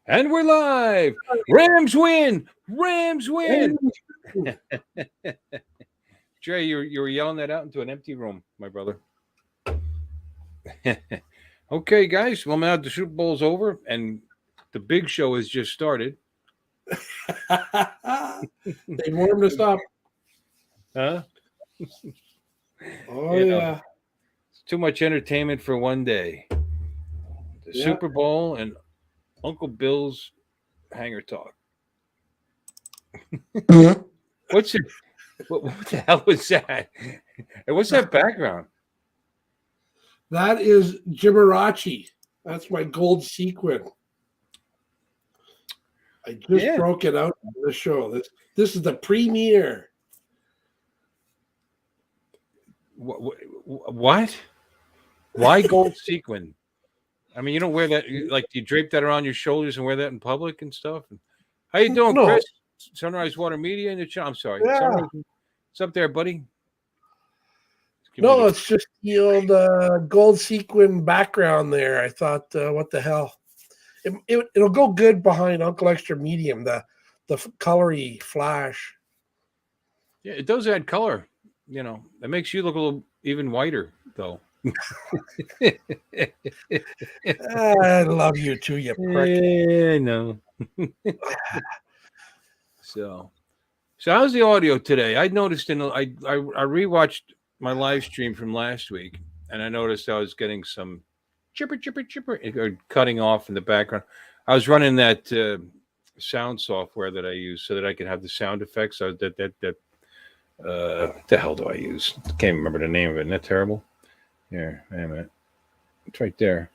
And we're live. Rams win. Rams win. Dre, you were yelling that out into an empty room, my brother. Okay, guys. Well, now the Super Bowl's over and the big show has just started. They warmed us up. Huh? Oh, yeah. It's too much entertainment for one day. The Super Bowl and Uncle Bill's Hangar Talk. What's it? What the hell was that? Hey, what's that background? That is Jiberachi. That's my gold sequin. I just broke it out on the show. This is the premiere. What? Why gold sequin? I mean, you don't wear that. Like, you drape that around your shoulders and wear that in public and stuff. How you doing, Chris? Sunrise Water Media in the chat. I'm sorry. Yeah. What's up there, buddy? No, it's just the old gold sequin background there. I thought, what the hell? It'll go good behind Uncle Extra Medium, the colory flash. Yeah, it does add color. You know, it makes you look a little even whiter, though. I love you too, you prick. Yeah, no. So how's the audio today? I noticed I rewatched my live stream from last week, and I noticed I was getting some chipper, or cutting off in the background. I was running that sound software that I use so that I could have the sound effects. So what the hell do I use? I can't remember the name of it. Isn't that terrible? Here, wait a minute. It's right there.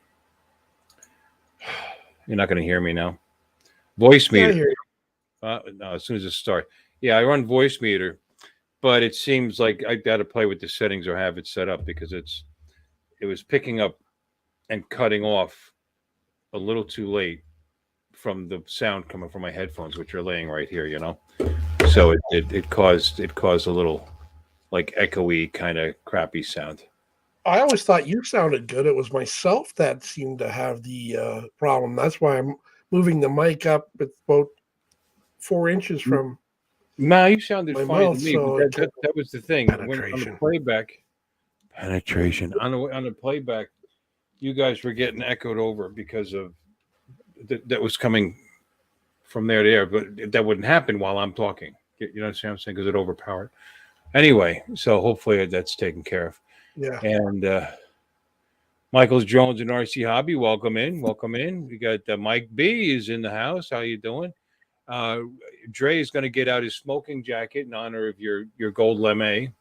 You're not going to hear me now. Voice meter. No, as soon as it starts. Yeah, I run voice meter, but it seems like I got to play with the settings or have it set up because it was picking up and cutting off a little too late from the sound coming from my headphones, which are laying right here, you know. So it caused a little like echoey kind of crappy sound. I always thought you sounded good. It was myself that seemed to have the problem. That's why I'm moving the mic up about 4 inches from. No, you sounded fine mouth, to me. So but that was the thing. When, on the playback, penetration on the playback, you guys were getting echoed over because of that was coming from there to there, but that wouldn't happen while I'm talking. You know what I'm saying? Because it overpowered. Anyway, so hopefully that's taken care of. Yeah. And Michael's Jones and RC Hobby, welcome in. We got Mike B is in the house. How you doing? Dre is going to get out his smoking jacket in honor of your gold lame.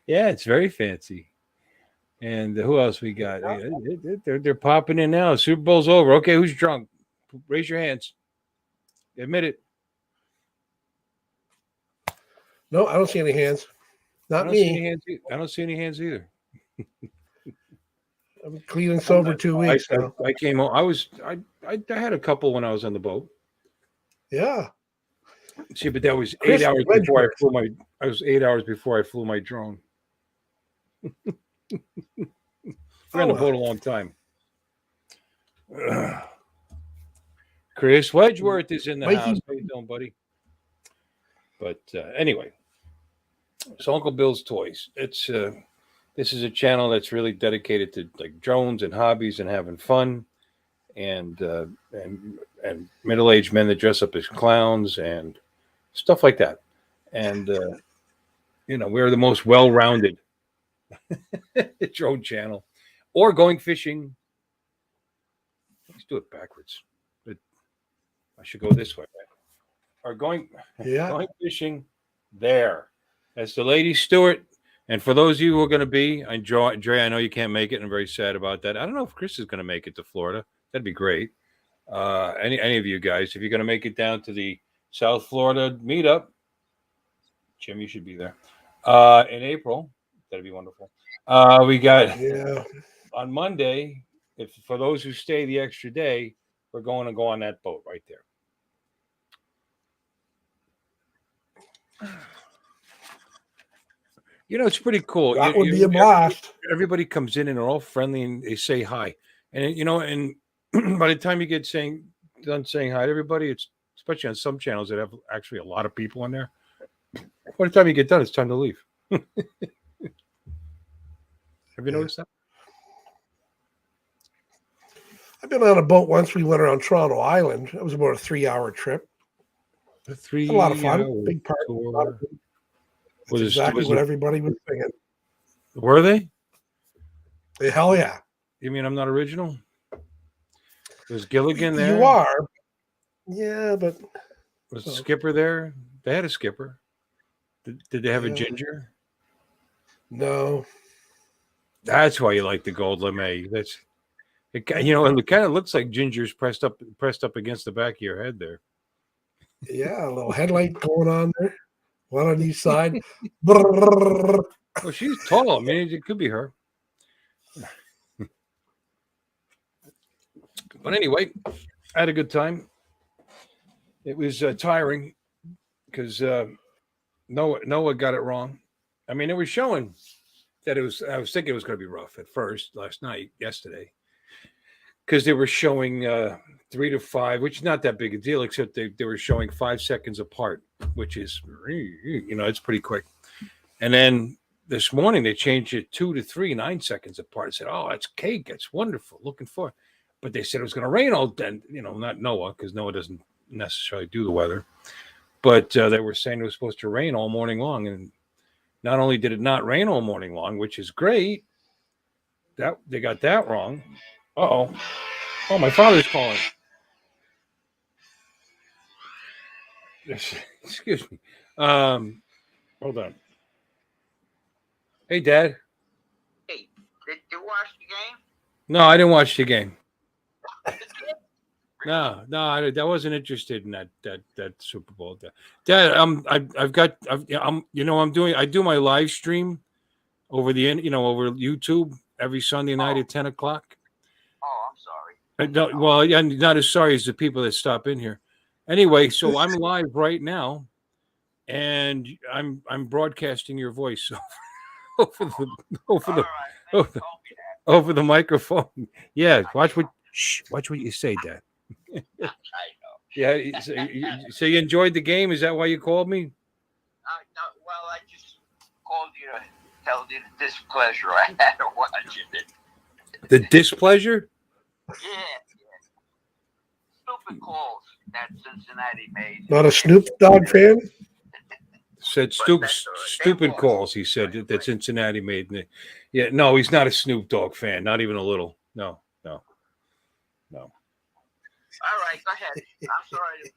Yeah, it's very fancy. And who else we got? They're popping in now. Super Bowl's over. Okay, who's drunk? Raise your hands. Admit it. No, I don't see any hands. Not me. I don't see any hands either. I'm clean and sober 2 weeks now. I came home. I had a couple when I was on the boat. Yeah. See, but that was 8 hours before I flew my. I was 8 hours before I flew my drone. We're on the boat a long time. Chris Wedgeworth is in the house. How you doing, buddy? But anyway, so Uncle Bill's Toys. It's this is a channel that's really dedicated to like drones and hobbies and having fun, and middle-aged men that dress up as clowns and stuff like that. And you know, we're the most well-rounded drone channel, or going fishing. Let's do it backwards. But I should go this way. Right? Or going fishing there. That's the Lady Stuart. And for those of you who are going to be, Dre, I know you can't make it, and I'm very sad about that. I don't know if Chris is going to make it to Florida. That'd be great. Any of you guys, if you're going to make it down to the South Florida meetup, Jim, you should be there. In April, that'd be wonderful. We got on Monday. If for those who stay the extra day, we're going to go on that boat right there. It's pretty cool. That would be a blast. Everybody comes in and they're all friendly and they say hi. And and by the time you get done saying hi to everybody, it's especially on some channels that have actually a lot of people on there. By the time you get done, it's time to leave. Have you noticed that? I've been on a boat once. We went around Toronto Island. It was about a 3-hour trip. A 3 a lot of fun. Big part. That's exactly what everybody was thinking. Were they? Hell yeah. You mean I'm not original? Was Gilligan there? You are. Yeah, but was the skipper there? They had a skipper. Did they have a ginger? No. That's why you like the gold lame. That's it. And it kind of looks like ginger's pressed up against the back of your head there. Yeah, a little headlight going on there. One on each side. Well, she's tall. I mean, it could be her. But anyway, I had a good time. It was tiring because Noah got it wrong. I mean, it was showing that I was thinking it was going to be rough at first yesterday, because they were showing 3 to 5, which is not that big a deal, except they were showing 5 seconds apart, which is, it's pretty quick. And then this morning they changed it 2 to 3, 9 seconds apart. I said, oh, that's cake. That's wonderful. Looking forward. But they said it was going to rain all day. Not Noah, because Noah doesn't necessarily do the weather. But they were saying it was supposed to rain all morning long. And not only did it not rain all morning long, which is great, that they got that wrong. Uh-oh. Oh, my father's calling. Excuse me. Hold on. Hey, Dad. Hey, did you watch the game? No, I didn't watch the game. No, I wasn't interested in that Super Bowl. Dad, I do my live stream over over YouTube every Sunday night at 10 o'clock. Oh, I'm sorry. I'm not as sorry as the people that stop in here. Anyway, so I'm live right now, and I'm broadcasting your voice over the microphone. Yeah, watch what you say, Dad. I know. Yeah. So you enjoyed the game? Is that why you called me? No, well, I just called you to tell you the displeasure I had of watching it. The displeasure? Yeah. Stupid calls that Cincinnati made. Not a Snoop Dogg fan? Said stupid calls. He said that Cincinnati made. Yeah, no, he's not a Snoop Dogg fan. Not even a little. No. All right, go ahead. I'm sorry to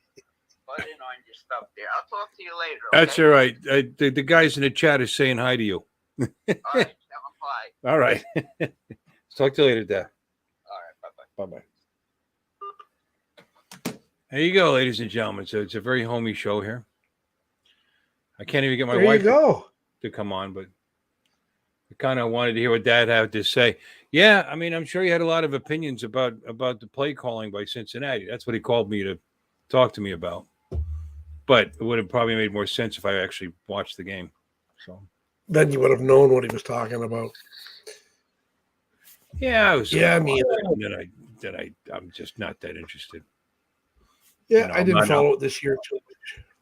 butt in on your stuff there. I'll talk to you later. Okay? That's all right. The guys in the chat are saying hi to you. All right, tell them bye. All right. Talk to you later, Dad. All right, bye-bye. Bye-bye. There you go, ladies and gentlemen. So it's a very homey show here. I can't even get my wife to come on, but I kind of wanted to hear what Dad had to say. Yeah, I mean, I'm sure he had a lot of opinions about the play calling by Cincinnati. That's what he called me to talk to me about. But it would have probably made more sense if I actually watched the game. So then you would have known what he was talking about. Yeah, I was. Yeah, I mean, I'm just not that interested. Yeah, I didn't follow it this year too much.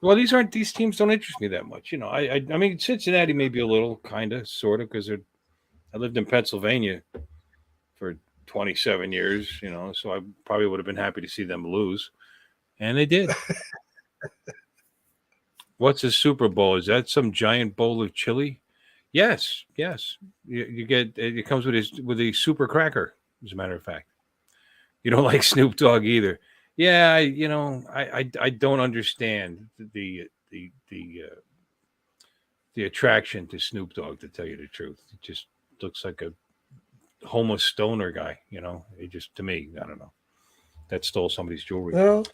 Well, these teams don't interest me that much. I mean, Cincinnati maybe a little, kind of, sort of, because I lived in Pennsylvania for 27 years, so I probably would have been happy to see them lose. And they did. What's a Super Bowl? Is that some giant bowl of chili? Yes. You get it comes with a super cracker, as a matter of fact. You don't like Snoop Dogg either. Yeah, I don't understand the attraction to Snoop Dogg, to tell you the truth. It just looks like a homeless stoner guy, It just, to me, I don't know. That stole somebody's jewelry. Well,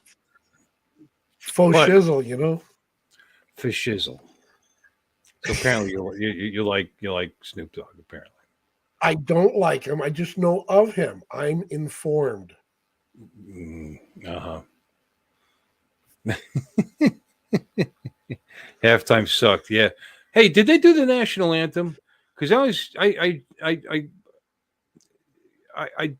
faux shizzle, For shizzle. So apparently you like Snoop Dogg, apparently. I don't like him. I just know of him. I'm informed. Halftime sucked. Yeah. Hey, did they do the national anthem? Because I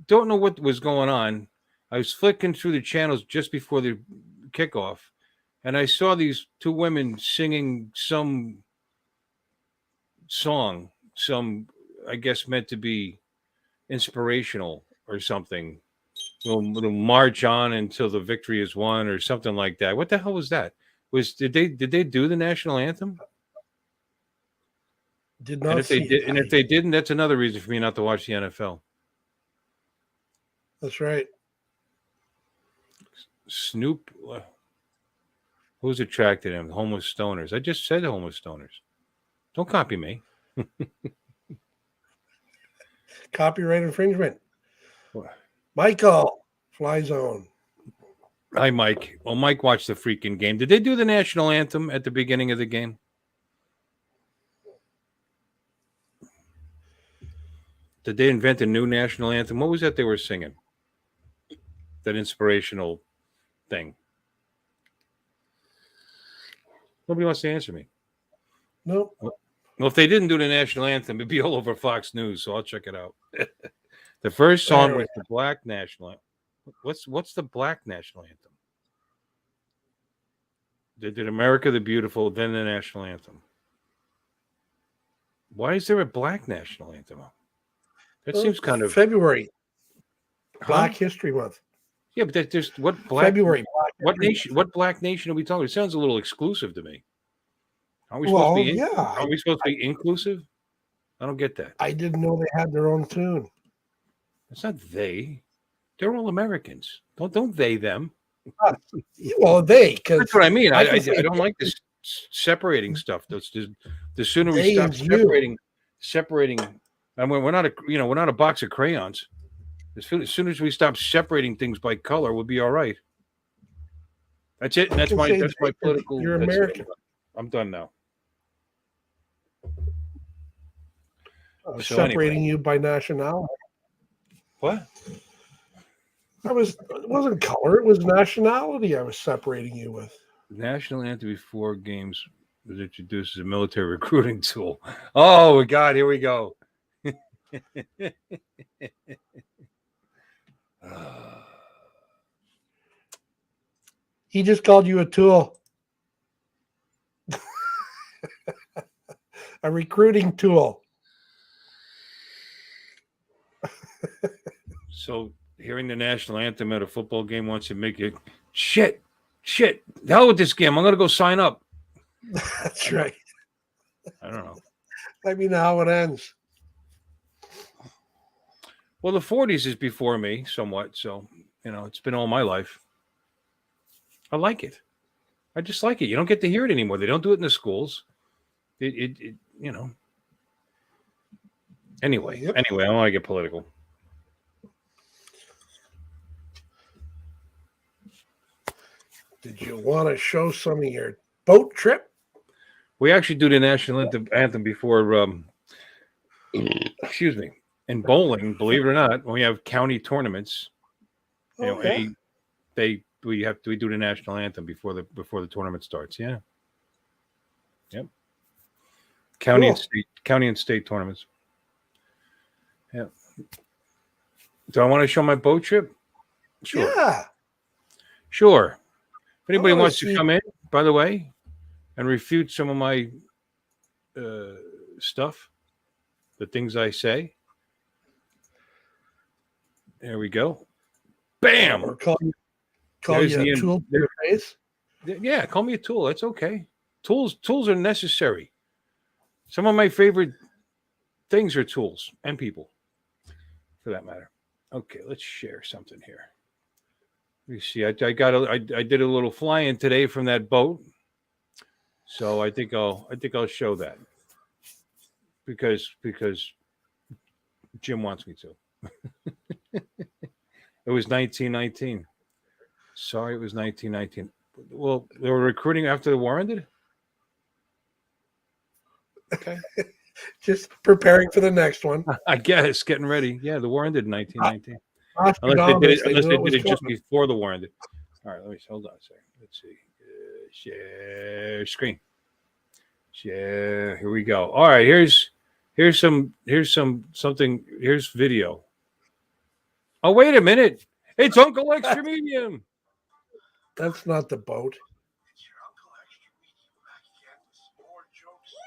don't know what was going on. I was flicking through the channels just before the kickoff, and I saw these two women singing some song, I guess meant to be inspirational or something. We'll march on until the victory is won, or something like that. What the hell was that? Did they do the national anthem? Did And not if they see did, it. and if they didn't, that's another reason for me not to watch the NFL. That's right. Snoop, who's attracted him? Homeless stoners. I just said homeless stoners. Don't copy me. Copyright infringement. What? Michael, Fly Zone. Hi, Mike. Well, Mike watched the freaking game. Did they do the national anthem at the beginning of the game? Did they invent a new national anthem? What was that they were singing? That inspirational thing. Nobody wants to answer me. Nope. Well, if they didn't do the national anthem, it'd be all over Fox News, so I'll check it out. The first song was the Black National Anthem. What's the Black National Anthem? They did America the Beautiful, then the national anthem. Why is there a Black National Anthem? That seems kind of February. Black Huh? History Month. Yeah, but there's what black February. what nation? What black nation are we talking? It sounds a little exclusive to me. Are we Well, supposed to be? yeah. Are we supposed to be inclusive? I don't get that. I didn't know they had their own tune. It's not they. They're all Americans. Don't they them. Well, because That's what I mean. I can say don't like this separating stuff. The sooner we they stop and you. separating. I mean, we're not a box of crayons. As soon as we stop separating things by color, we'll be all right. That's it. And that's my political. You're that's American. it. I'm done now. So Separating anyway. you by nationality. What? It wasn't color, it was nationality I was separating you with. National anthem before games was introduced as a military recruiting tool. Oh God, here we go. He just called you a tool. A recruiting tool. So hearing the national anthem at a football game wants to make you shit. The hell with this game. I'm gonna go sign up. That's right. I don't know. Let me know how it ends. Well, the 40s is before me somewhat, so it's been all my life. I like it. I just like it. You don't get to hear it anymore. They don't do it in the schools. Anyway, Yep. I don't want to get political. Did you want to show some of your boat trip? We actually do the national anthem before, excuse me, in bowling. Believe it or not, when we have county tournaments, we do the national anthem before the tournament starts. Yeah. Yep. County and state tournaments. Yeah. Do I want to show my boat trip? Sure. Yeah. Sure. If anybody wanna wants to come in, by the way, and refute some of my stuff, the things I say, there we go. Bam! Or call you There's a tool to your face. Yeah, call me a tool. That's okay. Tools are necessary. Some of my favorite things are tools and people, for that matter. Okay, let's share something here. Let me see. I did a little fly-in today from that boat, so I think I'll show that because Jim wants me to. It was 1919. Sorry, it was 1919. Well, they were recruiting after the war ended. Okay. Just preparing for the next one. I guess getting ready. Yeah, the war ended in 1919. Unless Nostradamus, they knew did it just coming. before the war ended. All right, hold on a second. Let's see. Share screen. Yeah, here we go. All right, here's video. Oh, wait a minute. It's Uncle Extra Medium. That's not the boat.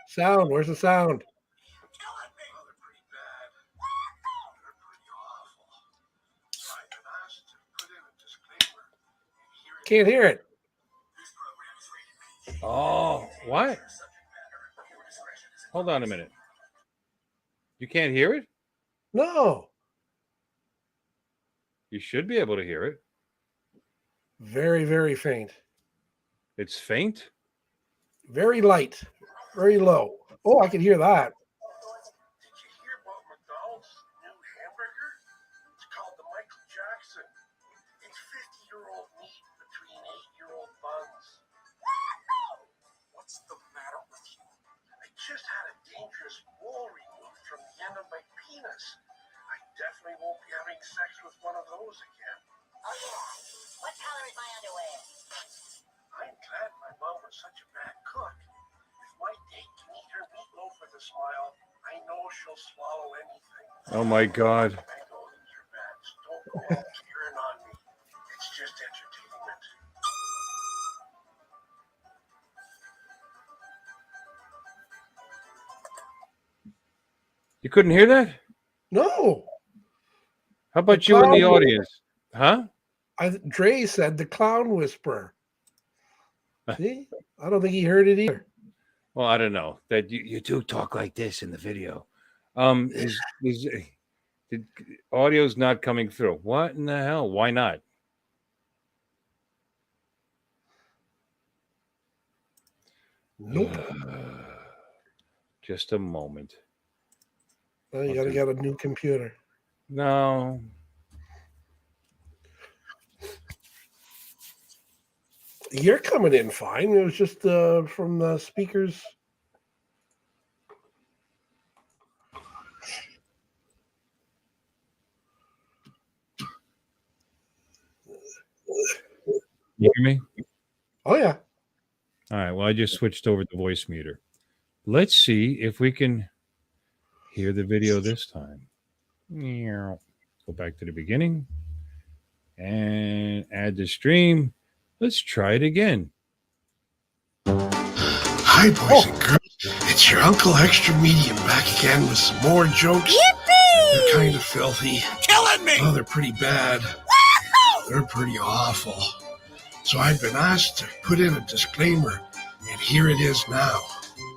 Sound. Where's the sound? Can't hear it. Oh, what? Hold on a minute. You can't hear it? No. You should be able to hear it. Very, very faint. It's faint? Very light. Very low. Oh, I can hear that. Did you hear about McDonald's new hamburger? It's called the Michael Jackson. It's 50-year-old meat between 8-year-old buns. What's the matter with you? I just had a dangerous mole removed from the end of my penis. I definitely won't be having sex with one of those again. Oh yeah. What color is my underwear? I'm glad my mom was such a bad cook. If my date can eat her meatloaf with a smile, I know she'll swallow anything. Oh, my God. I know these are bad, so don't go out cheering on me. It's just entertainment. You couldn't hear that? No. How about you in the clown- audience? Huh? Dre said the clown whisperer. See? I don't think he heard it either. Well, I don't know. That you do talk like this in the video. The audio's not coming through. What in the hell? Why not? Nope. Just a moment. Well, you got to get a new computer. No. You're coming in fine. It was just from the speakers. You hear me? Oh, yeah. All right. Well, I just switched over the voice meter. Let's see if we can hear the video this time. Go back to the beginning and add the stream. Let's try it again. Hi, boys and girls. It's your Uncle Extra Medium back again with some more jokes. Yippee! They're kind of filthy. Killing me! Oh, they're pretty bad. They're pretty awful. So I've been asked to put in a disclaimer, and here it is now.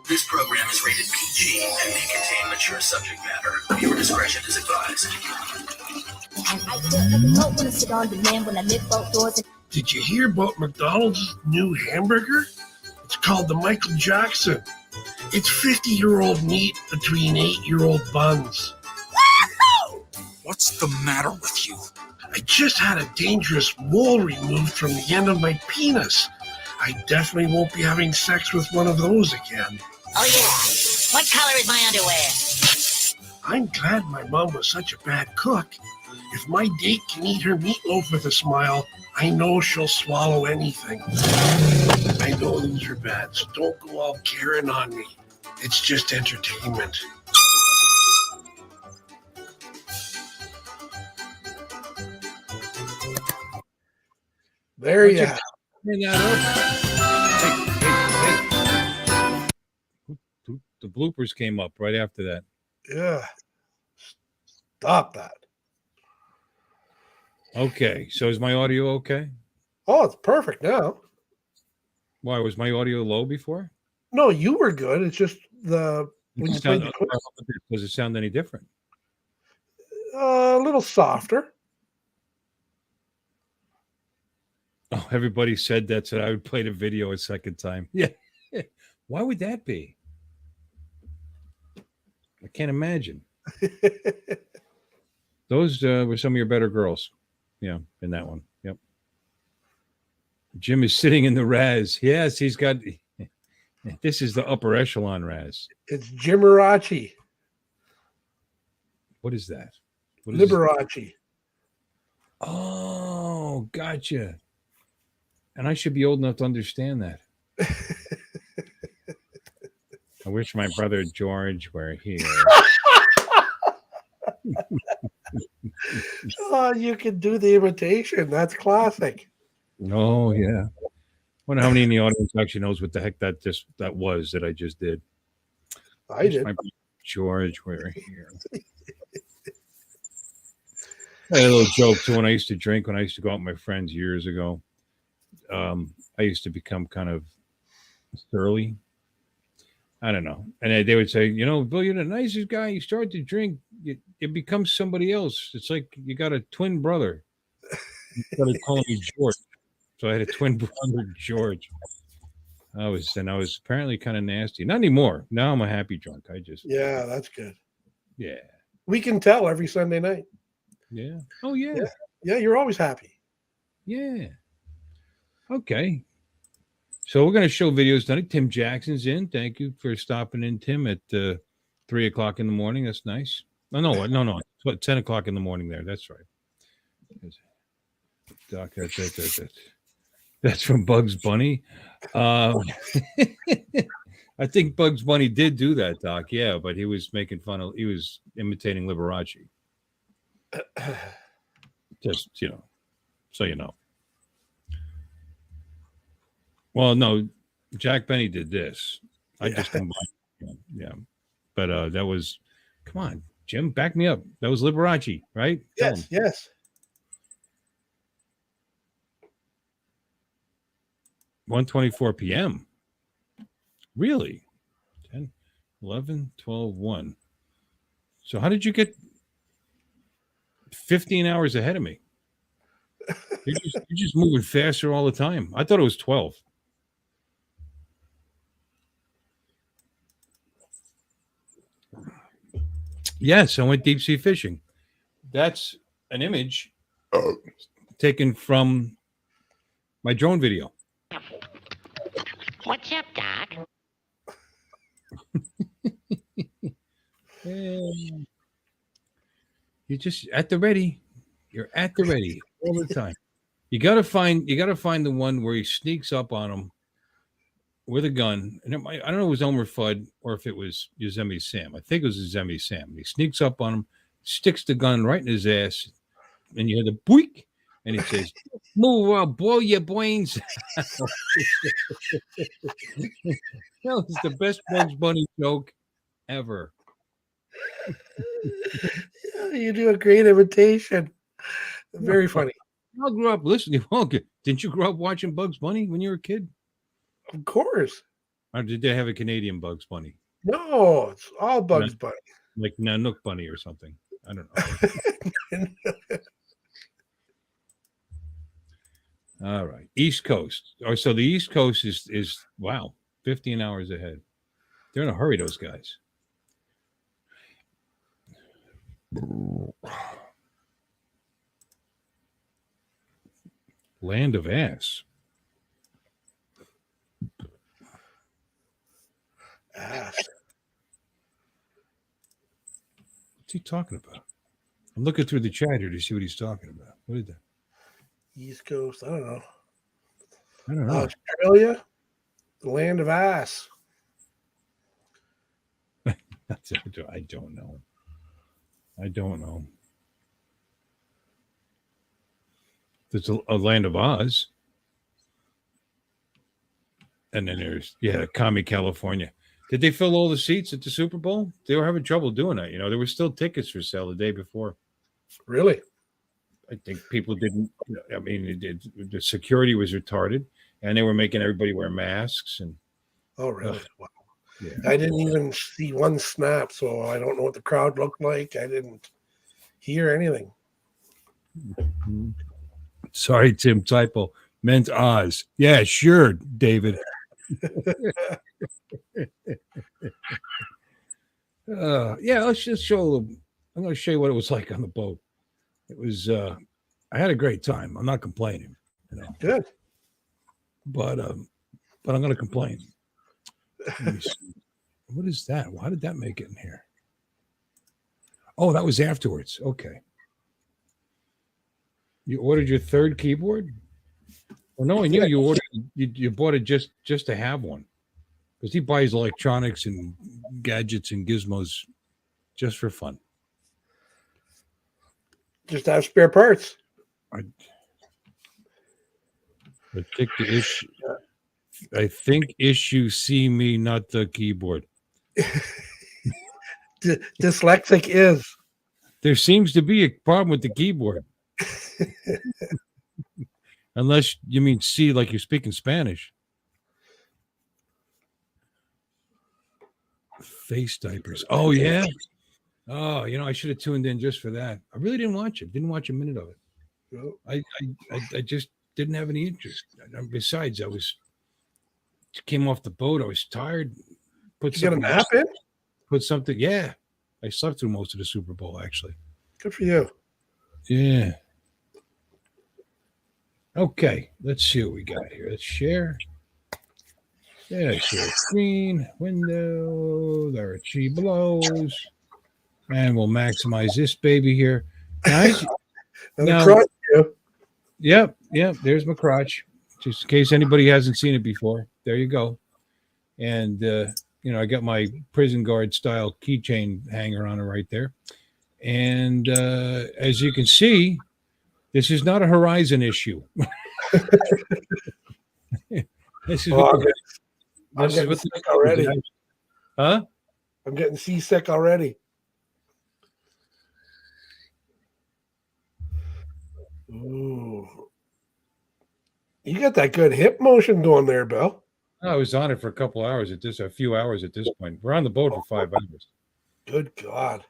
This program is rated PG and may contain mature subject matter. Viewer discretion is advised. And I still at the boat when I sit on demand when I lift both doors. Did you hear about McDonald's new hamburger? It's called the Michael Jackson. It's 50-year-old meat between 8-year-old buns. What's the matter with you? I just had a dangerous mole removed from the end of my penis. I definitely won't be having sex with one of those again. Oh yeah. What color is my underwear? I'm glad my mom was such a bad cook. If my date can eat her meatloaf with a smile, I know she'll swallow anything. I know these are bad, so don't go all carrying on me. It's just entertainment. There you go. Turn that up. Hey. The bloopers came up right after that. Yeah. Stop that. Okay. So is my audio okay? Oh, it's perfect now. Why was my audio low before? No, you were good. It's just when you played the quiz, Does it sound any different? a little softer. Oh, everybody said that, so I would play the video a second time. Yeah. Why would that be? I can't imagine. Those were some of your better girls. Yeah, in that one. Yep. Jim is sitting in the Raz. Yes, he's got. This is the upper echelon Raz. It's Jimarachi. What is that? What is Liberace. Oh, gotcha. And I should be old enough to understand that. I wish my brother George were here. Oh, you can do the imitation. That's classic. Oh yeah. Wonder how many in the audience actually knows what the heck that was that I just did. I Wish did. my brother George were here. I had a little joke too when I used to drink. When I used to go out with my friends years ago, I used to become kind of surly. I don't know. And they would say, you know, Bill, you're the nicest guy. You start to drink, it becomes somebody else. It's like you got a twin brother. You started calling me George. So I had a twin brother, George. I was apparently kind of nasty. Not anymore. Now I'm a happy drunk. Yeah, that's good. Yeah. We can tell every Sunday night. Yeah. Oh yeah. Yeah, you're always happy. Yeah. Okay. So we're going to show videos tonight. Tim Jackson's in. Thank you for stopping in, Tim, at 3 o'clock in the morning. That's nice. No. It's what, 10 o'clock in the morning there. That's right. Doc, that's from Bugs Bunny. I think Bugs Bunny did do that, Doc. Yeah, but he was he was imitating Liberace. Just, so you know. Well, no, Jack Benny did this. I just combined. Yeah. But that was, come on, Jim, back me up. That was Liberace, right? Yes. 1:24 p.m. Really? 10, 11, 12, 1. So how did you get 15 hours ahead of me? You're just moving faster all the time. I thought it was 12. Yes, I went deep sea fishing. That's an image taken from my drone video. What's up, Doc? You're just at the ready. You're at the ready all the time. You gotta find the one where he sneaks up on him with a gun. And I don't know if it was Elmer Fudd or if it was Yosemite Sam. I think it was Yosemite Sam. He sneaks up on him, sticks the gun right in his ass, and you hear the boink, and he says, "Move, I'll blow your brains." That was the best Bugs Bunny joke ever. You do a great imitation. Very funny. I grew up listening. Okay. Didn't you grow up watching Bugs Bunny when you were a kid? Of course. Or did they have a Canadian Bugs Bunny? No, it's all Bugs Bunny. Like Nanook Bunny or something. I don't know. All right. East Coast. Oh, so the East Coast is wow, 15 hours ahead. They're in a hurry, those guys. Land of ass. Ass. What's he talking about? I'm looking through the chat here to see what he's talking about. What is that? East Coast. I don't know. Australia, the land of ass. I don't know. There's a land of Oz. And then there's, Commie, California. Did they fill all the seats at the Super Bowl? They were having trouble doing that. There were still tickets for sale the day before. Really? I think people didn't. The security was retarded, and they were making everybody wear masks. And oh, really? Wow. Yeah. I didn't even see one snap, so I don't know what the crowd looked like. I didn't hear anything. Sorry, Tim. Typo. Meant Oz. Yeah, sure, David. Let's just show a little. I'm going to show you what it was like on the boat. It was. I had a great time. I'm not complaining. Good. But I'm going to complain. Let me see. What is that? Why did that make it in here? Oh, that was afterwards. Okay. You ordered your third keyboard? Well, knowing you ordered, you bought it just to have one. because he buys electronics and gadgets and gizmos just for fun. Just have spare parts. I think the issue. I think issue see me, not the keyboard. Dyslexic is. There seems to be a problem with the keyboard. Unless you mean see like you're speaking Spanish. Face diapers. Oh, yeah. Oh, I should have tuned in just for that. I really didn't watch it. Didn't watch a minute of it. No. I just didn't have any interest. Besides, came off the boat. I was tired. Did you get a nap in? Put something. Yeah. I slept through most of the Super Bowl, actually. Good for you. Yeah. Okay. Let's see what we got here. Let's share. Yeah, share screen, window. There are chi blows. And we'll maximize this baby here. Nice. Now, yep. There's my crotch. Just in case anybody hasn't seen it before. There you go. And I got my prison guard style keychain hanger on it right there. And as you can see, this is not a Horizon issue. This is I'm getting sick already. Huh? I'm getting seasick already. Ooh. You got that good hip motion going there, Bill. I was on it for a few hours at this point. We're on the boat for 5 hours. Good God.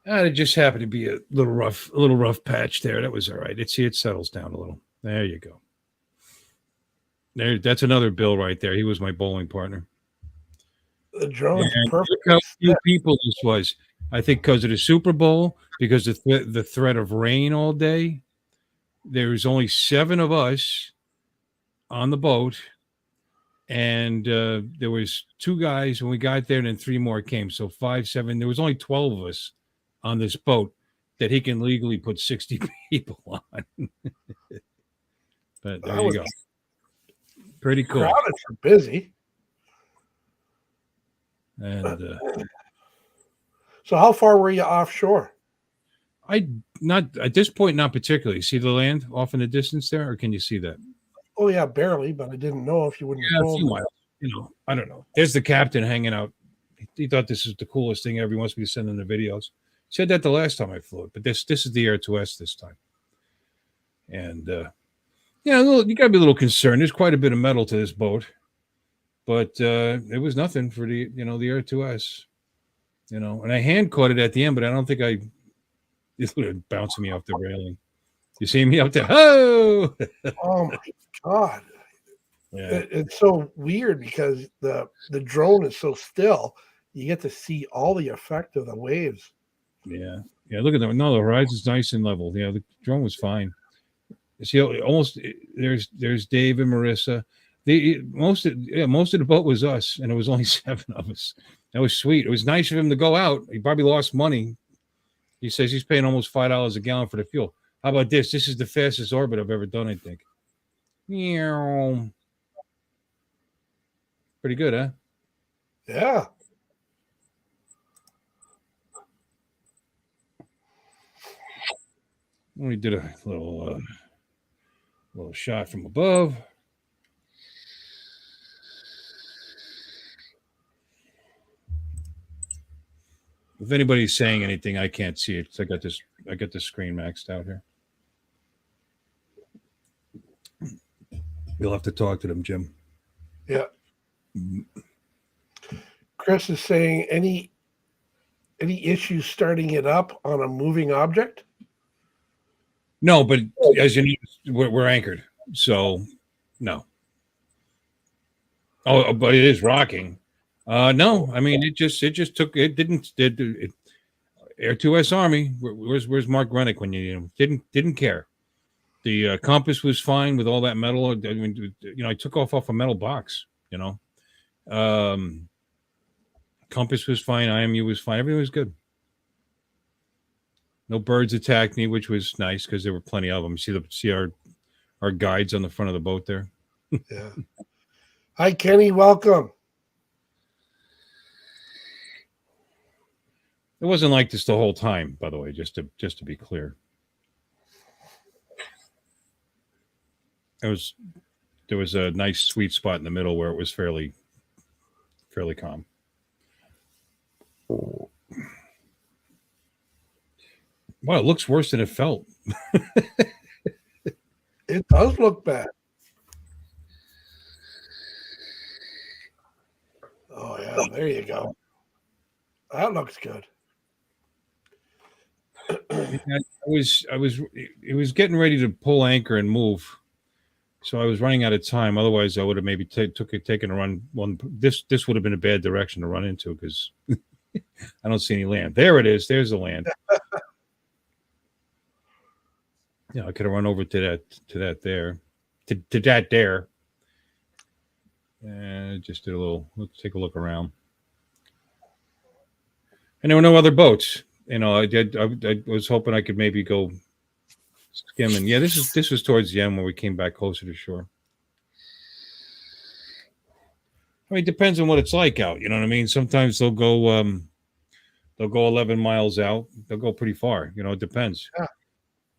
It just happened to be a little rough patch there. That was all right. It settles down a little. There you go. That's another Bill right there. He was my bowling partner. The drone's perfect. Look how few people this was. I think because of the Super Bowl, because of the threat of rain all day. There's only 7 of us on the boat, and there was 2 guys when we got there, and then 3 more came. So 5, 7. There was only 12 of us on this boat that he can legally put 60 people on. But there you go. Pretty cool. Crowded for busy. And so, how far were you offshore? Not at this point, not particularly. See the land off in the distance there, or can you see that? Oh yeah, barely. But I didn't know if you wouldn't. Yeah, a few miles. I don't know. There's the captain hanging out. He thought this is the coolest thing ever. He wants me to send him the videos. Said that the last time I flew it, but this is the Air 2S this time. And you got to be a little concerned. There's quite a bit of metal to this boat, but it was nothing for the Air 2S. And I hand caught it at the end, but I don't think it's bouncing me off the railing. You see me up there? Oh! Oh my God! Yeah. It's so weird because the drone is so still. You get to see all the effect of the waves. Yeah. Look at that. No, the horizon's nice and level. Yeah, the drone was fine. See, almost there's Dave and Marissa. Most of the boat was us, and it was only 7 of us. That was sweet. It was nice of him to go out. He probably lost money. He says he's paying almost $5 a gallon for the fuel. How about this? This is the fastest orbit I've ever done, I think. Pretty good, huh? Yeah. We did a little shot from above. If anybody's saying anything, I can't see it. I got this screen maxed out here. You'll have to talk to them, Jim. Yeah. Chris is saying any issues starting it up on a moving object? No, but as you know, we're anchored, so no. Oh, but it is rocking. No, I mean it just took it didn't Air 2S Army. Where's Mark Rennick when you didn't care. The compass was fine with all that metal. I mean, I took off a metal box. Compass was fine. IMU was fine. Everything was good. No birds attacked me, which was nice because there were plenty of them. See our guides on the front of the boat there. Yeah. Hi, Kenny. Welcome. It wasn't like this the whole time, by the way, just to be clear. There was a nice sweet spot in the middle where it was fairly calm. Wow, it looks worse than it felt. It does look bad. Oh yeah, there you go. That looks good. It was getting ready to pull anchor and move, so I was running out of time. Otherwise, I would have maybe taken a run. This would have been a bad direction to run into because I don't see any land. There it is. There's the land. Yeah, I could have run over to that there. And just did a little. Let's take a look around. And there were no other boats. You know, I was hoping I could maybe go skimming. Yeah, this was towards the end when we came back closer to shore. I mean, it depends on what it's like out. You know what I mean? Sometimes they'll go 11 miles out. They'll go pretty far. You know, it depends. Yeah.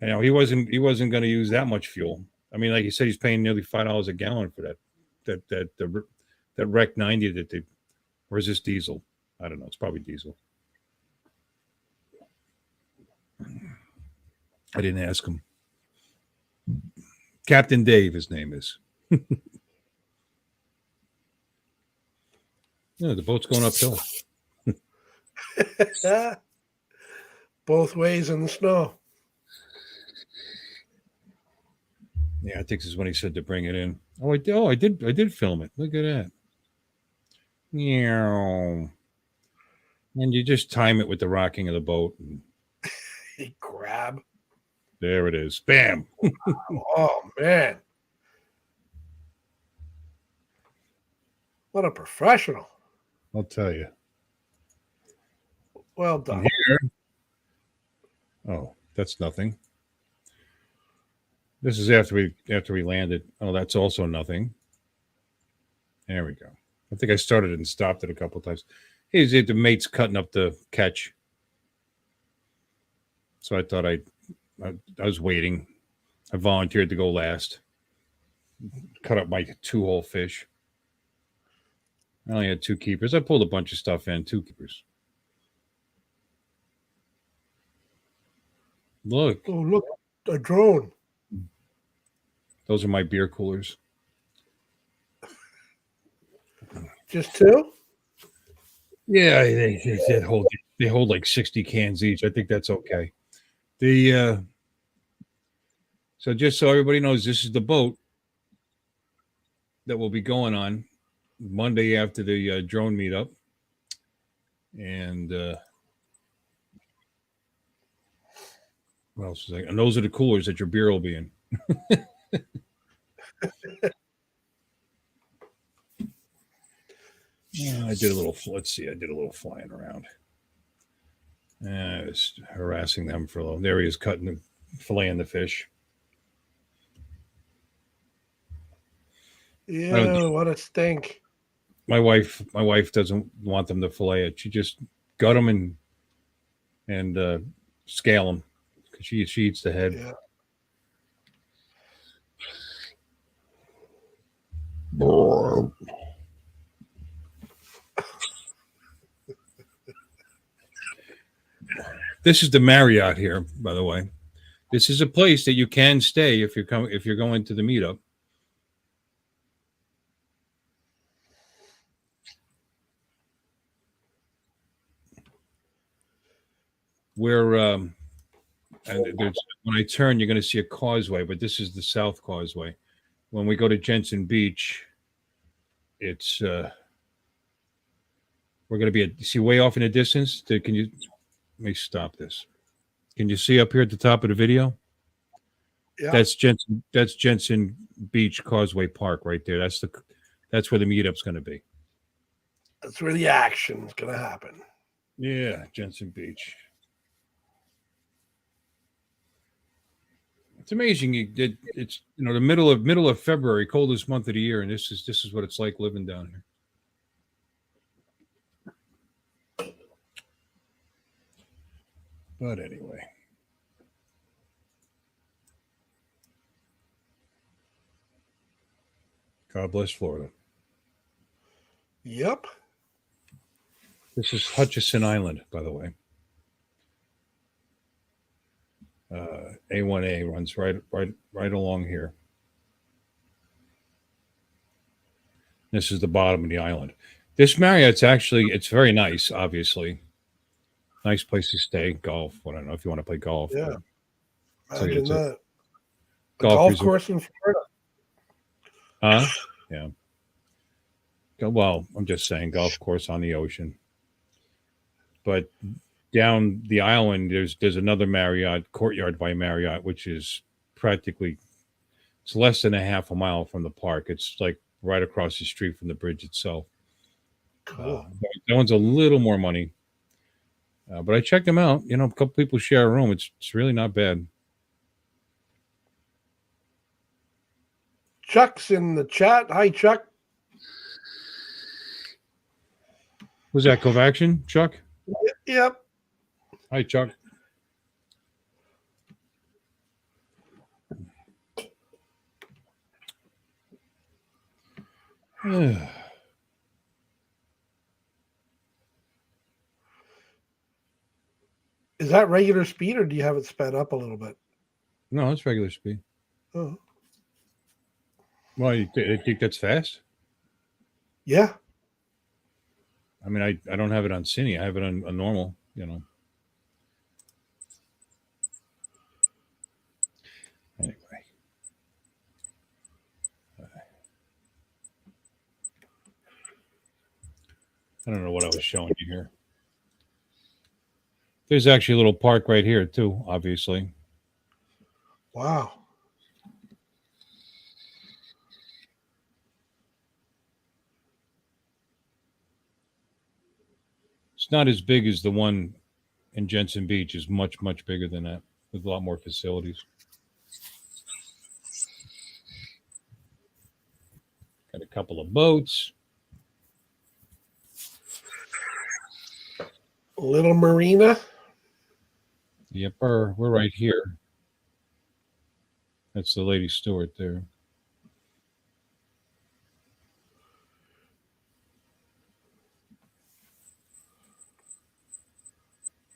You know, he wasn't going to use that much fuel. I mean, like you said, he's paying nearly $5 a gallon for that Rec 90 or is this diesel? I don't know. It's probably diesel. I didn't ask him. Captain Dave, his name is. Yeah, the boat's going uphill. Both ways in the snow. Yeah, I think this is when he said to bring it in. I did film it. Look at that. Yeah. And you just time it with the rocking of the boat. And Grab. there it is. Bam. Oh man. What a professional. I'll tell you. Well done. Here. Oh, that's nothing. This is after we landed. Oh, that's also nothing. There we go. I think I started and stopped it a couple of times. Here's the mate's cutting up the catch. So I thought I was waiting. I volunteered to go last. Cut up my 2-hole fish. I only had 2 keepers. I pulled a bunch of stuff in, 2 keepers. Look. Oh, look, a drone. Those are my beer coolers. Just 2? Yeah, they hold like 60 cans each. I think that's okay. So just so everybody knows, this is the boat that we'll be going on Monday after the drone meetup. And what else is that? And those are the coolers that your beer will be in. Yeah, I did a little flying around. I was harassing them for a little. There he is cutting filleting the fish. Yeah, what a stink. My wife doesn't want them to fillet it. She just gut them and scale them because she eats the head. Yeah. This is the Marriott here, by the way. This is a place that you can stay if you're going to the meetup. When I turn, you're going to see a causeway, but this is the South Causeway. When we go to Jensen Beach, it's we're going to be see way off in the distance. Let me stop this. Can you see up here at the top of the video? Yeah. That's Jensen Beach Causeway Park right there. That's where the meetup's going to be. That's where the action's going to happen. Yeah, Jensen Beach. It's amazing. It's the middle of February, coldest month of the year, and this is what it's like living down here. But anyway. God bless Florida. Yep. This is Hutchison Island, by the way. A1A runs right along here. This is the bottom of the island. This Marriott's it's very nice, obviously. Nice place to stay. Golf. I don't know if you want to play golf. Yeah. So Imagine that. A golf course in Florida. Huh? Yeah. Well, I'm just saying, golf course on the ocean. But down the island, there's another Marriott, Courtyard by Marriott, which is it's less than a half a mile from the park. It's like right across the street from the bridge itself. Cool. That one's a little more money. But I checked them out. A couple people share a room. It's really not bad. Chuck's in the chat. Hi, Chuck. Was that Covaction, Chuck? Yep. Hi, Chuck. Is that regular speed, or do you have it sped up a little bit? No, it's regular speed. Oh. Well, you think that's fast? Yeah. I mean, I don't have it on Cine. I have it on normal, Anyway. I don't know what I was showing you here. There's actually a little park right here, too, obviously. Wow. It's not as big as the one in Jensen Beach. It's much, much bigger than that, with a lot more facilities. Got a couple of boats. Little marina. Yep, we're right here. That's the Lady Stuart there.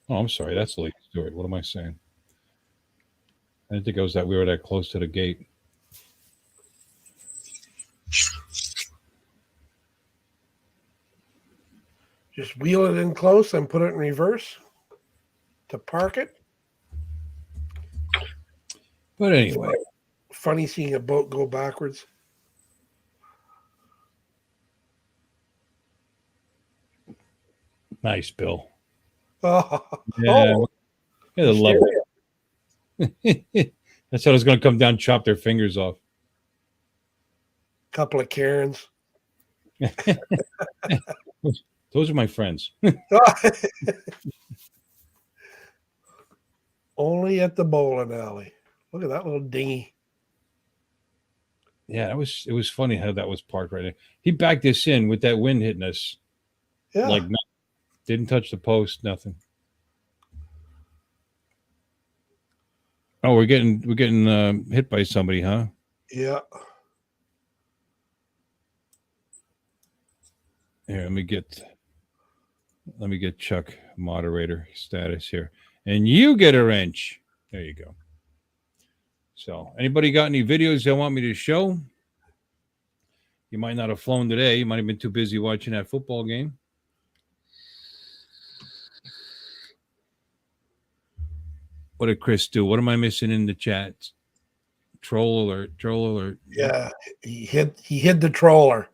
Oh, I'm sorry. That's the Lady Stuart. What am I saying? I didn't think we were that close to the gate. Just wheel it in close and put it in reverse to park it. But anyway. Funny seeing a boat go backwards. Nice, Bill. Oh, yeah. Yeah, love it. That's how it's going to come down, chop their fingers off. Couple of Karens. Those are my friends. Only at the bowling alley. Look at that little dinghy. Yeah, it was funny how that was parked right there. He backed this in with that wind hitting us. Yeah. Like didn't touch the post, nothing. Oh, we're getting hit by somebody, huh? Yeah. Here, let me get Chuck moderator status here. And you get a wrench. There you go. So, anybody got any videos they want me to show? You might not have flown today. You might have been too busy watching that football game. What did Chris do? What am I missing in the chat? Troll alert. Yeah, he hid the troller.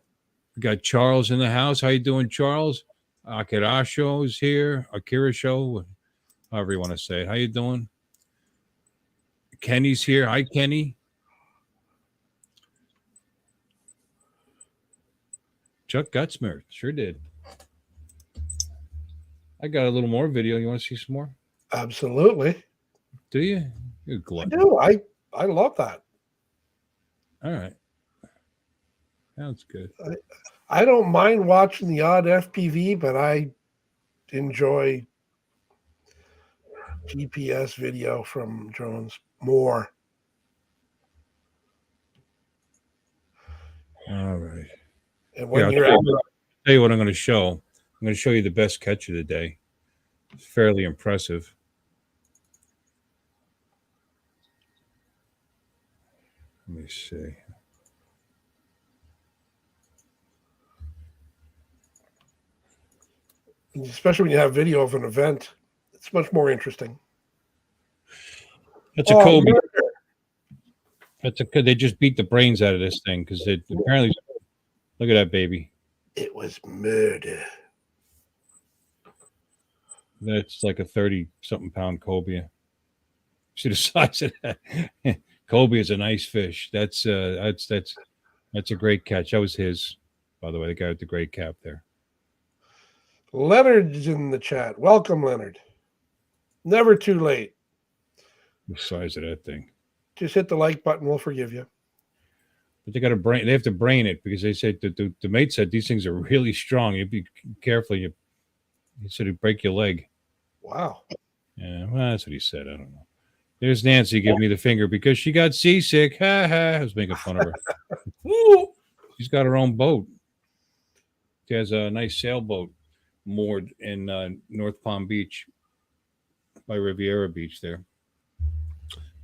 We got Charles in the house. How you doing, Charles? Akirasho's here. Akira Show, however you want to say it. How you doing? Kenny's here. Hi, Kenny. Chuck got smirked. Sure did. I got a little more video. You want to see some more? Absolutely. Do you? You're glad. No, I love that. All right. Sounds good. I don't mind watching the odd FPV, but I enjoy GPS video from drones more. All right. And when I'll you're tell out, you what I'm going to show. I'm going to show you the best catch of the day. It's fairly impressive. Let me see. especially when you have video of an event, it's much more interesting. That's a Kobe. They just beat the brains out of this thing because it apparently. Look at that baby. It was murder. That's like a 30-something pound cobia. See the size of that. Cobia is a nice fish. That's a great catch. That was his, by the way. The guy with the great cap there. Leonard's in the chat. Welcome, Leonard. Never too late. The size of that thing. Just hit the like button. We'll forgive you. But they got to brain. They have to brain it because they said the mate said these things are really strong. You be careful. He said he'd break your leg. Wow. Yeah, well, that's what he said. I don't know. There's Nancy giving me the finger because she got seasick. Ha ha. I was making fun of her. She's got her own boat. She has a nice sailboat moored in North Palm Beach by Riviera Beach there.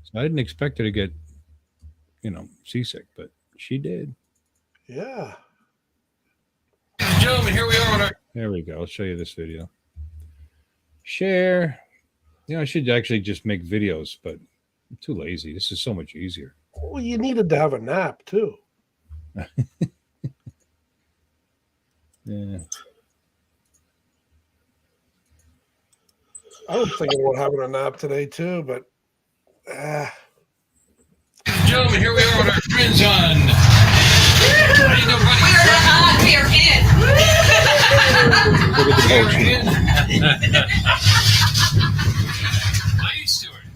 So I didn't expect her to get, seasick, but she did. Yeah. Gentlemen, here we are. There we go. I'll show you this video. Share. I should actually just make videos, but I'm too lazy. This is so much easier. Well, you needed to have a nap, too. Yeah. I was thinking about having a nap today, too, but... Gentlemen, here we are with our friends on. How you doing, buddy? We are in. Look at the boat. Lady Stuart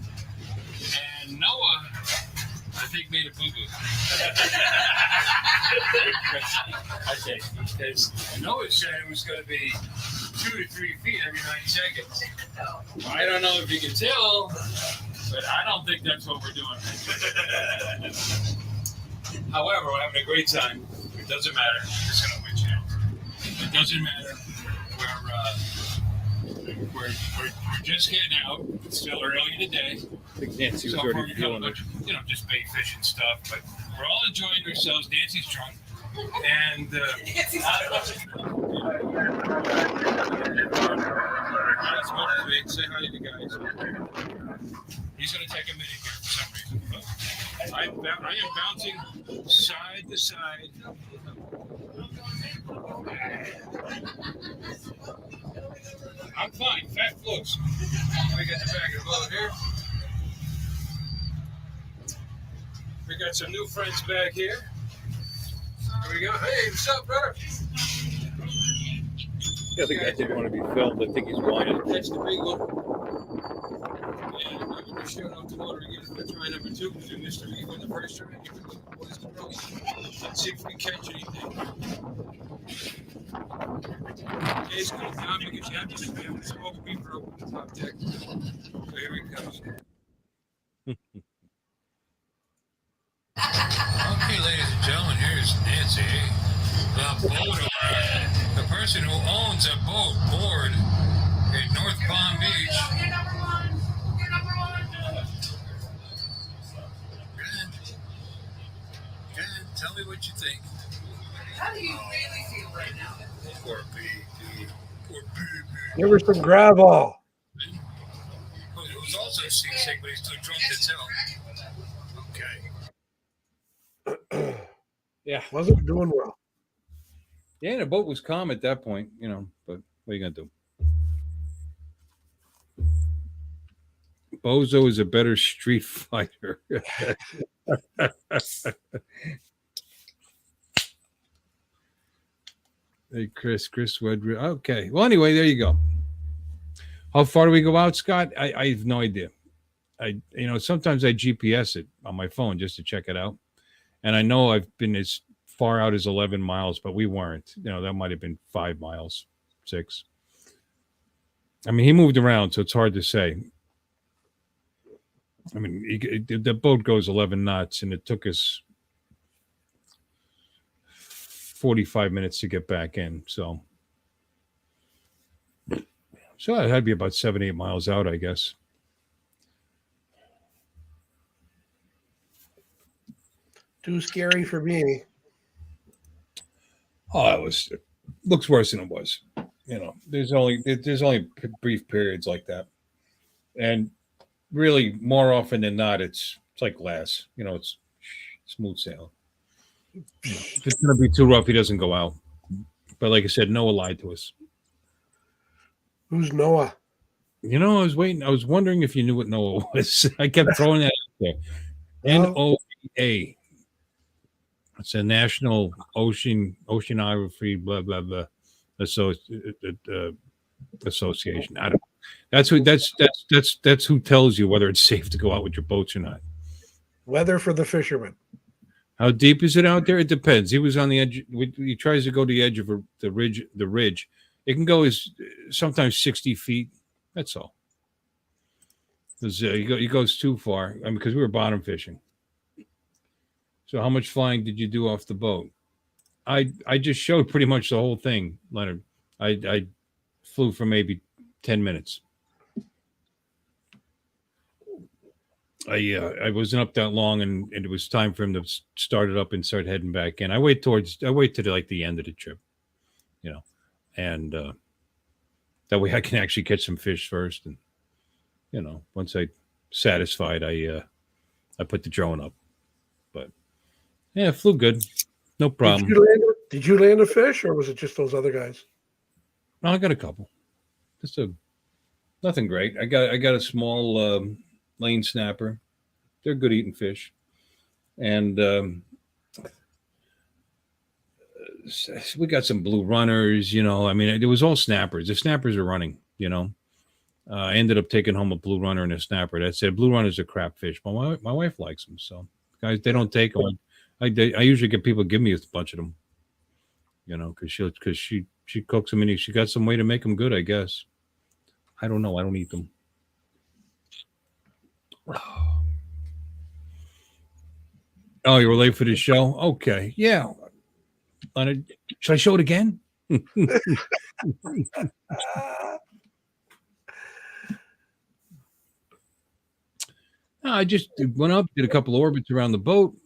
and Noah, I think, made a boo-boo. Okay, because Noah said it was going to be 2 to 3 feet every 9 seconds. I don't know if you can tell, but I don't think that's what we're doing. However, we're having a great time. It doesn't matter. It's going to win channel. It doesn't matter. We're just getting out. It's still early in the day. I think Nancy was already feeling it. Just bait fish and stuff. But we're all enjoying ourselves. Nancy's drunk. And say hi to the guys. He's going to take a minute here for some reason. But I am bouncing side to side. I'm fine. Fat floats. We got the bag of boat here. We got some new friends back here. Here we go. Hey, what's up, brother? Yeah, the guy didn't want to be filmed. I think he's whining. That's the big one. And I'm going to shout out the motor again for try number 2 because we missed the Reef on the first try. What is the problem? Let's see if we catch anything. Okay, it's going down because you have to have the smoke beaver up on the top deck. So here he comes. Okay, ladies and gentlemen, here's Nancy, the boat owner, the person who owns a boat moored in North Palm Beach. You're number one. You're number one. Gran, tell me what you think. How do you really feel right now? Poor baby. Poor baby. Give her some gravel. It was also seasick, but he's too drunk to tell. Okay. Yeah, Wasn't doing well. Yeah, and the boat was calm at that point, but what are you going to do? Bozo is a better street fighter. Hey, Chris Woodruff. Okay. Well, anyway, there you go. How far do we go out, Scott? I have no idea. sometimes I GPS it on my phone just to check it out. And I know I've been as far out as 11 miles, but we weren't. That might have been 5 miles, 6. I mean, he moved around, so it's hard to say. I mean, the boat goes 11 knots, and it took us 45 minutes to get back in. So it had to be about 7-8 miles out, I guess. Too scary for me. Oh, looks worse than it was. There's only brief periods like that, and really, more often than not, it's like glass. It's smooth sailing. If it's going to be too rough, he doesn't go out. But like I said, Noah lied to us. Who's Noah? I was waiting. I was wondering if you knew what Noah was. I kept throwing that out there. NOAA. It's a National Oceanography blah blah blah association. I don't. That's who tells you whether it's safe to go out with your boats or not. Weather for the fishermen. How deep is it out there? It depends. He was on the edge. He tries to go to the edge of the ridge. The ridge, it can go as sometimes 60 feet. That's all. Because he goes too far. I mean, because we were bottom fishing. So how much flying did you do off the boat? I just showed pretty much the whole thing, Leonard. I flew for maybe 10 minutes. I wasn't up that long, and it was time for him to start it up and start heading back in. I wait to the end of the trip, and that way I can actually catch some fish first, and once I satisfied, I put the drone up. But yeah, it flew good, no problem. Did you land a fish, or was it just those other guys? No, I got a couple. Just nothing great. I got a small lane snapper. They're good eating fish, and we got some blue runners. I mean, it was all snappers. The snappers are running. I ended up taking home a blue runner and a snapper. That said, blue runners are crap fish, but my wife likes them. So guys, they don't take them. I usually get people to give me a bunch of them. Because she cooks them and she got some way to make them good, I guess. I don't know. I don't eat them. Oh, you were late for the show? Okay. Yeah. Should I show it again? I just went up, did a couple of orbits around the boat.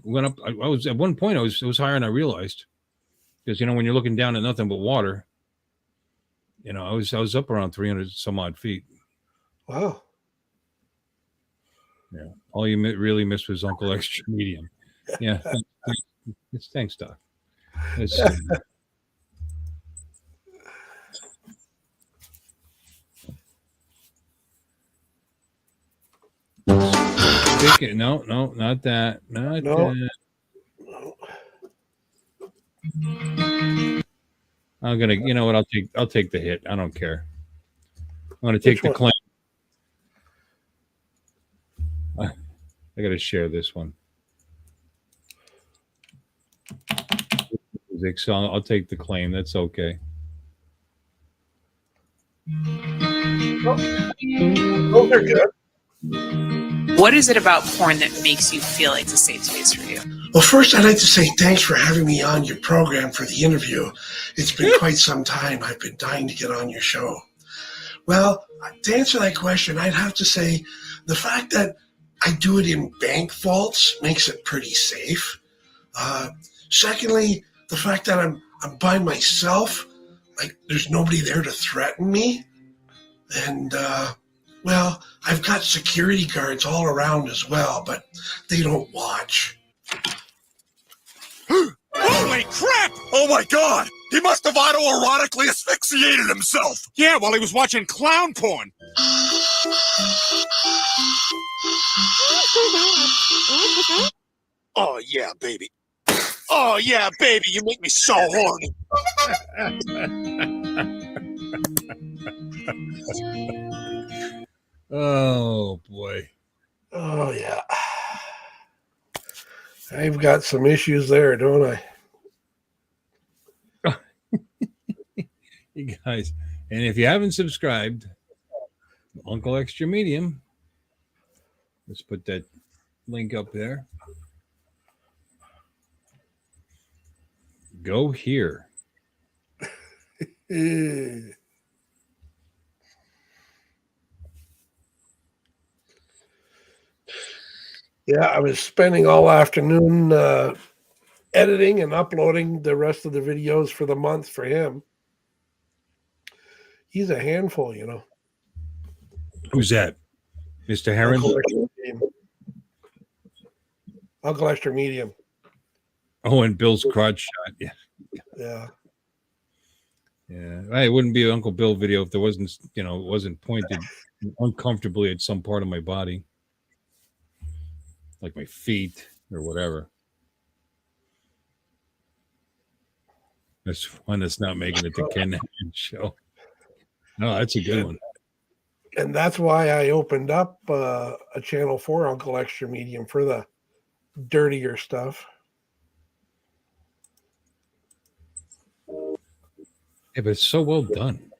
Went up. I was at one point. It was higher than I realized, because when you're looking down at nothing but water. I was up around 300 some odd feet. Wow. Yeah. All you really missed was Uncle Extra Medium. Yeah. Thanks, Doc. No, not that. Not that. I'm gonna. You know what? I'll take the hit. I don't care. I'm gonna take the claim. I gotta share this one. So I'll take the claim. That's okay. Those are good. What is it about porn that makes you feel it's a safe space for you? Well, first, I'd like to say thanks for having me on your program for the interview. It's been quite some time. I've been dying to get on your show. Well, to answer that question, I'd have to say the fact that I do it in bank vaults makes it pretty safe. Secondly, the fact that I'm by myself, like there's nobody there to threaten me. And, well, I've got security guards all around as well, but they don't watch. Holy crap! Oh my god! He must have autoerotically asphyxiated himself! Yeah, while he was watching clown porn! Oh yeah, baby. Oh yeah, baby, you make me so horny. Oh boy. Oh yeah. I've got some issues there, don't I? You guys, and if you haven't subscribed, Uncle Extra Medium, let's put that link up there. Go here. Yeah, I was spending all afternoon editing and uploading the rest of the videos for the month for him. He's a handful, you know. Who's that? Mr. Heron? Uncle Extra Medium. Oh, and Bill's crotch shot. Yeah. Yeah. Yeah. It wouldn't be an Uncle Bill video if there wasn't, it wasn't pointed uncomfortably at some part of my body. Like my feet or whatever. That's one that's not making it to Ken show. No, that's a good one. And that's why I opened up a channel for Uncle Extra Medium for the dirtier stuff. Yeah, but it's so well done.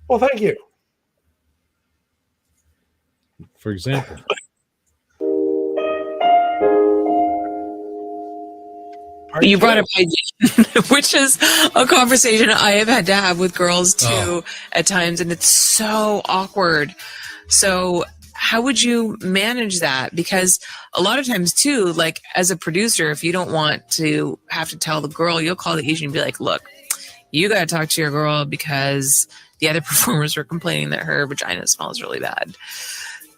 Well, thank you. For example. You brought up hygiene, which is a conversation I have had to have with girls too at times, and it's so awkward. So how would you manage that? Because a lot of times too, like as a producer, if you don't want to have to tell the girl, you'll call the agent and be like, look, you got to talk to your girl because the other performers were complaining that her vagina smells really bad.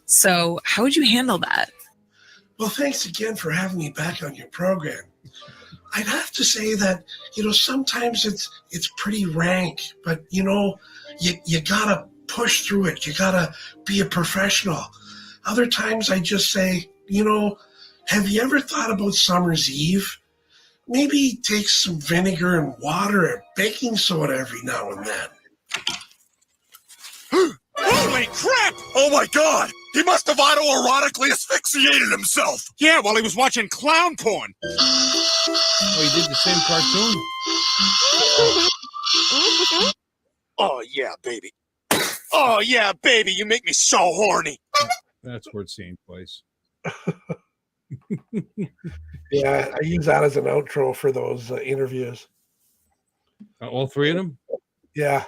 So how would you handle that? Well, thanks again for having me back on your program. I'd have to say that, sometimes it's pretty rank, but, you gotta push through it. You gotta be a professional. Other times I just say, have you ever thought about Summer's Eve? Maybe take some vinegar and water and baking soda every now and then. Holy crap! Oh my god! He must have autoerotically asphyxiated himself! Yeah, while he was watching clown porn. Oh, he did the same cartoon? Oh yeah, baby. Oh yeah, baby, you make me so horny. That's worth seeing twice. Yeah, I use that as an outro for those interviews. All three of them? Yeah.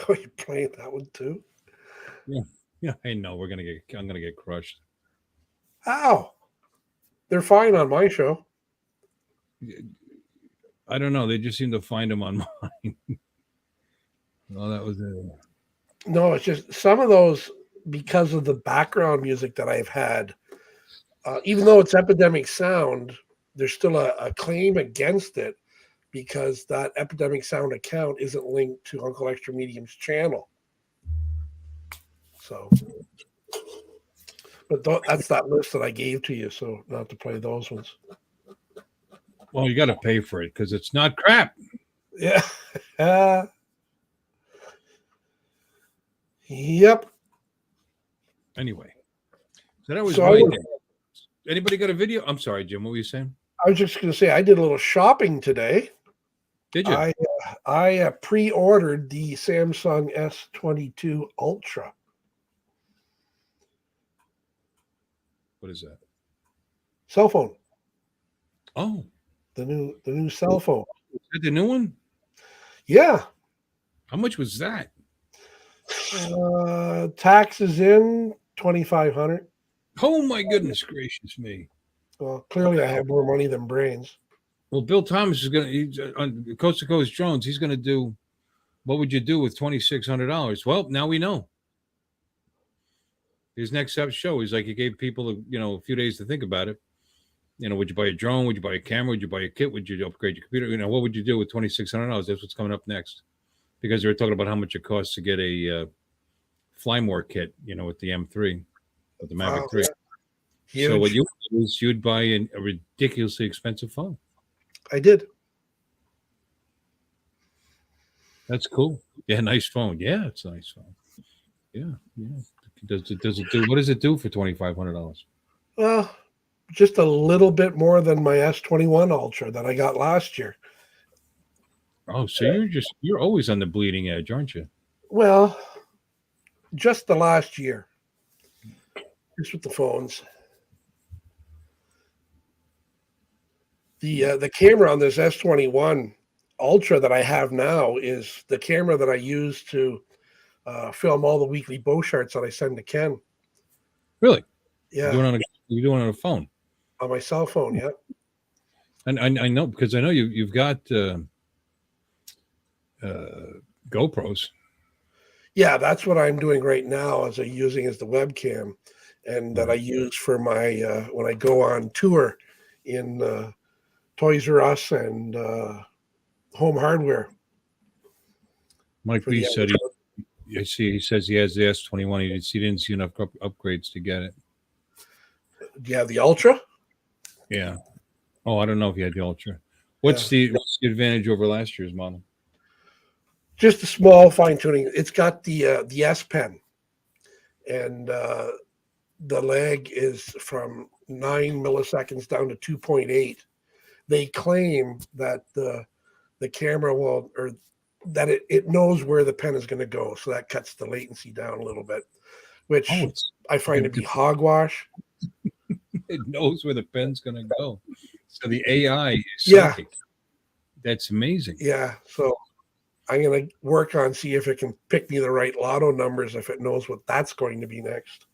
Oh, you're playing that one too? Yeah, I know. I'm gonna get crushed. Ow. They're fine on my show. I don't know. They just seem to find them on mine. Well, that was it. No, it's just some of those, because of the background music that I've had, even though it's Epidemic Sound, there's still a claim against it because that Epidemic Sound account isn't linked to Uncle Extra Medium's channel. So, but that's that list that I gave to you, so not to play those ones. Well, you got to pay for it because it's not crap. Yeah. Yep. Anyway, so that was So my day. Anybody got a video? I'm sorry, Jim. What were you saying? I was just going to say I did a little shopping today. Did you? I pre-ordered the Samsung S22 Ultra. What is that? Cell phone. Oh, The new cell phone. is that the new one? Yeah. How much was that? Taxes in $2,500. Oh my goodness gracious me! Well, clearly I have more money than brains. Well, Bill Thomas is going to on Coast to Coast Drones. He's going to do. What would you do with $2,600? Well, now we know. His next show, he's like, he gave people, a few days to think about it. Would you buy a drone? Would you buy a camera? Would you buy a kit? Would you upgrade your computer? What would you do with $2,600? That's what's coming up next. Because they were talking about how much it costs to get a Flymore kit, with the M3, with the Mavic 3. Huge. So what you would do is you'd buy a ridiculously expensive phone. I did. That's cool. Yeah, nice phone. Yeah, it's a nice phone. Yeah. Does it do? What does it do for $2,500? Well, just a little bit more than my S21 Ultra that I got last year. Oh, so you're always on the bleeding edge, aren't you? Well, just the last year. Just with the phones. The camera on this S21 Ultra that I have now is the camera that I use to film all the weekly Bosharts that I send to Ken. Really? Yeah. You're doing it on a phone. On my cell phone, yeah. And I know because I know you've got GoPros. Yeah, that's what I'm doing right now as I'm using as the webcam, and that I use for my when I go on tour in Toys R Us and Home Hardware. Mike B said he says he has the S21. He didn't see enough upgrades to get it. Yeah, the Ultra? Yeah. Oh, I don't know if you had the Ultra. What's the advantage over last year's model? Just a small fine tuning. It's got the S Pen, and the lag is from 9 milliseconds down to 2.8. They claim that the camera will, or that it knows where the pen is going to go, so that cuts the latency down a little bit, which I find to be hogwash. It knows where the pen's going to go. So the AI is psychic. That's amazing. Yeah. So I'm going to work on see if it can pick me the right lotto numbers if it knows what that's going to be next.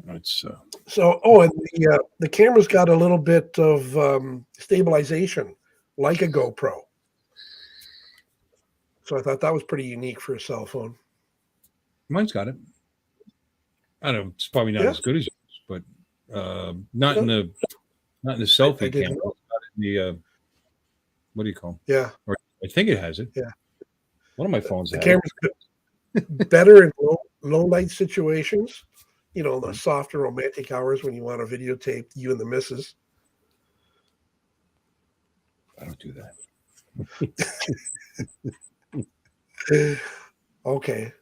It's so. Oh, and the camera's got a little bit of stabilization, like a GoPro. So I thought that was pretty unique for a cell phone. Mine's got it. I don't know. It's probably not as good as yours, but not in the selfie camera. Not in the what do you call? Yeah, or I think it has it. Yeah, one of my phones. The camera's good. Better in low light situations. You know, the softer romantic hours when you want to videotape you and the missus. I don't do that. Okay.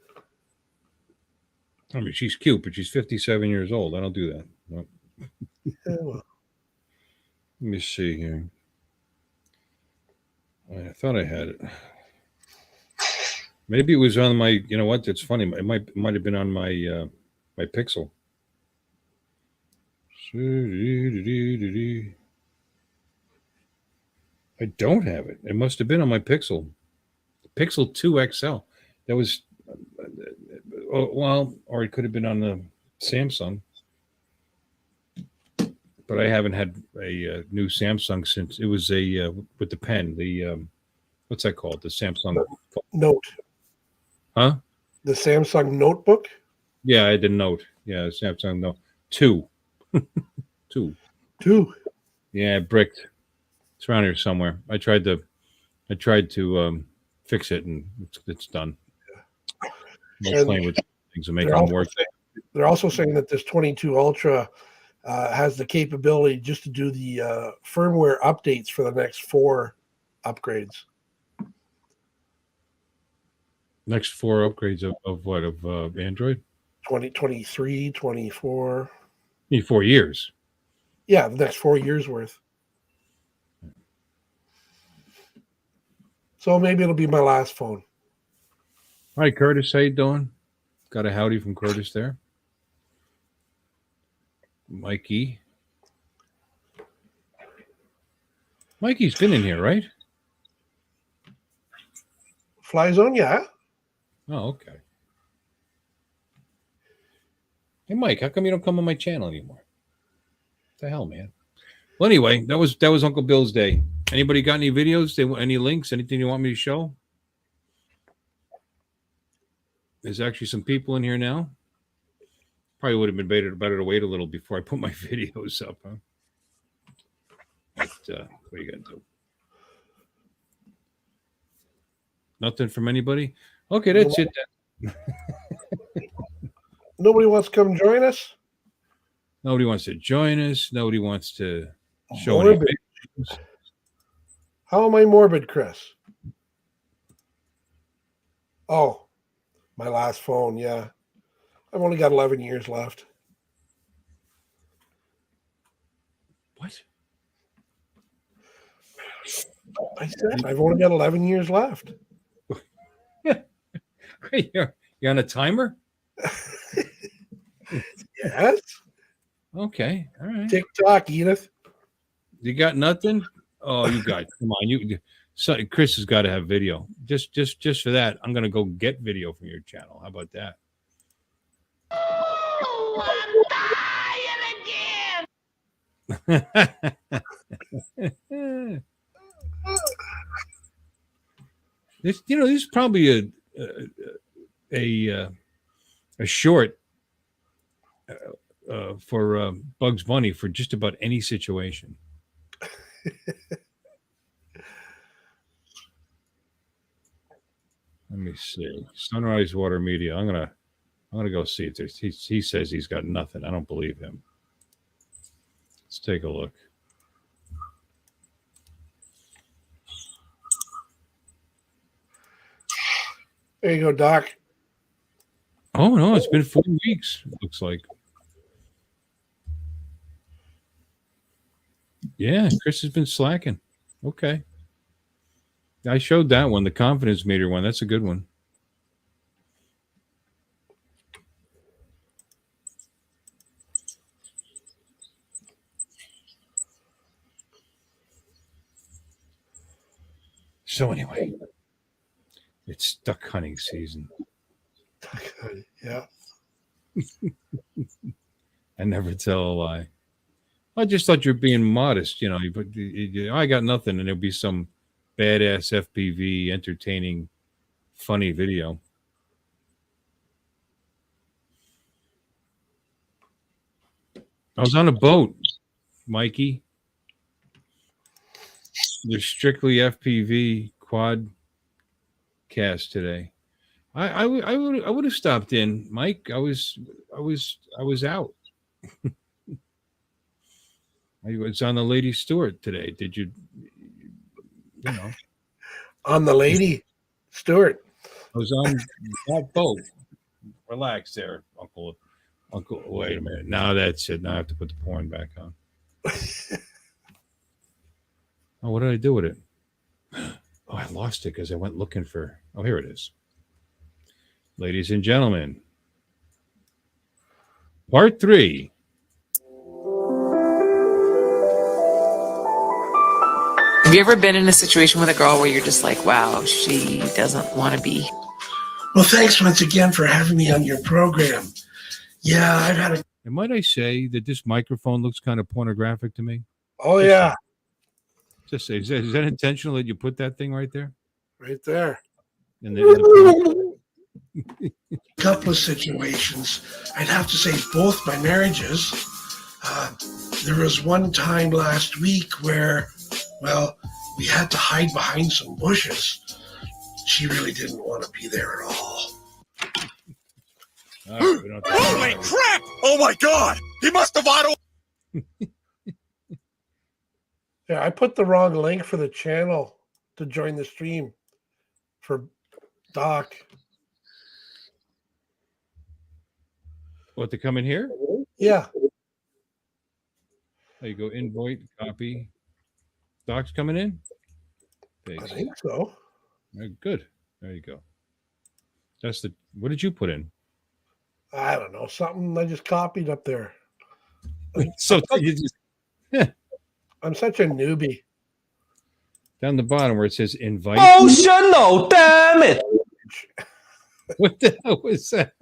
I mean, she's cute, but she's 57 years old. I don't do that. No. Yeah, well. Let me see here. I thought I had it. Maybe it was on my. You know what? It's funny. It might have been on my my Pixel. I don't have it. It must have been on my Pixel. Pixel 2 XL. That was. Well, or it could have been on the Samsung. But I haven't had a new Samsung since it was a with the pen. The what's that called? The Samsung Note. Huh? The Samsung Notebook. Yeah, I had the Note. Yeah, Samsung Note 2. 2. Yeah, bricked. It's around here somewhere. I tried to fix it, and it's done. No playing with things to make them work. They're also saying that this 22 Ultra has the capability just to do the firmware updates for the next 4 upgrades. Next 4 upgrades of what? Of Android? 2023, 24. You need 4 years. Yeah, the next 4 years worth. So maybe it'll be my last phone. All right, Curtis, how you doing? Got a howdy from Curtis there. Mikey's been in here, right? Fly Zone, yeah. Oh, okay. Hey, Mike, how come you don't come on my channel anymore? What the hell, man? Well, anyway, that was Uncle Bill's day. Anybody got any videos? Any links? Anything you want me to show? There's actually some people in here now. Probably would have been better to wait a little before I put my videos up, huh? But, what are you gonna do? Nothing from anybody? Okay, that's it then. Nobody wants to come join us? Nobody wants to join us. Nobody wants to show Morbid. any pictures. How am I morbid, Chris? Oh, my last phone. Yeah. I've only got 11 years left. What? I said I've only got 11 years left. Hey, you're on a timer? Yes. Okay. All right. TikTok, Edith. You got nothing? Oh, you got. Come on. So Chris has got to have video. Just for that, I'm gonna go get video from your channel. How about that? This is probably a short for Bugs Bunny for just about any situation. Let me see. Sunrise Water Media. I'm gonna go see it. He says he's got nothing. I don't believe him. Let's take a look. There you go, Doc. Oh no, it's been 4 weeks. It looks like. Yeah, Chris has been slacking. Okay. I showed that one, the confidence meter one. That's a good one. So anyway, it's duck hunting season. Yeah. I never tell a lie. I just thought you're being modest, but I got nothing, and there'll be some badass FPV entertaining funny video. I was on a boat, Mikey. There's strictly FPV quad cast today. I would have stopped in, Mike. I was out. I was on the Lady Stuart today. Did you on the Lady Stuart? I was on that boat. Relax there, Uncle. Wait a minute. Now that's it. Now I have to put the porn back on. Oh, what did I do with it? Oh, I lost it because I went looking for. Oh, here it is. Ladies and gentlemen, part 3. Have you ever been in a situation with a girl where you're just like, wow, she doesn't want to be? Well, thanks once again for having me on your program. Yeah, I've had a. And might I say that this microphone looks kind of pornographic to me? Oh, yeah. Just say, is that intentional that you put that thing right there? Right there. In the couple of situations. I'd have to say both my marriages. There was one time last week where, well, we had to hide behind some bushes. She really didn't want to be there at all. Holy crap! Oh my God! He must have auto. Yeah, I put the wrong link for the channel to join the stream for Doc. What, to come in here? Yeah. There you go. Invite, copy. Doc's coming in? I think so. Good. There you go. What did you put in? I don't know. Something I just copied up there. So you just, I'm such a newbie. Down the bottom where it says invite. Emotional damage. What the hell was that?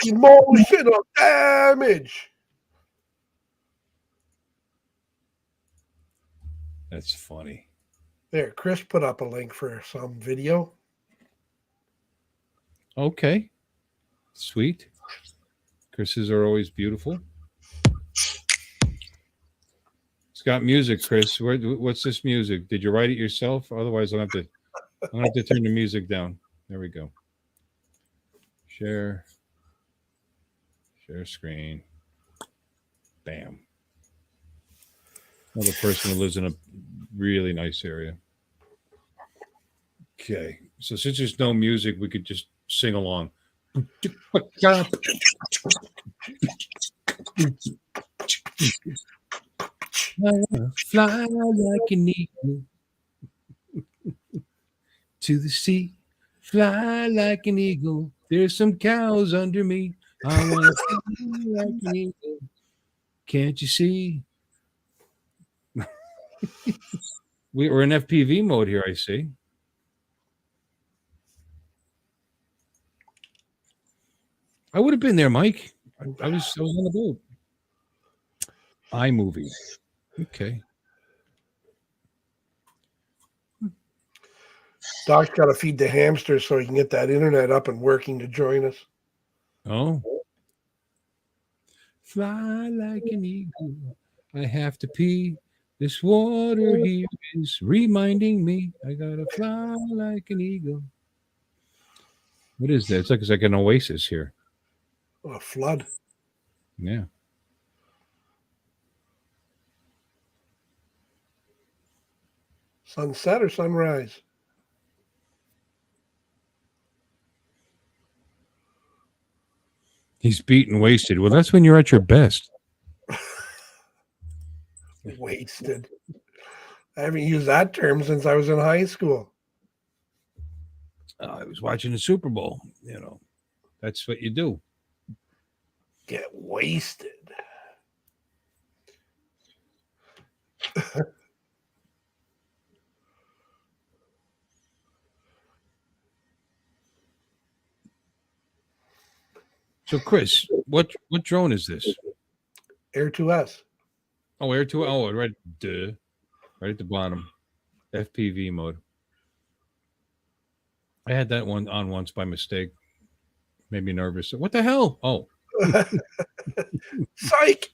Emotional damage. That's funny. There, Chris put up a link for some video. Okay. Sweet. Chris's are always beautiful. It's got music, Chris. What's this music? Did you write it yourself? Otherwise, I'm gonna have to turn the music down. There we go. Share screen. Bam. Another person who lives in a really nice area. Okay. So since there's no music, we could just sing along. Fly like an eagle to the sea. Fly like an eagle. There's some cows under me. I want to fly like an eagle. Can't you see? We're in FPV mode here, I see. I would have been there, Mike. I was on the boat. iMovie. Okay. Doc's got to feed the hamsters so he can get that internet up and working to join us. Oh. Fly like an eagle. I have to pee. This water here is reminding me I gotta fly like an eagle. What is that? It's like an oasis here. Oh, a flood. Yeah. Sunset or sunrise? He's beaten, wasted. Well, that's when you're at your best. Wasted. I haven't used that term since I was in high school. I was watching the Super Bowl. That's what you do. Get wasted. So, Chris, what drone is this? Air 2S. Oh, Air 2. Oh, right at the bottom. FPV mode. I had that one on once by mistake. Made me nervous. What the hell? Oh. Psych.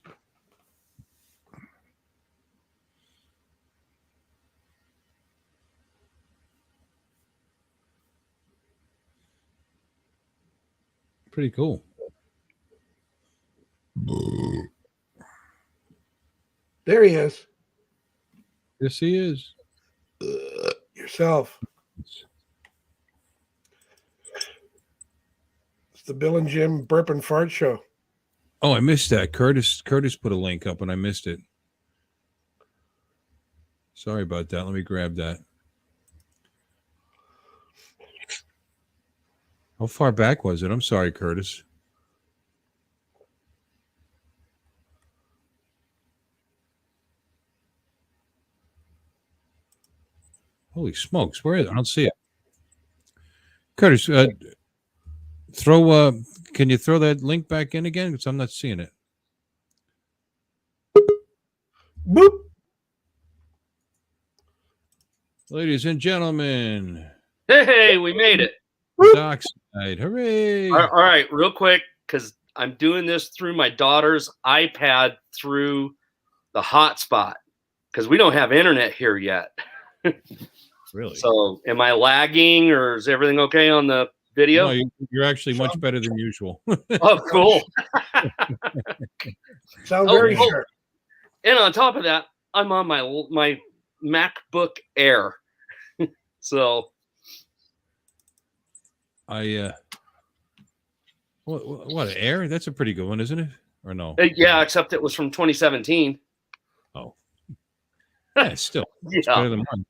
Pretty cool. There he is. Yes, he is. Yourself. It's the Bill and Jim Burp and Fart Show. Oh, I missed that. Curtis put a link up and I missed it. Sorry about that. Let me grab that. How far back was it? I'm sorry, Curtis. Holy smokes. Where is it? I don't see it. Curtis, can you throw that link back in again? Because I'm not seeing it. Boop. Ladies and gentlemen. Hey, we made it. Dockside. Hooray. All right, real quick, because I'm doing this through my daughter's iPad through the hotspot because we don't have internet here yet. Really? So am I lagging or is everything okay on the video? No, you're actually much better than usual. Oh, cool. Sounds very sharp. And on top of that, I'm on my MacBook Air. So what Air? That's a pretty good one, isn't it? Or no? Yeah, except it was from 2017. Oh. Yeah, still. Yeah. It's better than mine.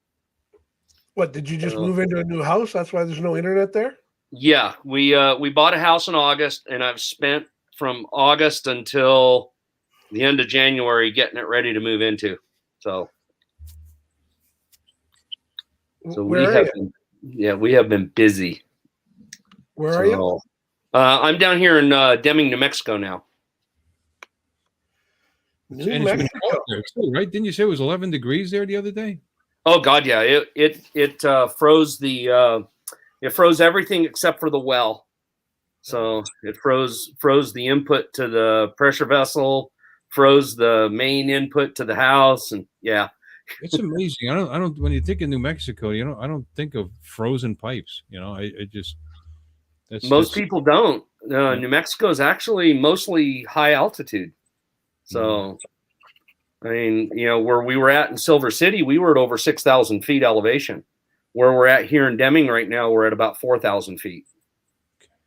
What, did you just move into a new house? That's why there's no internet there? Yeah, we bought a house in August, and I've spent from August until the end of January getting it ready to move into. So we have been busy. Where are you? I'm down here in Deming, New Mexico now. New Mexico. There too, right? Didn't you say it was 11 degrees there the other day? Oh God, yeah. It froze it froze everything except for the well. So it froze the input to the pressure vessel, froze the main input to the house, and yeah. It's amazing. I don't. When you think of New Mexico, I don't think of frozen pipes. Most people don't. New Mexico is actually mostly high altitude. So, I mean, where we were at in Silver City, we were at over 6,000 feet elevation. where we're at here in Deming right now, we're at about 4,000 feet.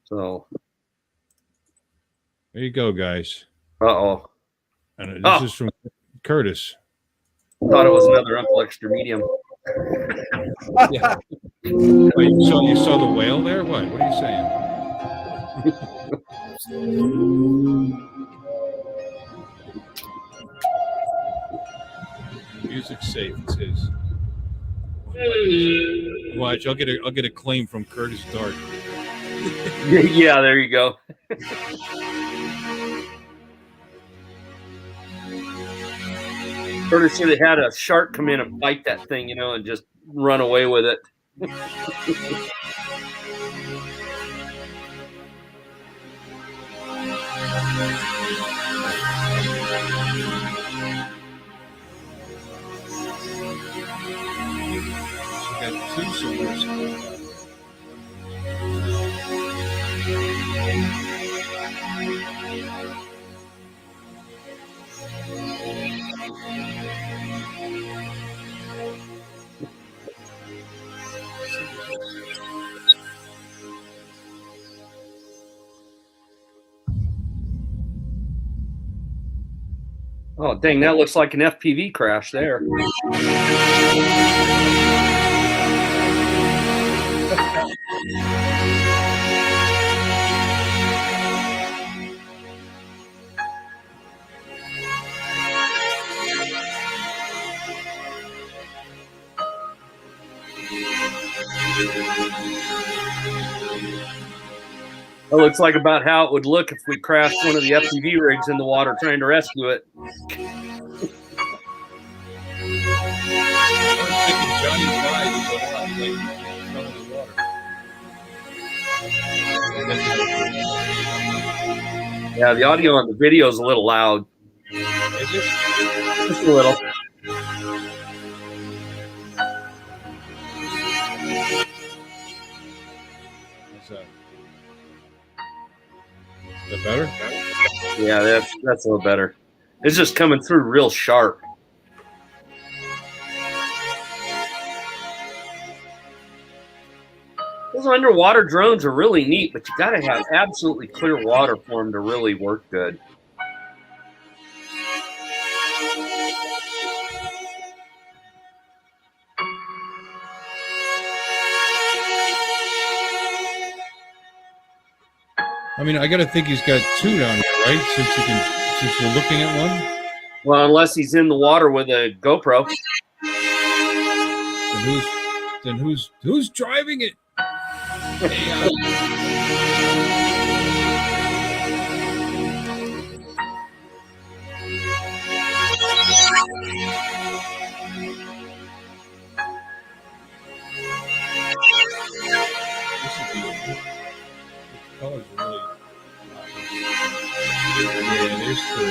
So There you go, guys. uh-oh. And this is from Curtis. Thought it was another Uncle Extra Medium. Yeah. Wait, so you saw the whale there? What are you saying? Music's safe. It says. Watch, I'll get a claim from Curtis Dart. Yeah, there you go. Curtis should have had a shark come in and bite that thing, and just run away with it. Got two submersibles. Oh, dang, that looks like an FPV crash there. That looks like about how it would look if we crashed one of the FPV rigs in the water trying to rescue it. Yeah, the audio on the video is a little loud. Is it? Just a little. Is that better? Yeah, that's a little better. It's just coming through real sharp. Those underwater drones are really neat, but you got to have absolutely clear water for them to really work good. I mean, I got to think he's got two down here, right? Since we're looking at one. Well, unless he's in the water with a GoPro. Then who's driving it? Colors really. Yeah, there's two.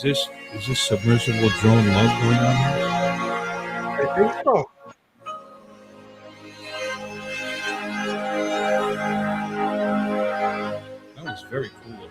Is this submersible drone love going on here? I think so. That was very cool.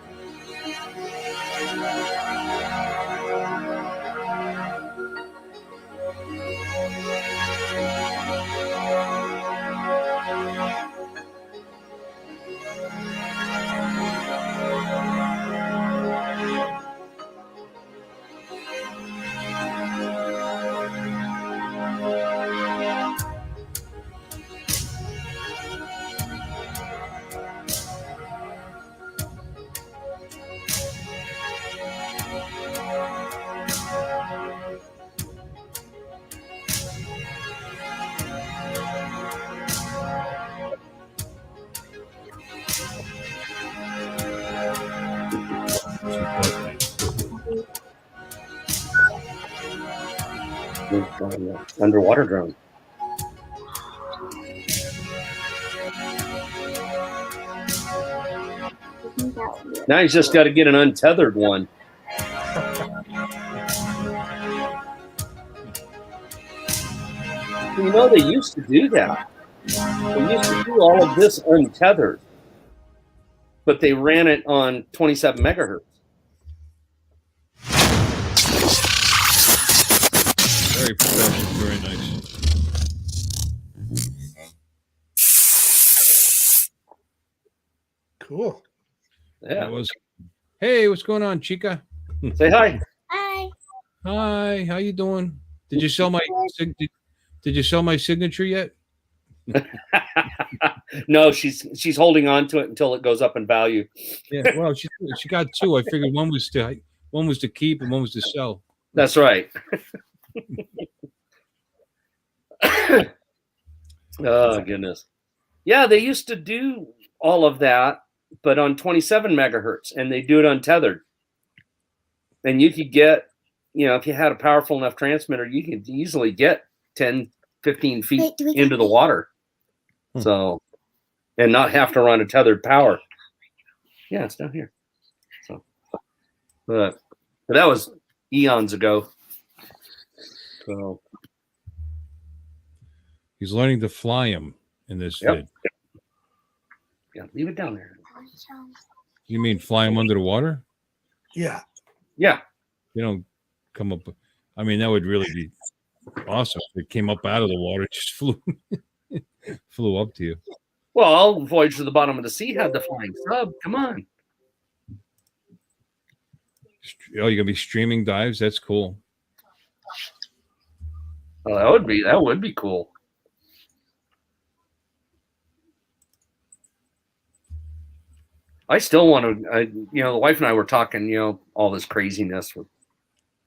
Underwater drone. Now he's just got to get an untethered one. You know, they used to do that. They used to do all of this untethered, but they ran it on 27 megahertz. Very professional, very nice. Cool. Yeah. That was. Hey, what's going on, Chica? Say hi. Hi. Hi, how you doing? Did you sell my did you sell my signature yet? No, she's holding on to it until it goes up in value. Yeah, well, she got two. I figured one was to keep and one was to sell. That's right. Oh goodness. Yeah, they used to do all of that, but on 27 megahertz, and they do it untethered. And you could get, if you had a powerful enough transmitter, you could easily get 10, 15 feet into the water. So, and not have to run a tethered power. Yeah, it's down here. So, but that was eons ago. So, he's learning to fly him in this Yep. vid. Yeah, leave it down there. You mean fly him under the water? Yeah. Yeah. You don't come up. I mean, that would really be awesome if it came up out of the water, just flew up to you. Well, Voyage to the Bottom of the Sea had the flying sub. Come on. Oh, you're gonna be streaming dives? That's cool. Oh, that would be cool. I still want to, the wife and I were talking, all this craziness with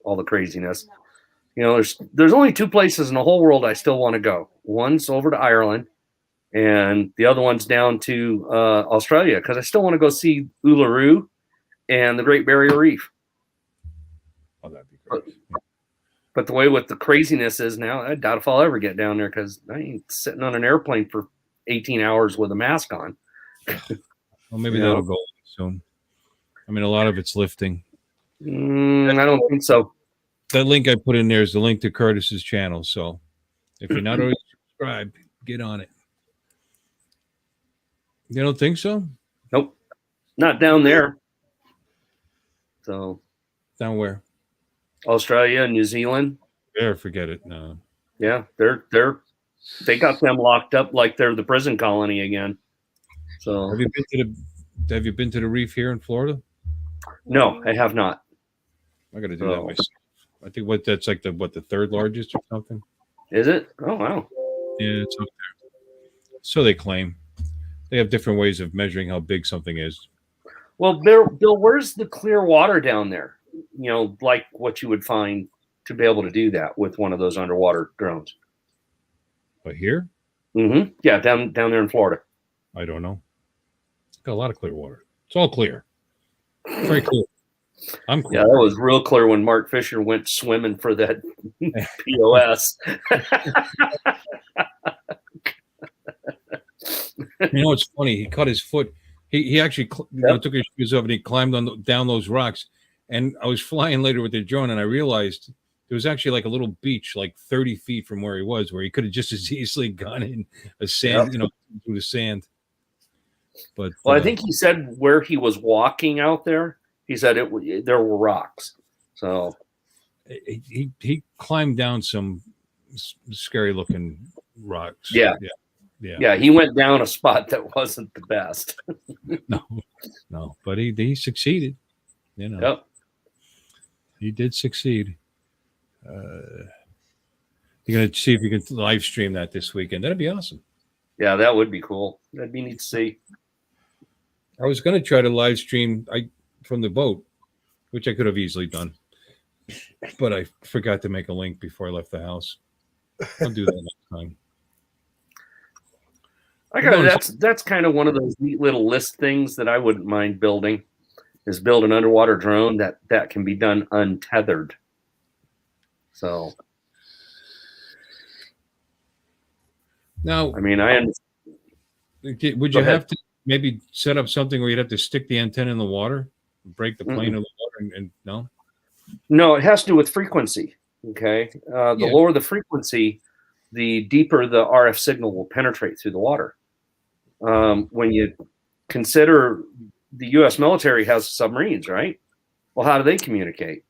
all the craziness. There's only two places in the whole world I still want to go. One's over to Ireland, and the other one's down to Australia, because I still want to go see Uluru and the Great Barrier Reef. Oh, that'd be great. But the way with the craziness is now, I doubt if I'll ever get down there, because I ain't sitting on an airplane for 18 hours with a mask on. Well, maybe that'll go soon. I mean, a lot of it's lifting. I don't think so. That link I put in there is the link to Curtis's channel. So if you're not already subscribed, get on it. You don't think so? Nope. Not down there. So down where? Australia and New Zealand. There, forget it. No. Yeah, they got them locked up like they're the prison colony again. So have you been to the reef here in Florida? No, I have not. I got to do that myself. I think that's like the third largest or something. Is it? Oh wow. Yeah, it's up there. So they claim. They have different ways of measuring how big something is. Well, Bill, where's the clear water down there? Like what you would find to be able to do that with one of those underwater drones. But here? Mm-hmm. Yeah, down there in Florida. I don't know. Got a lot of clear water. It's all clear. Very clear. I'm clear. Yeah, that was real clear when Mark Fisher went swimming for that POS. It's funny. He cut his foot. He actually took his shoes off and he climbed down those rocks. And I was flying later with the drone, and I realized there was actually like a little beach, like 30 feet from where he was, where he could have just as easily gone in a sand, through the sand. But I think he said where he was walking out there, he said there were rocks. So he climbed down some scary looking rocks. Yeah. He went down a spot that wasn't the best. No, but he succeeded. Yep. He did succeed. You're gonna see if you can live stream that this weekend. That'd be awesome. Yeah, that would be cool. That'd be neat to see. I was going to try to live stream from the boat, which I could have easily done, but I forgot to make a link before I left the house. I'll do that next time. That's kind of one of those neat little list things that I wouldn't mind building, is build an underwater drone that can be done untethered. So now, I mean, would you have to maybe set up something where you'd have to stick the antenna in the water, break the plane of the water, and no? No, it has to do with frequency. Okay, the lower the frequency, the deeper the RF signal will penetrate through the water. When you consider the U.S. military has submarines, right? Well, how do they communicate?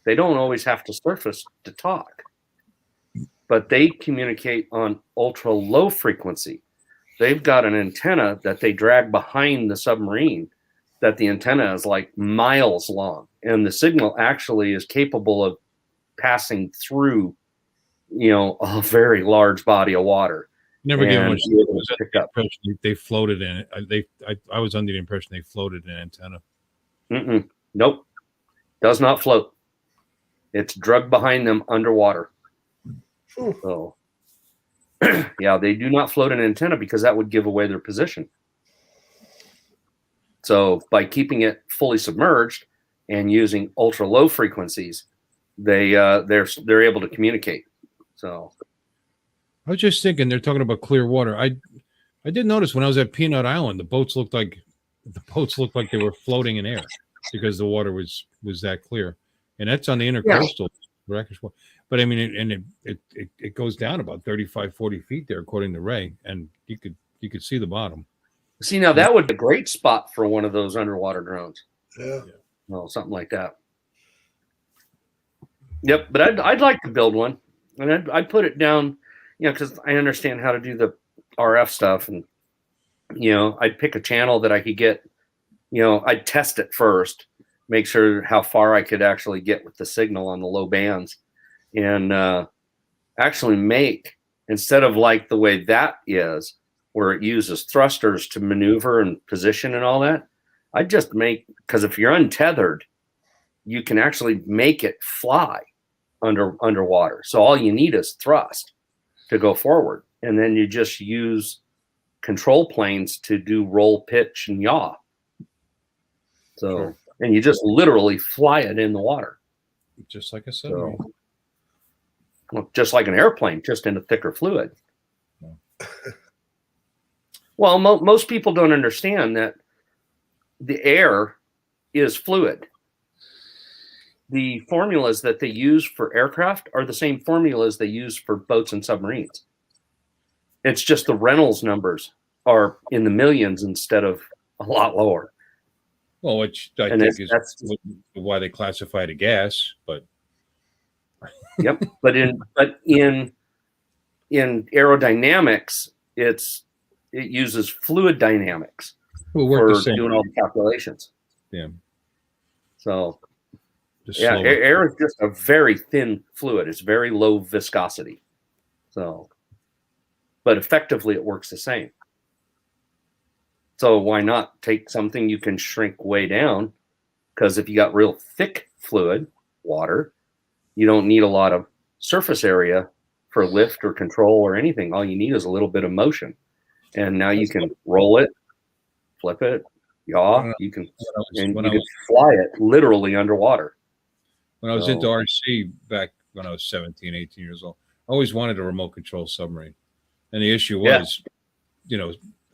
They don't always have to surface to talk, but they communicate on ultra low frequency. They've got an antenna that they drag behind the submarine, that the antenna is like miles long, and the signal actually is capable of passing through, a very large body of water. Never get much. Up. They floated in it. I was under the impression they floated an antenna. Nope, does not float. It's drugged behind them underwater. So, yeah, they do not float an antenna because that would give away their position. So by keeping it fully submerged and using ultra low frequencies, they're able to communicate. So I was just thinking they're talking about clear water. I did notice when I was at Peanut Island, the boats looked like they were floating in air because the water was that clear, and that's on the intercoastal. Yeah. But I mean, it goes down about 35, 40 feet there, according to Ray, and you could see the bottom. See, now that would be a great spot for one of those underwater drones. Yeah. Well, something like that. Yep, but I'd like to build one, and I'd put it down, because I understand how to do the RF stuff, and I'd pick a channel that I could get. I'd test it first, make sure how far I could actually get with the signal on the low bands, and actually make, instead of like the way that is, where it uses thrusters to maneuver and position and all that, I'd just make, because if you're untethered, you can actually make it fly underwater. So all you need is thrust to go forward, and then you just use control planes to do roll, pitch, and yaw. So, and you just literally fly it in the water, just like a submarine. So, well, just like an airplane, just in a thicker fluid. Well, most people don't understand that the air is fluid. The formulas that they use for aircraft are the same formulas they use for boats and submarines. It's just the Reynolds numbers are in the millions instead of a lot lower. Well, which I think is why they classify it a gas, but yep. But in aerodynamics, it uses fluid dynamics for doing all the calculations. Yeah. So air is just a very thin fluid. It's very low viscosity. So, but effectively it works the same. So why not take something you can shrink way down? Because if you got real thick fluid, water, you don't need a lot of surface area for lift or control or anything. All you need is a little bit of motion. And now you can roll it, flip it, yaw. You can fly it literally underwater. When I was into RC back when I was 17, 18 years old, I always wanted a remote control submarine. And the issue was,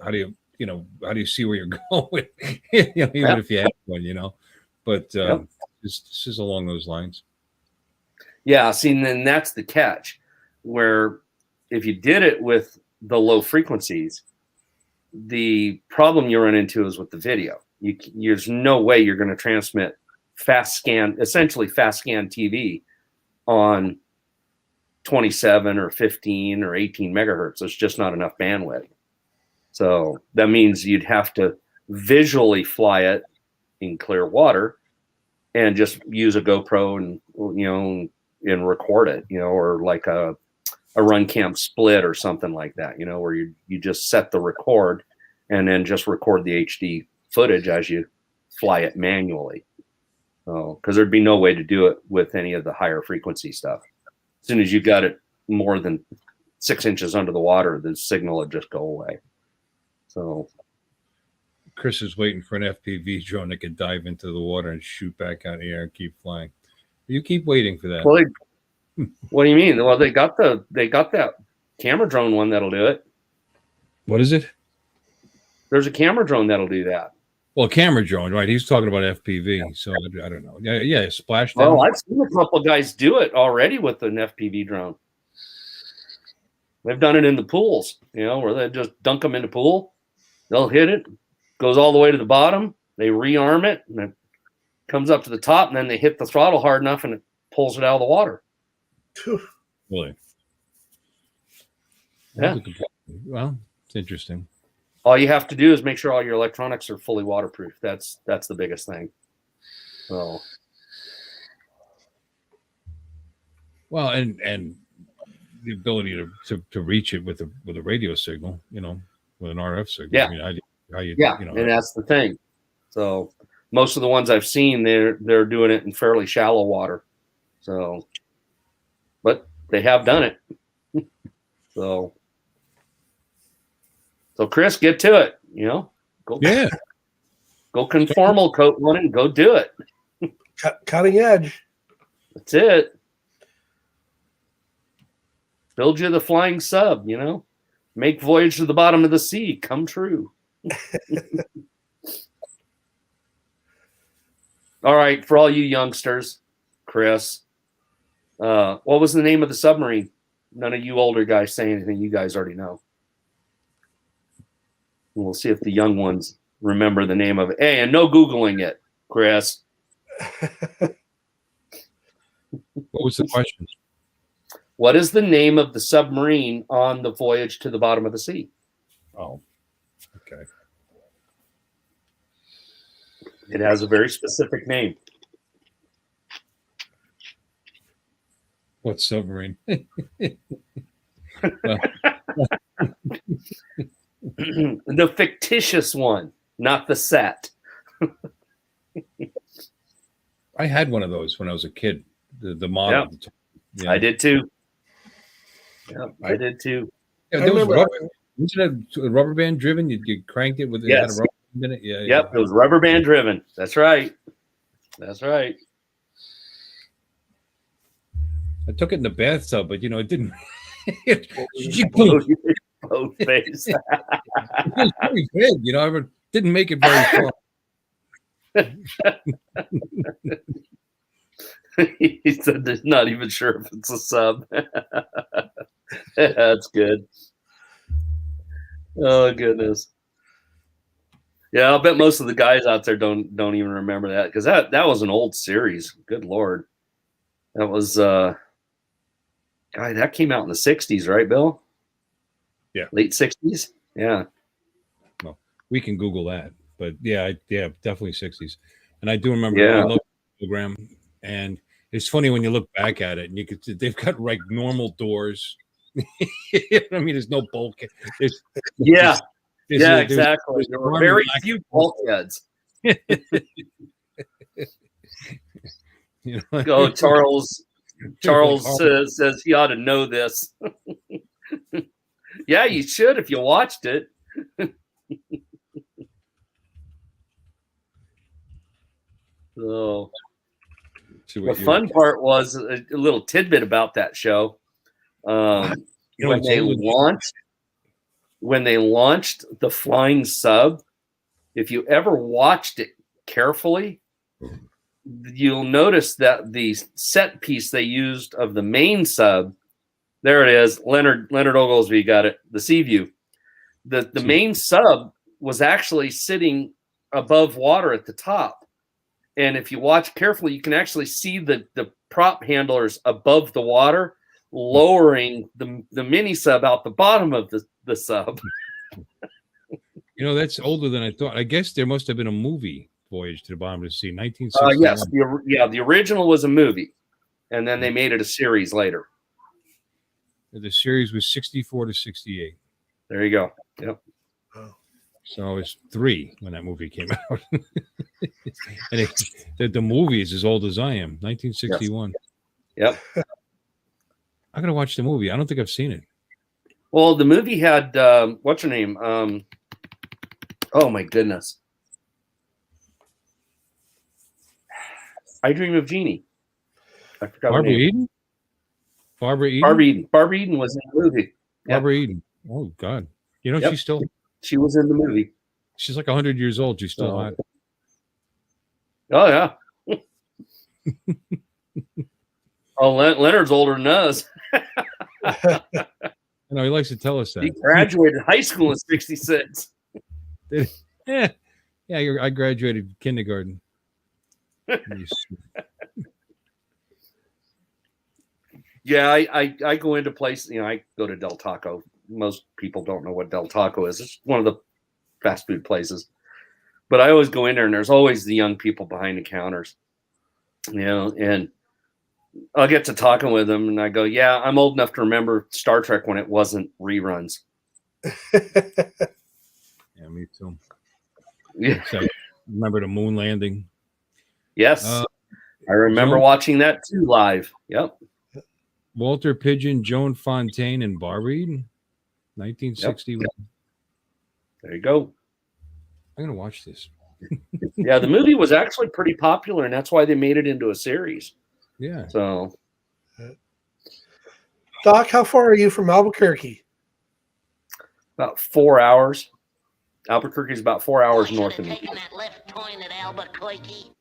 how do you see where you're going? Even if you have one, But this is along those lines. Yeah, see, and then that's the catch, where if you did it with the low frequencies, the problem you run into is with the video. There's no way you're going to transmit essentially fast scan TV on 27 or 15 or 18 megahertz. There's just not enough bandwidth. So that means you'd have to visually fly it in clear water and just use a GoPro and record it, or like a run cam split or something like that, where you just set the record and then just record the HD footage as you fly it manually. Because there'd be no way to do it with any of the higher frequency stuff. As soon as you got it more than 6 inches under the water, the signal would just go away. So Chris is waiting for an FPV drone that could dive into the water and shoot back out of the air and keep flying. You keep waiting for that. Well, what do you mean? Well, they got that camera drone one that'll do it. What is it? There's a camera drone that'll do that. Well, camera drone, right? He's talking about FPV, so I don't know. Yeah, splashdown. Well, I've seen a couple guys do it already with an FPV drone. They've done it in the pools, where they just dunk them in the pool. They'll hit it, goes all the way to the bottom. They rearm it, and it comes up to the top, and then they hit the throttle hard enough, and it pulls it out of the water. Really? Yeah. Well, it's interesting. All you have to do is make sure all your electronics are fully waterproof. That's the biggest thing. So. Well, and the ability to reach it with a radio signal, with an RF signal. Yeah. I mean, how you And that's the thing. So most of the ones I've seen, they're doing it in fairly shallow water. So, but they have done it. So Chris, get to it. Go. Yeah. Go conformal coat one and go do it. Cutting edge. That's it. Build you the flying sub, Make Voyage to the Bottom of the Sea come true. All right, for all you youngsters, Chris, what was the name of the submarine? None of you older guys say anything. You guys already know. We'll see if the young ones remember the name of it. Hey, and no Googling it, Chris. What was the question? What is the name of the submarine on the Voyage to the Bottom of the Sea? Oh, okay. It has a very specific name. What submarine? The fictitious one, not the set. I had one of those when I was a kid. The model. Yep. Yeah. I did too. Yeah, I did too. Yeah, there was wasn't it a rubber band driven? You cranked it with it had a rubber band in it? Yeah. Yep, it was rubber band driven. That's right. That's right. I took it in the bathtub, but it didn't. Both face. It was very big, I didn't make it very far. He said he's not even sure if it's a sub. That's good. Oh goodness. Yeah, I'll bet most of the guys out there don't even remember that, because that was an old series. Good Lord. That was that came out in the 60s, right, Bill? Yeah. Late 60s? Yeah. Well, we can Google that. But yeah, definitely 60s. And I do remember Yeah. I loved the program. And it's funny when you look back at it, and they've got like normal doors. I mean, there's no bulkhead. Exactly. There were very few bulkheads. Go, Charles. Charles says he ought to know this. Yeah, you should if you watched it. So the fun part was a little tidbit about that show. When they launched the flying sub, if you ever watched it carefully, you'll notice that the set piece they used of the main sub, there it is, Leonard Oglesby got it, the Sea View. The main sub was actually sitting above water at the top. And if you watch carefully, you can actually see the prop handlers above the water, lowering the mini sub out the bottom of the sub. That's older than I thought. I guess there must have been a movie, Voyage to the Bottom of the Sea, 1961. Yes, the original was a movie, and then they made it a series later. The series was 64 to 68. There you go. Yep. So I was 3 when that movie came out. And the movie is as old as I am, 1961. Yep. I gotta watch the movie. I don't think I've seen it. Well, the movie had what's her name? Oh my goodness. I Dream of Jeannie. I forgot Barbara her name. Eden? Barbara Eden was in the movie. Barbara Eden. Oh God. Yep. She was in the movie. She's like 100 years old. She's still hot. Oh yeah. Oh, Leonard's older than us. know he likes to tell us He that. graduated high school in '66. Yeah, I graduated kindergarten. Yeah, I go into places. I go to Del Taco. Most people don't know what Del Taco is. It's one of the fast food places. But I always go in there, and there's always the young people behind the counters. And I'll get to talking with them, and I go, "Yeah, I'm old enough to remember Star Trek when it wasn't reruns." Yeah, me too. Yeah, remember the moon landing? Yes, I remember watching that too live. Yep. Walter Pidgeon, Joan Fontaine, and Barbara Eden, 1961. Yep. There you go. I'm gonna watch this. Yeah, the movie was actually pretty popular, and that's why they made it into a series. Yeah. So, Doc, how far are you from Albuquerque? about 4 hours. Albuquerque is about 4 hours north of me. That left turn at Albuquerque.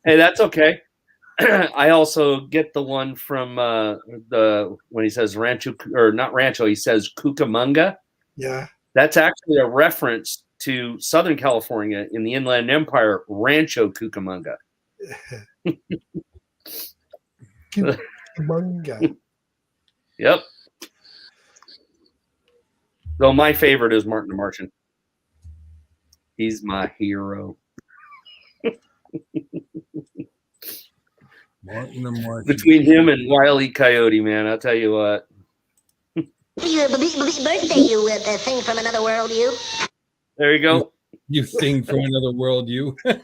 Hey, that's okay. I also get the one from when he says Rancho, or not Rancho, he says Cucamonga. Yeah. That's actually a reference to Southern California in the Inland Empire, Rancho Cucamonga. Cucamonga. Yep. Though my favorite is Martin the Martian. He's my hero. Martin the Martian. Between him and Wile E. Coyote, man, I'll tell you what. Your birthday, you thing from another world, you. There you go. You thing from another world, you. Yep,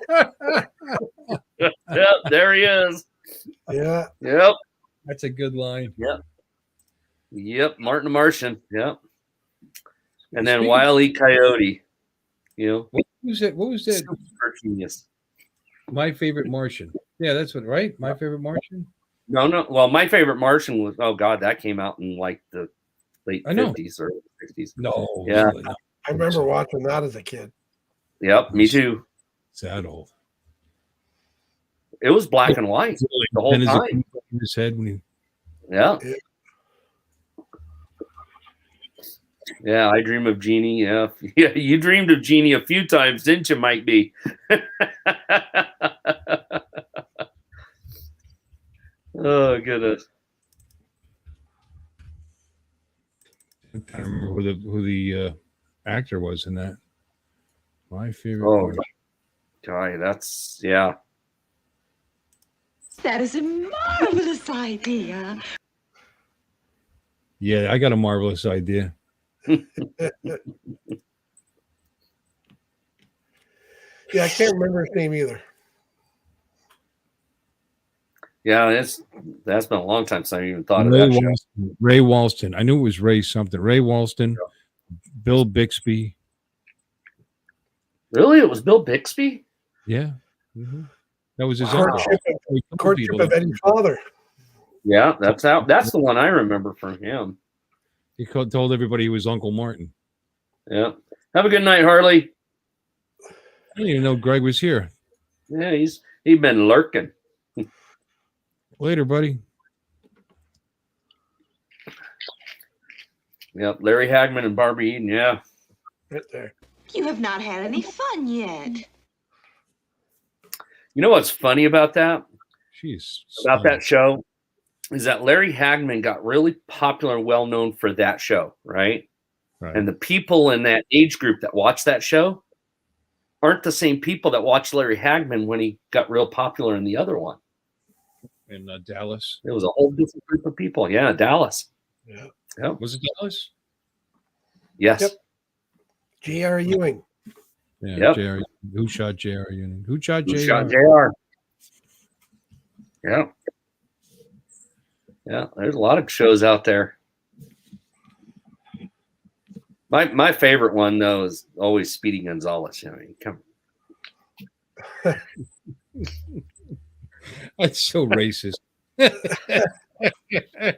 there he is. Yeah. Yep. That's a good line. Yep, Martin the Martian. Yep. And then Wile E. Coyote. What was that? Super genius. My Favorite Martian. Yeah, that's what, right? My Favorite Martian? No. Well, My Favorite Martian was, oh God, that came out in like the late 50s or 60s. No. Yeah. I remember watching that as a kid. Yep, me too. It's that old. It was black and white the whole time. In his head when he... Yeah. Yeah, I Dream of Jeannie. Yeah. Yeah, you dreamed of Jeannie a few times, didn't you, Mike B? Oh, goodness. I can't remember who the actor was in that. My Favorite Martian. Guy, that's, yeah. That is a marvelous idea. Yeah, I got a marvelous idea. Yeah, I can't remember his name either. Yeah, that's been a long time since I even thought of that show. Ray Walston. I knew it was Ray something. Ray Walston, Bill Bixby. Really? It was Bill Bixby? Yeah. Mm-hmm. That was his Courtship of Eddie's father. Yeah, that's the one I remember from him. He told everybody he was Uncle Martin. Yeah. Have a good night, Harley. I didn't even know Greg was here. Yeah, he's been lurking. Later, buddy. Yep, Larry Hagman and Barbara Eden, yeah. Right there. You have not had any fun yet. You know what's funny about that? About that show is that Larry Hagman got really popular and well known for that show, right? And the people in that age group that watch that show aren't the same people that watched Larry Hagman when he got real popular in the other one. In Dallas. It was a whole different group of people. Yeah, Dallas. Yeah. Yep. Was it Dallas? Yes. Yep. J.R. Ewing. Yeah. Yep. JR. Who shot J.R. Ewing? Who shot Who J.R.? shot J.R.? Yeah. Yeah, there's a lot of shows out there. My favorite one though is always Speedy Gonzalez. I mean, come. That's so racist. You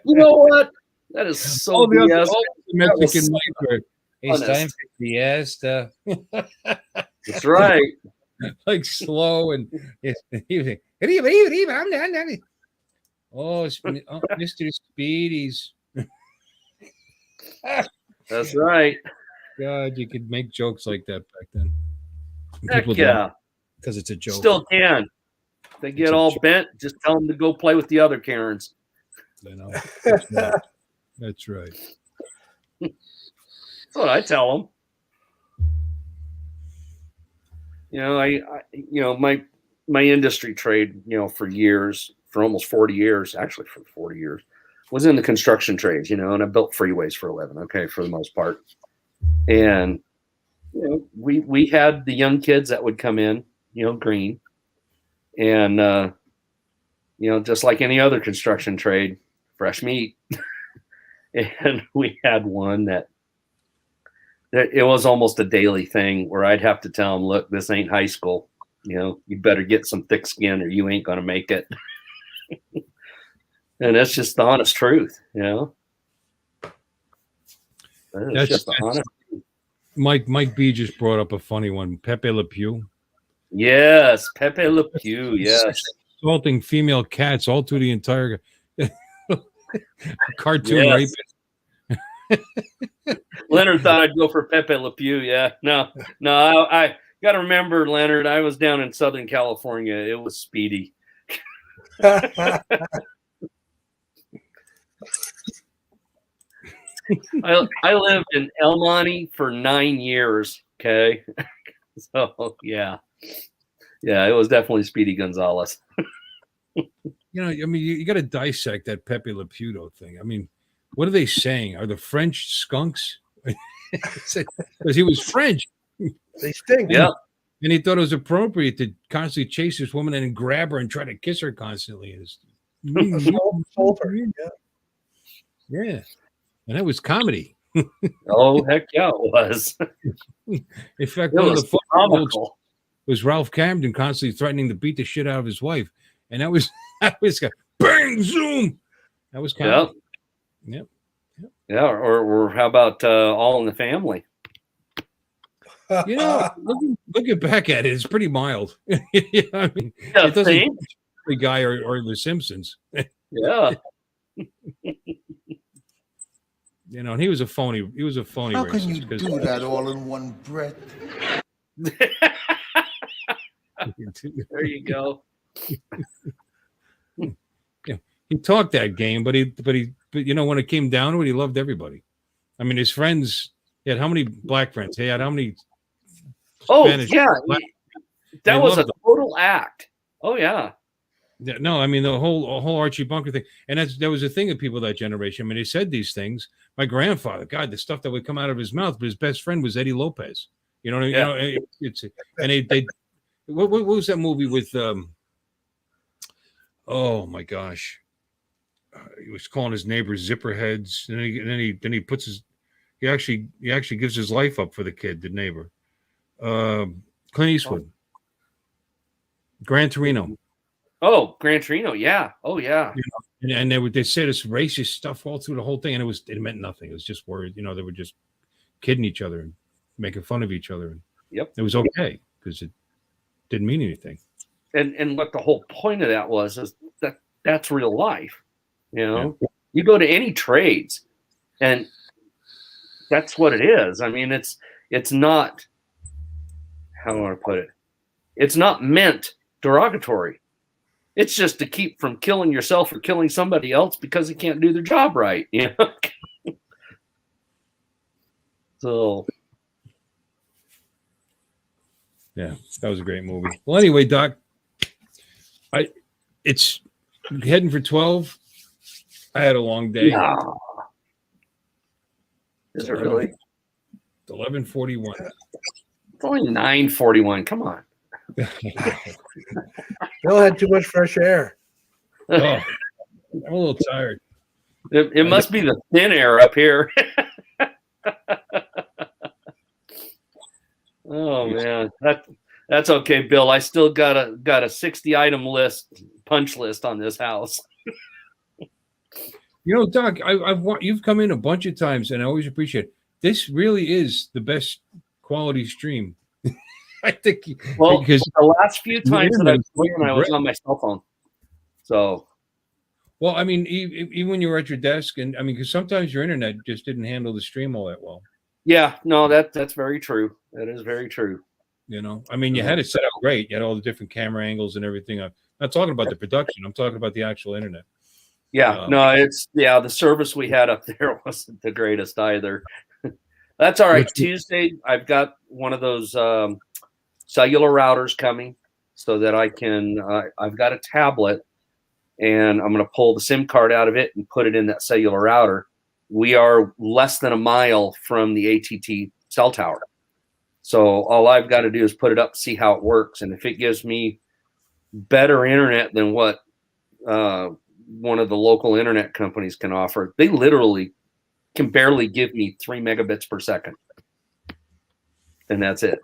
know what? That is so all the BS. Mexican white. It's time for fiesta. That's right. Like slow and Oh, Mr. Speedy's. That's right. God, you could make jokes like that back then. Heck yeah. Because it's a joke. Still can. If they get all bent, just tell them to go play with the other Karens. I know. That's right. That's right. That's what I tell them. You know, my industry trade, for years, for almost 40 years, actually for 40 years, was in the construction trades, and I built freeways for a living, okay, for the most part. And we had the young kids that would come in, green, and just like any other construction trade, fresh meat. And we had one that it was almost a daily thing where I'd have to tell them, look, this ain't high school. You better get some thick skin or you ain't going to make it. And that's just the honest truth, That's just the honest truth. Mike B just brought up a funny one. Pepe Le Pew. Yes, Pepe Le Pew, yes. Assaulting female cats all through the entire cartoon rapist. Leonard thought I'd go for Pepe Le Pew. Yeah, no, I got to remember, Leonard, I was down in Southern California. It was Speedy. I lived in El Monte for 9 years. Okay, so yeah, it was definitely Speedy Gonzalez. You got to dissect that Pepe Le Pew thing. I mean, what are they saying? Are the French skunks? Because he was French. They stink. Yeah. And he thought it was appropriate to constantly chase this woman and grab her and try to kiss her constantly. Yeah. And that was comedy. Oh, heck yeah, it was. In fact, it one was of the comical. Was Ralph Camden constantly threatening to beat the shit out of his wife. And that was bang, zoom. That was comedy. Yep. Yeah, or how about All in the Family? Looking back at it, it's pretty mild. I mean, it doesn't the guy or the Simpsons. Yeah. And he was a phony. He was a phony. How can you do that all in one breath? There you go. He talked that game, but when it came down to it, he loved everybody. I mean, his friends. He had how many black friends? He had how many? Spanish that was a total act. Oh yeah. No, I mean the whole Archie Bunker thing, and that was the thing of people of that generation. I mean, they said these things. My grandfather, God, the stuff that would come out of his mouth, but his best friend was Eddie Lopez. You know what I mean? And they what was that movie with? Oh my gosh, he was calling his neighbors zipperheads, and then he puts his. He actually gives his life up for the kid, the neighbor. Clint Eastwood. Gran Torino. Oh, Gran Torino, yeah. Oh, yeah. And they said this racist stuff all through the whole thing, and it meant nothing. It was just words. They were just kidding each other and making fun of each other. And it was okay because it didn't mean anything. And what the whole point of that was is that's real life. You go to any trades, and that's what it is. I mean, it's not, how do I want to put it? It's not meant derogatory. It's just to keep from killing yourself or killing somebody else because they can't do their job right. So. Yeah, that was a great movie. Well, anyway, Doc, it's heading for 12. I had a long day. No. Is it really? It's 11:41. It's only 9:41. Come on. Bill had too much fresh air. Oh, I'm a little tired. It must be the thin air up here. Oh man, that's okay, Bill. I still got a 60-item punch list on this house. Doc, you've come in a bunch of times, and I always appreciate it. This really is the best quality stream. I think. Well, because the last few times that I've been, I was on my cell phone. So. Well, I mean, even when you were at your desk, and I mean, because sometimes your internet just didn't handle the stream all that well. Yeah, no, that's very true. That is very true. You know, I mean, you had it set up great. You had all the different camera angles and everything. I'm not talking about the production. I'm talking about the actual internet. Yeah, no, the service we had up there wasn't the greatest either. That's all right. Tuesday, I've got one of those cellular routers coming so that I can, I've got a tablet and I'm going to pull the SIM card out of it and put it in that cellular router. We are less than a mile from the AT&T cell tower. So all I've got to do is put it up, see how it works. And if it gives me better internet than what one of the local internet companies can offer, they literally can barely give me 3 megabits per second. And that's it.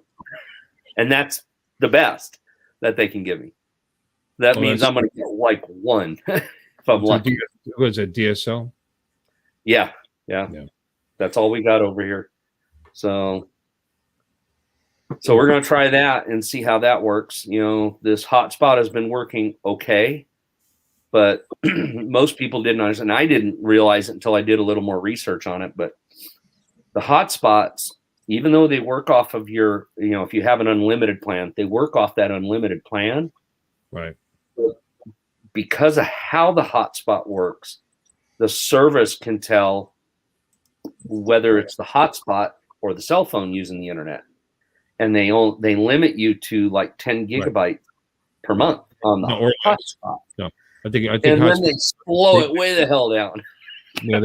And that's the best that they can give me. That means I'm going to get like one if I'm lucky. Was it DSL? Yeah. That's all we got over here. So we're going to try that and see how that works. You know, this hotspot has been working okay, but most people didn't understand. I didn't realize it until I did a little more research on it. But the hotspots, even though they work off of your, you know, if you have an unlimited plan, they work off that unlimited plan. Right. Because of how the hotspot works, the service can tell whether it's the hotspot or the cell phone using the internet. And they limit you to like 10 gigabytes per month on the hotspot. No, I think and then they slow it way the hell down. Yeah,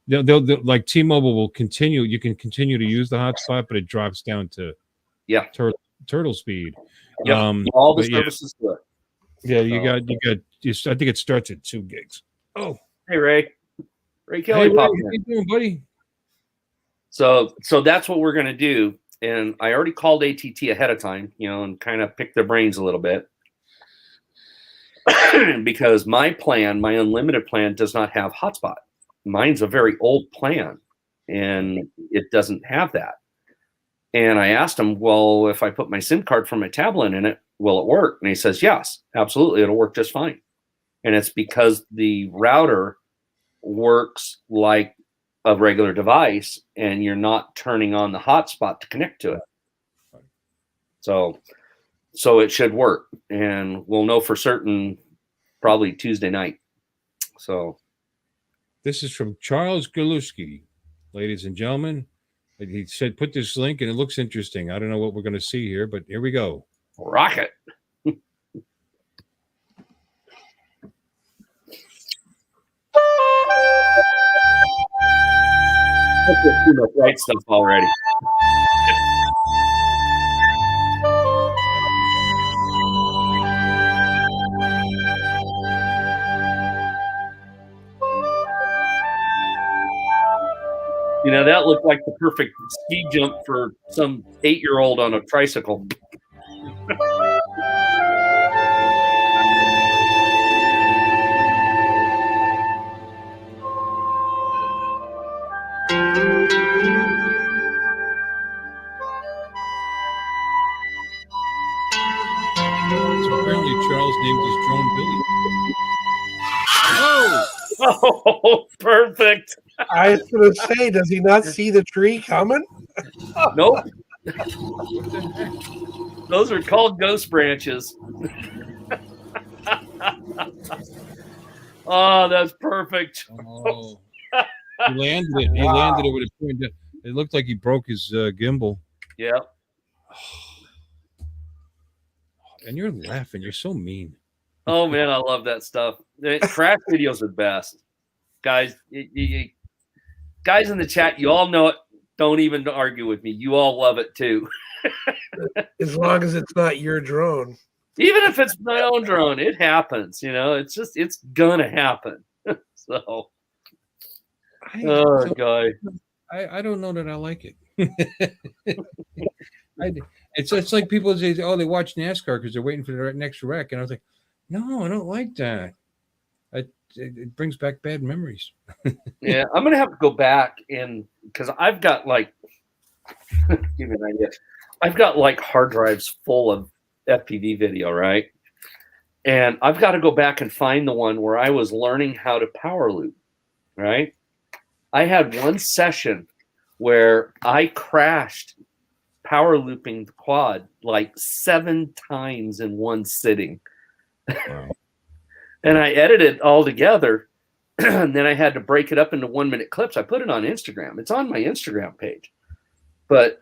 they'll like T-Mobile will continue. You can continue to use the hotspot, but it drops down to turtle speed. Yeah, all the services do it. Yeah, you got. I think it starts at 2 gigs. Oh, hey Ray Kelly, how you doing, buddy? So that's what we're gonna do. And I already called AT&T ahead of time, you know, and kind of picked their brains a little bit. Because my plan, my unlimited plan, does not have hotspot. Mine's a very old plan, and it doesn't have that. And I asked him, well, if I put my SIM card from my tablet in it, will it work? And he says, yes, absolutely, it'll work just fine. And it's because the router works like a regular device, and you're not turning on the hotspot to connect to it. So it should work, and we'll know for certain probably Tuesday night. So this is from Charles Galuski, ladies and gentlemen. He said, put this link, and it looks interesting. I don't know what we're going to see here, but here we go. Rocket. Too much right stuff already. You know, that looked like the perfect ski jump for some 8-year-old on a tricycle. Apparently, Charles named his drone Billy. Oh, perfect. I was going to say, does he not see the tree coming? Nope. Those are called ghost branches. Oh, that's perfect. Oh. He landed it. He landed it with a point. It looked like he broke his gimbal. Yeah. And you're laughing. You're so mean. Oh man, I love that stuff. Crash videos are best, guys. Guys in the chat, you all know it. Don't even argue with me. You all love it too. As long as it's not your drone. Even if it's my own drone, it happens. You know, it's gonna happen. So, God, I don't know that I like it. It's like people say, oh, they watch NASCAR because they're waiting for the next wreck, and I was like, no, I don't like that. It brings back bad memories. Yeah, I'm gonna have to go back because I've got like, give me an idea. I've got like hard drives full of FPV video, right? And I've got to go back and find the one where I was learning how to power loop, right? I had one session where I crashed power looping the quad like 7 times in one sitting. Wow. And I edited it all together. And then I had to break it up into 1-minute clips. I put it on Instagram. It's on my Instagram page. But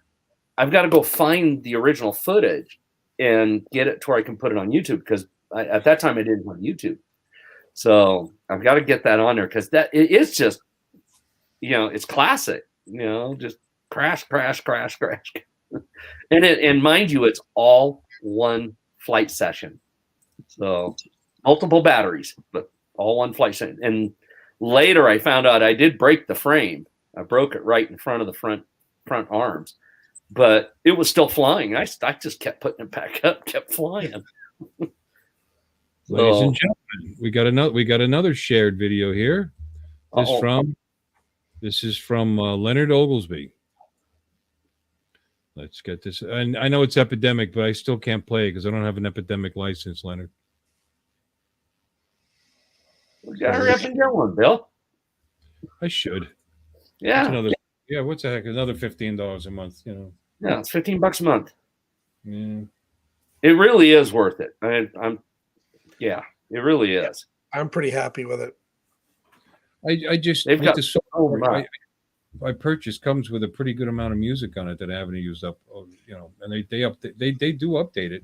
I've got to go find the original footage and get it to where I can put it on YouTube, because at that time I didn't have YouTube. So I've got to get that on there, because it's just, it's classic, just crash. And mind you, it's all one flight session. So multiple batteries, but all one flight session. And later I found out I did break the frame. I broke it right in front of the front arms, but it was still flying. I just kept putting it back up, kept flying. Ladies and gentlemen, we got another shared video here. This is from Leonard Oglesby. Let's get this. And I know it's epidemic, but I still can't play it because I don't have an epidemic license, Leonard. We got to hurry up and get one, Bill. I should. Yeah. What's the heck? Another $15 a month, Yeah, it's $15 a month. Yeah. It really is worth it. It really is. I'm pretty happy with it. I just They've got the software I purchased comes with a pretty good amount of music on it that I haven't used up, and they do update it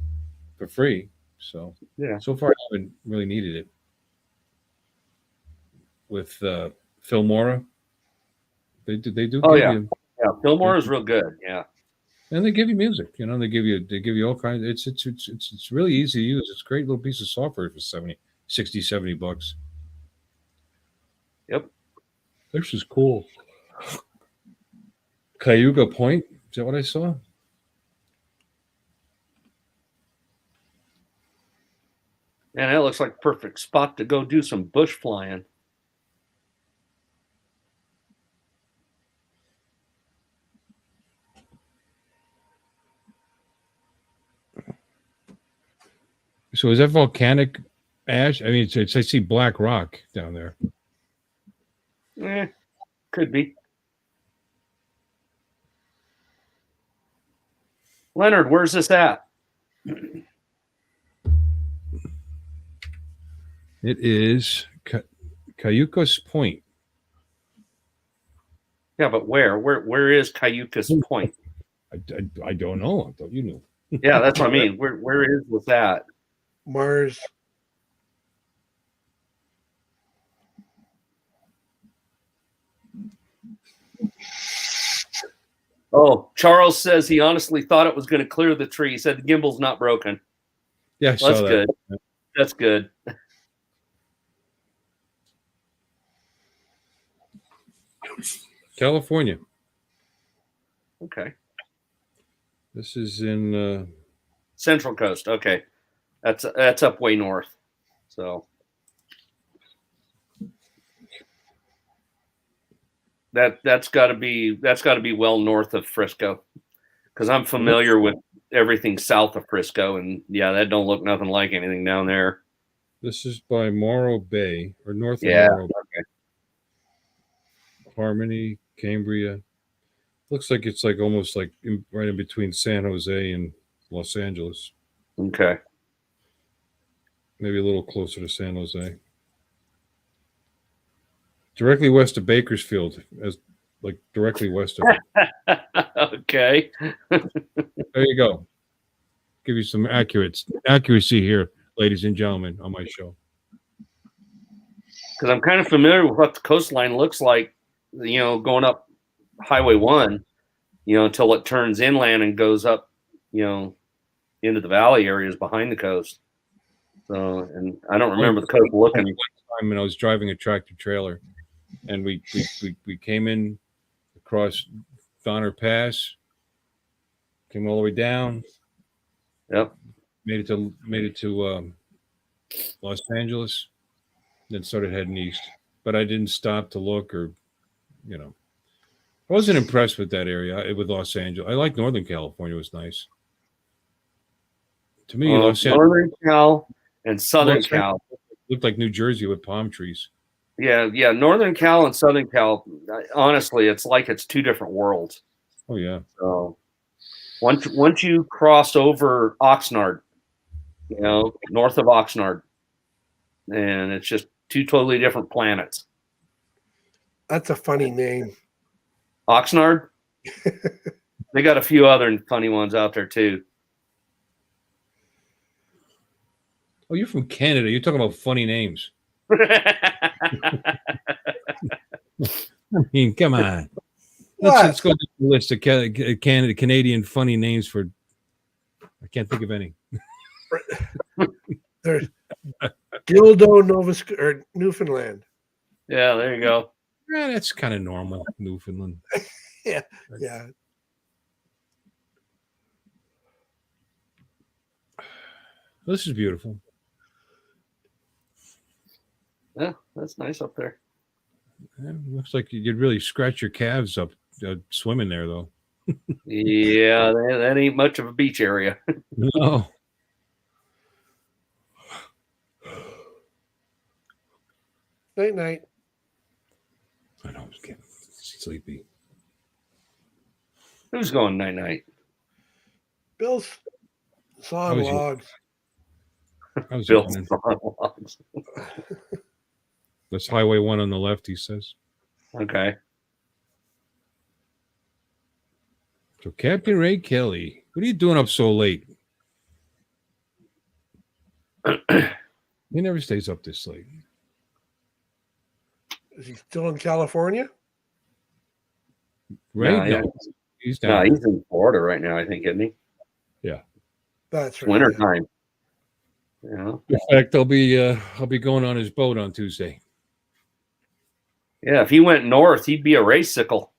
for free. So yeah, so far I haven't really needed it. With Filmora, they do. Oh yeah, Filmora is real good. Yeah, and they give you music. They give you all kinds. It's really easy to use. It's a great little piece of software for $70 bucks. Yep, this is cool. Cayuga Point, is that what I saw? And that looks like a perfect spot to go do some bush flying. So is that volcanic ash? I mean, I see black rock down there. Could be. Leonard, where's this at? It is Cayucos Point. Yeah, but where is Cayucos Point? I don't know. I thought you knew. Yeah, that's what I mean. Where is this at? Mars. Oh, Charles says he honestly thought it was going to clear the tree. He said the gimbal's not broken. Yeah, well, that's good. That's good. California. Okay. This is in Central Coast. Okay, that's up way north. So that's got to be well north of Frisco, because I'm familiar with everything south of Frisco, and yeah, that don't look nothing like anything down there. This is by Morro Bay, or north of Bay. Morro Bay. Harmony, Cambria. Looks like it's like almost like right in between San Jose and Los Angeles. Okay. Maybe a little closer to San Jose. Directly west of Bakersfield, directly west of it. Okay. There you go. Give you some accuracy here, ladies and gentlemen, on my show. Because I'm kind of familiar with what the coastline looks like, going up Highway 1, until it turns inland and goes up, into the valley areas behind the coast. So, and I don't remember the coast looking. One time when I was driving a tractor trailer, and we came in across Donner Pass, came all the way down. Yep. Made it to Los Angeles, then started heading east. But I didn't stop to look I wasn't impressed with that area, with Los Angeles. I like Northern California. It was nice. To me, Los Angeles. Northern Cal and Southern Well, Cal. Looked like New Jersey with palm trees. Yeah, Northern Cal and Southern Cal. Honestly, it's like it's two different worlds. Oh yeah. So once you cross over Oxnard, north of Oxnard, and it's just two totally different planets. That's a funny name. Oxnard. They got a few other funny ones out there too. Oh, you're from Canada. You're talking about funny names. I mean, come on. Let's go down the list of Canadian funny names for. I can't think of any. There's Dildo, or Newfoundland. Yeah, there you go. Yeah, that's kind of normal, Newfoundland. Yeah. This is beautiful. Yeah, that's nice up there. Yeah, looks like you'd really scratch your calves up swimming there, though. Yeah, that ain't much of a beach area. No. Night. I know, I was getting sleepy. Who's going night? Bill's sawing logs. I was Bill's yawning. sawing logs. That's Highway 1 on the left, he says. Okay. So Captain Ray Kelly, what are you doing up so late? He never stays up this late. Is he still in California? Right? No, No, he's down. he's in Florida right now, I think, isn't he? Yeah. That's It's right. winter time. Yeah. In fact, I'll be going on his boat on Tuesday. Yeah, if he went north, he'd be a raceicle.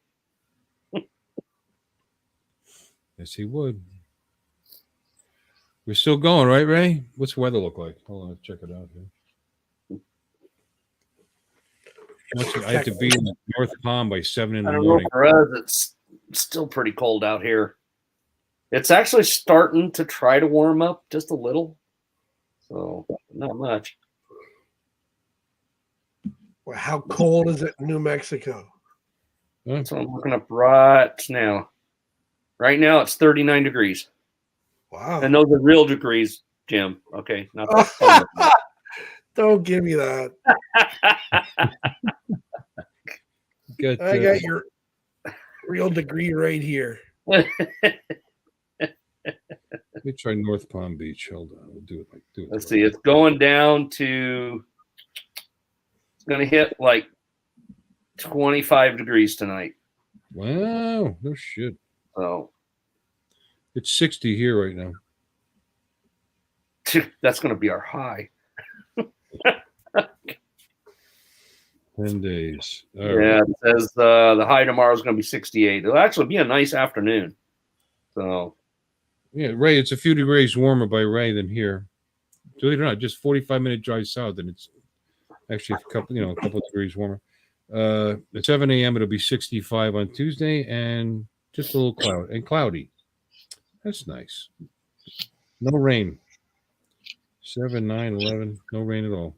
Yes, he would. We're still going, right, Ray? What's the weather look like? Hold on, let's check it out here. I have to be in North Palm by 7 in the morning. For us, it's still pretty cold out here. It's actually starting to try to warm up just a little. So, not much. Well, how cold is it in New Mexico? That's what I'm looking up right now. Right now, it's 39 degrees. Wow. And those are real degrees, Jim. Okay. Not that Don't give me that. I got your real degree right here. Let me try North Palm Beach. Hold on. We'll do it. Let's see. It's going down to, it's going to hit like 25 degrees tonight. Wow. No shit. So it's 60 here right now. That's going to be our high. 10 days. All yeah, right. it says the high tomorrow is going to be 68. It'll actually be a nice afternoon. So, yeah, Ray, it's a few degrees warmer by Ray than here. Believe it or not, just 45-minute drive south, and it's actually a couple of degrees warmer. At 7 a.m., it'll be 65 on Tuesday, and just a little cloudy. That's nice. No rain. 7, 9, 11, no rain at all.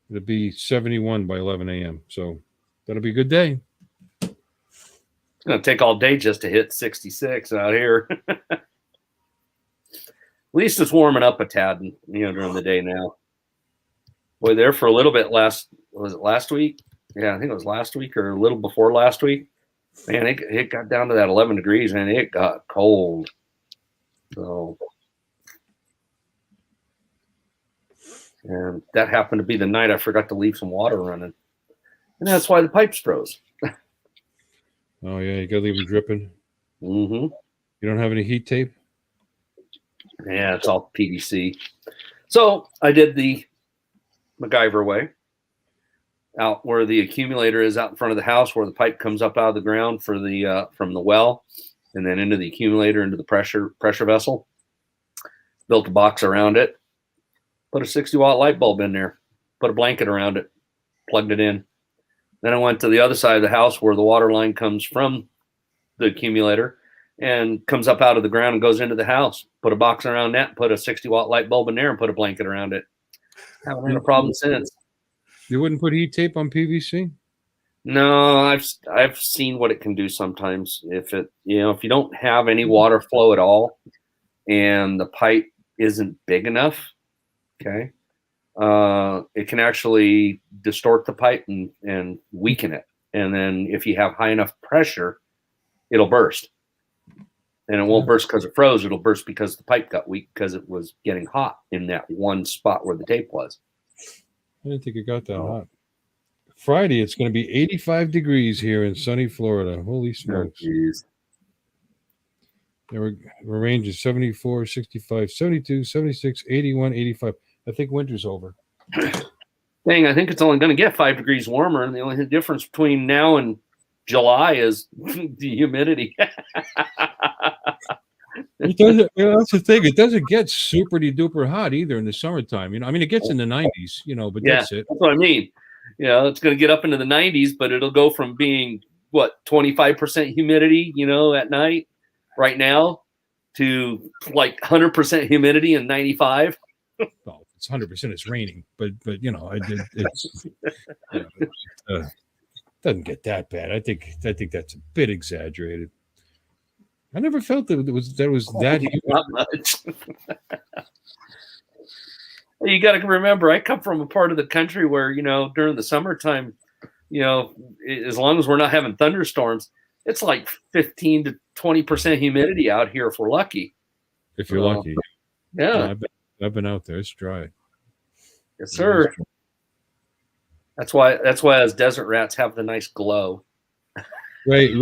It'll be 71 by 11 a.m. So that'll be a good day. it's going to take all day just to hit 66 out here. At least it's warming up a tad, during the day now. Boy, there for a little bit was it last week? Yeah, I think it was last week or a little before last week. Man, it got down to that 11 degrees, and it got cold. So, and that happened to be the night I forgot to leave some water running. And that's why the pipes froze. Oh, yeah, you got to leave them dripping. Mm-hmm. You don't have any heat tape? Yeah, it's all PVC. So I did the MacGyver way, out where the accumulator is, out in front of the house, where the pipe comes up out of the ground for the from the well, and then into the accumulator, into the pressure vessel. Built a box around it, put a 60-watt light bulb in there, put a blanket around it, plugged it in. Then I went to the other side of the house where the water line comes from the accumulator and comes up out of the ground and goes into the house. Put a box around that, put a 60-watt light bulb in there, and put a blanket around it. Haven't had a problem since. You wouldn't put heat tape on PVC? No, I've seen what it can do sometimes. If you don't have any water flow at all, and the pipe isn't big enough, okay, it can actually distort the pipe and weaken it. And then if you have high enough pressure, it'll burst. And it won't burst because it froze. It'll burst because the pipe got weak because it was getting hot in that one spot where the tape was. I didn't think it got that hot. Friday, it's going to be 85 degrees here in sunny Florida. Holy smokes. We're range is 74, 65, 72, 76, 81, 85. I think winter's over. Dang, I think it's only going to get 5 degrees warmer. And the only difference between now and July is the humidity. It doesn't, that's the thing. It doesn't get super duper hot either in the summertime. I mean, it gets in the 90s, but that's it. That's what I mean. It's going to get up into the 90s, but it'll go from being 25% humidity, at night right now to like 100% humidity and 95. Well, it's 100%. It's raining, but it doesn't get that bad. I think that's a bit exaggerated. I never felt that it was that humid. Not much. You got to remember, I come from a part of the country where, during the summertime, as long as we're not having thunderstorms, it's like 15 to 20% humidity out here if we're lucky. If you're lucky. Yeah. I've been out there. It's dry. Yes, sir. That's why us desert rats have the nice glow. Ray,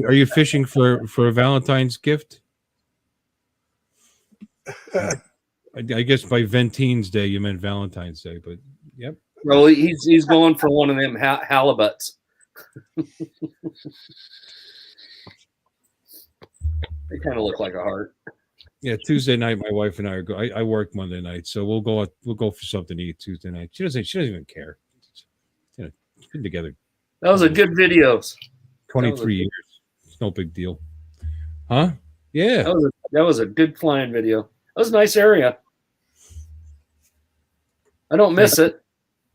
are you fishing for a Valentine's gift? I guess by Ventine's Day you meant Valentine's Day, but yep. Well, he's going for one of them halibuts. They kind of look like a heart. Yeah, Tuesday night my wife and I are I work Monday night, so we'll go for something to eat Tuesday night. She doesn't even care. Been together. That was a good video. 23 years. It's no big deal. Huh? Yeah. That was a good flying video. That was a nice area. I don't miss it.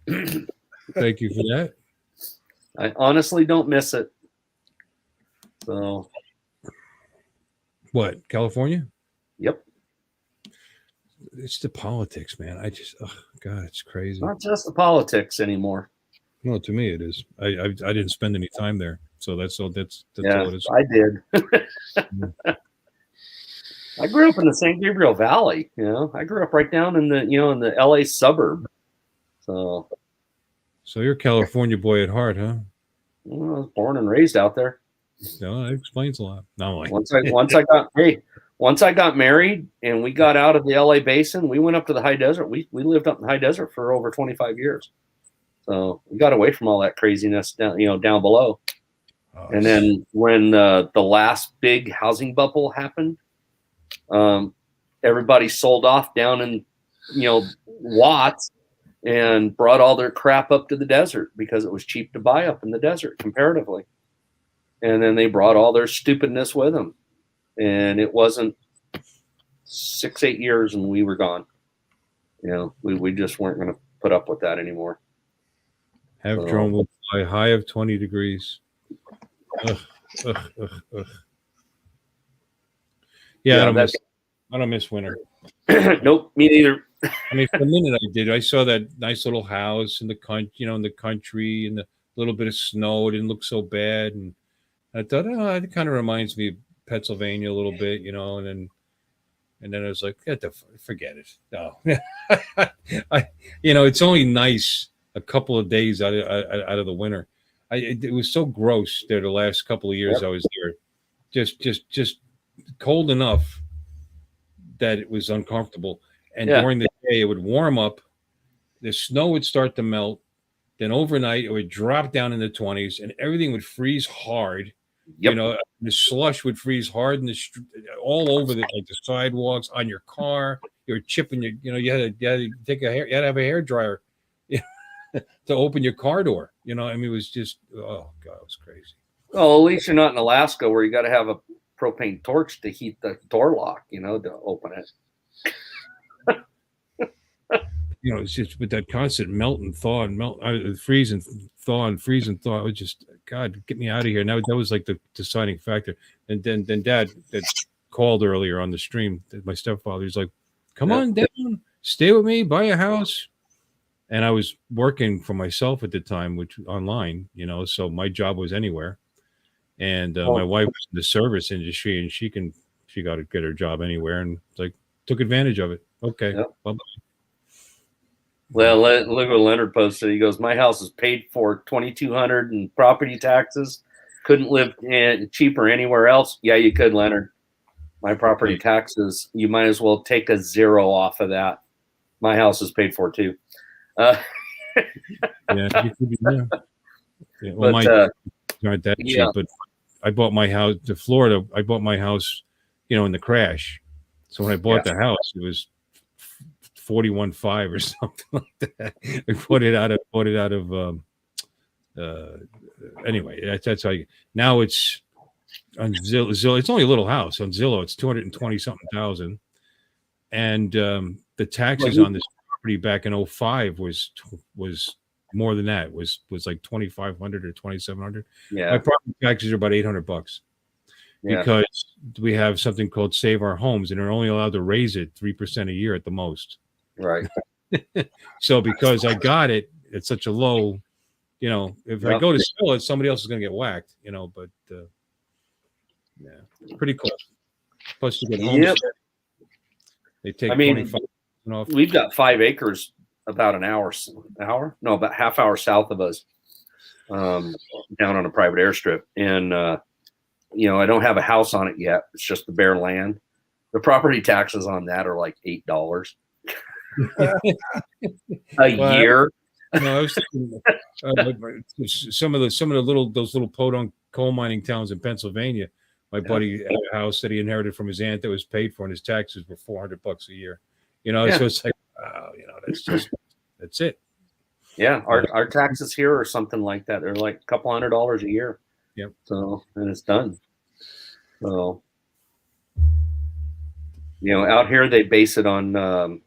Thank you for that. I honestly don't miss it. So, what? California? Yep. It's the politics, man. God, it's crazy. Not just the politics anymore. No, to me it is. I didn't spend any time there, so that's all. That's yeah, all it is. I did. I grew up in the San Gabriel Valley. I grew up right down in the in the LA suburb. So you're a California boy at heart, huh? Well, I was born and raised out there. No, that explains a lot. No, once I got married and we got out of the LA basin, we went up to the high desert. We lived up in the high desert for over 25 years. So we got away from all that craziness down below. Oh, and then when the last big housing bubble happened, everybody sold off down in Watts and brought all their crap up to the desert because it was cheap to buy up in the desert comparatively. And then they brought all their stupidness with them. And it wasn't 6-8 years and we were gone. We just weren't going to put up with that anymore. Drone will fly high of 20 degrees. Ugh. Yeah, I don't miss winter. Nope, me neither. I mean, for a minute I did. I saw that nice little house in the country, and the little bit of snow. It didn't look so bad, and I thought, it kind of reminds me of Pennsylvania a little bit, and then I was like, forget it. No, it's only nice a couple of days out of the winter. It was so gross there the last couple of years I was there, just cold enough that it was uncomfortable. And during the day, it would warm up. The snow would start to melt. Then overnight, it would drop down in the 20s, and everything would freeze hard. Yep. The slush would freeze hard all over like the sidewalks, on your car. You were chipping you had to have a hair dryer to open your car door. It was just, oh God, it was crazy. Well, at least you're not in Alaska where you got to have a propane torch to heat the door lock, to open it. you know, it's just with that constant melt and thaw and melt, freeze and thaw and freeze and thaw. It was just, God, get me out of here. Now that was like the deciding factor. And then Dad that called earlier on the stream. My stepfather, he's like, "Come on down, stay with me, buy a house." And I was working for myself at the time, which online, you know, so my job was anywhere. And my wife was in the service industry, and she got to get her job anywhere, and like took advantage of it. Okay. Yep. Bye-bye. Well, look what Leonard posted. He goes, "My house is paid for, $2,200 in property taxes. Couldn't live cheaper anywhere else." Yeah, you could, Leonard. My property taxes, you might as well take a zero off of that. My house is paid for too. Yeah, you could be, yeah. Well, But, my aren't that yeah. cheap, but I bought my house to Florida. I bought my house, you know, in the crash. So when I bought the house, it was 41.5 or something like that. I bought it out of anyway, that's how now it's on Zillow. It's only a little house on Zillow. It's 220 something thousand. And the taxes on this property back in 05 was more than that. Was like 2,500 or 2,700. Yeah. My property taxes are about $800 because we have something called Save Our Homes, and they're only allowed to raise it 3% a year at the most. Right. So because I got it at such a low, you know, if I go to sell it, somebody else is going to get whacked, you know. But yeah, pretty cool. Plus you get homes. They take 25 off. We've got 5 acres about about half hour south of us, down on a private airstrip. And, you know, I don't have a house on it yet. It's just the bare land. The property taxes on that are like $8 a year. No, I was thinking some of those little podunk coal mining towns in Pennsylvania. My buddy had a house that he inherited from his aunt that was paid for, and his taxes were $400 a year. You know, so it's like, wow, you know, that's it. Yeah, our taxes here are something like that. They're like a couple $100 a year. Yep. So, and it's done. So, you know, out here they base it on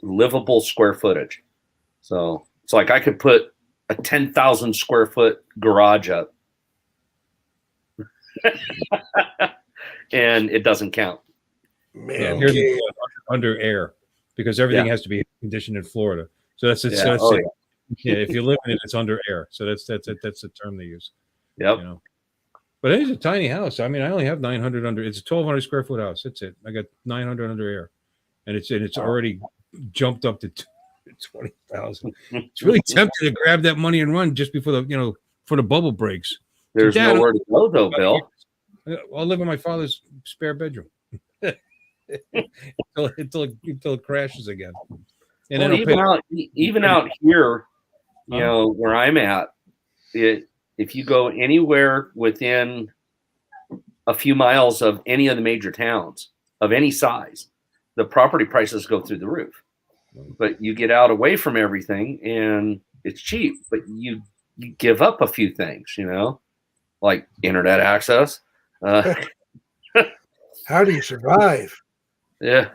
livable square footage. So it's like I could put a 10,000 square foot garage up, and it doesn't count. Man, yeah, here's under air because everything has to be conditioned in Florida. So that's it. Yeah. So yeah, if you live in it, it's under air. So that's the term they use. Yep. You know. But it is a tiny house. I mean, I only have 900 under. It's a 1,200 square foot house. That's it. I got 900 under air, and it's already jumped up to 20,000. It's really tempting to grab that money and run just before the bubble breaks. There's nowhere to go though, Bill. I'll live in my father's spare bedroom until it crashes again. And well, even out here, you know, where I'm at, if you go anywhere within a few miles of any of the major towns of any size, the property prices go through the roof. But you get out away from everything and it's cheap, but you give up a few things, you know, like internet access. How do you survive? Yeah,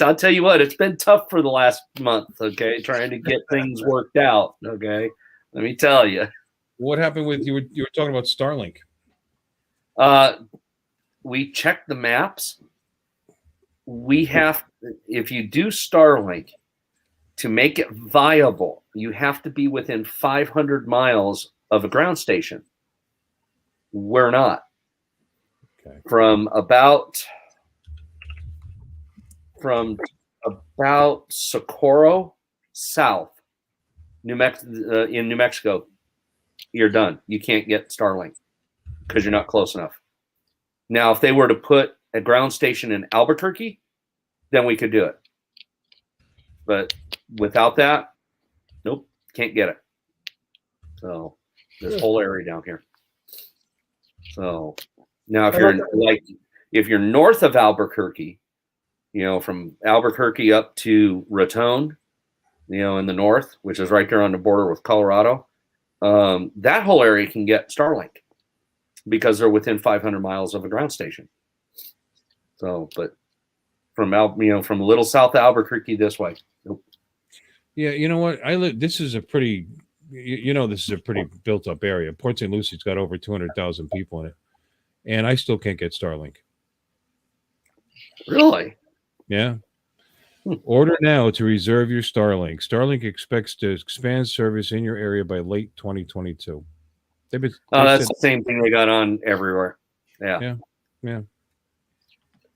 I'll tell you what, it's been tough for the last month, okay, trying to get things worked out, okay? Let me tell you. What happened with you were talking about Starlink? We checked the maps. If you do Starlink, to make it viable, you have to be within 500 miles of a ground station. We're not. Okay. From about Socorro south, in New Mexico, you're done. You can't get Starlink because you're not close enough. Now, if they were to put a ground station in Albuquerque, then we could do it. But without that, nope, can't get it. So this whole area down here. So now if you're north of Albuquerque, you know, from Albuquerque up to Raton, you know, in the north, which is right there on the border with Colorado, that whole area can get Starlink because they're within 500 miles of a ground station. So, but from Little South Albuquerque this way, nope. Yeah, you know what? I live. This is a pretty, this is a pretty built up area. Port St. Lucie's got over 200,000 people in it, and I still can't get Starlink. Really? Yeah. Order now to reserve your Starlink. Starlink expects to expand service in your area by late 2022. That's the same thing they got on everywhere. Yeah. Yeah.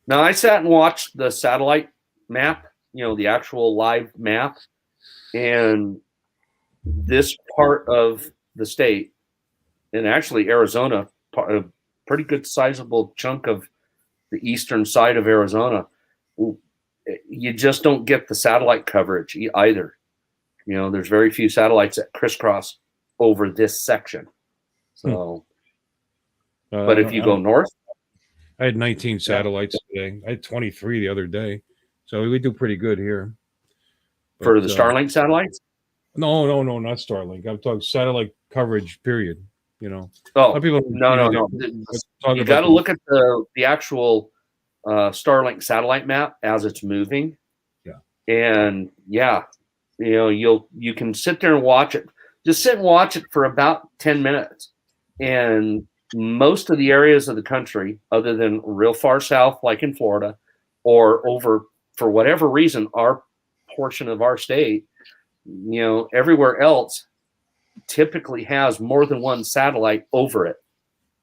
Now I sat and watched the satellite map, the actual live map, and this part of the state, and actually Arizona, a pretty good sizable chunk of the eastern side of Arizona, you just don't get the satellite coverage either. There's very few satellites that crisscross over this section. So, but if you go north, I had 19 satellites today. I had 23 the other day, so we do pretty good here. For the Starlink satellites? No, not Starlink. I'm talking satellite coverage. Period. Oh, people, no. You got to look at the actual Starlink satellite map as it's moving. Yeah. And you can sit there and watch it. Just sit and watch it for about 10 minutes. And most of the areas of the country, other than real far south, like in Florida, or over, for whatever reason, our portion of our state, everywhere else typically has more than one satellite over it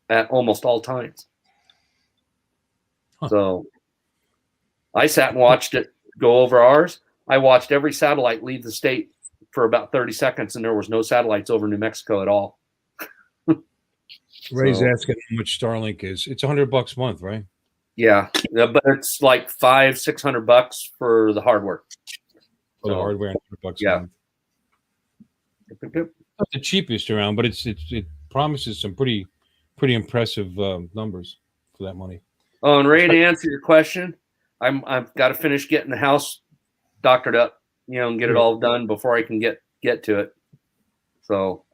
at almost all times. Huh. So I sat and watched it go over ours. I watched every satellite leave the state for about 30 seconds, and there was no satellites over New Mexico at all. Ray's asking how much Starlink is. It's $100 a month, right? Yeah, but it's like $500-$600 for the hardware. For the hardware, $100 a month. Not the cheapest around, but it promises some pretty impressive numbers for that money. Oh, and Ray, to answer your question, I've got to finish getting the house doctored up, and get it all done before I can get to it. So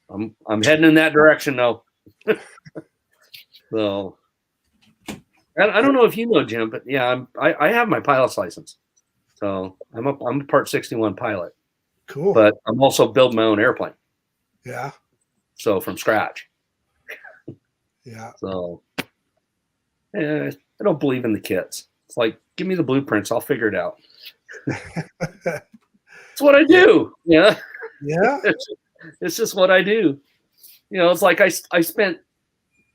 I'm heading in that direction though. So I don't know if you know, Jim, but yeah, I have my pilot's license, so I'm a Part 61 pilot. Cool. But I'm also building my own airplane. Yeah. So from scratch. Yeah. So I don't believe in the kits. It's like, give me the blueprints, I'll figure it out. It's what I do. Yeah. Yeah. It's just what I do. It's like I spent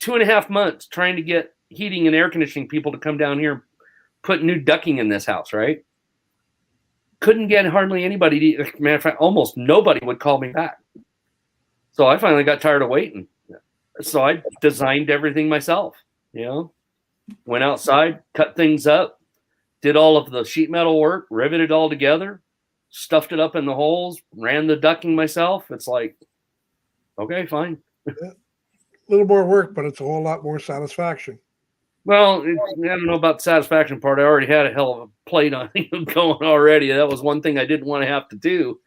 2.5 months trying to get heating and air conditioning people to come down here and put new ducting in this house, right? Couldn't get hardly anybody. Matter of fact, almost nobody would call me back. So I finally got tired of waiting. So I designed everything myself, Went outside, cut things up, did all of the sheet metal work, riveted all together, stuffed it up in the holes, ran the ducting myself. It's like, okay, fine. A little more work, but it's a whole lot more satisfaction. Well, I don't know about the satisfaction part. I already had a hell of a plate on going already. That was one thing I didn't want to have to do.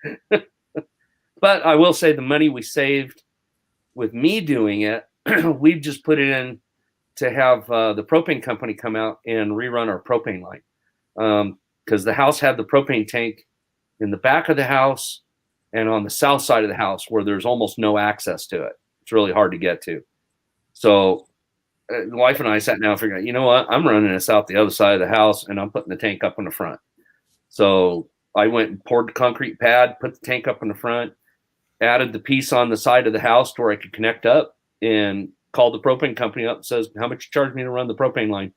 But I will say the money we saved with me doing it, we've just put it in to have the propane company come out and rerun our propane line. Because the house had the propane tank in the back of the house and on the south side of the house where there's almost no access to it. It's really hard to get to. So the wife and I sat down and figured out, you know what? I'm running this out the other side of the house and I'm putting the tank up in the front. So I went and poured the concrete pad, put the tank up in the front, added the piece on the side of the house to where I could connect up, and called the propane company up and says, how much you charge me to run the propane line?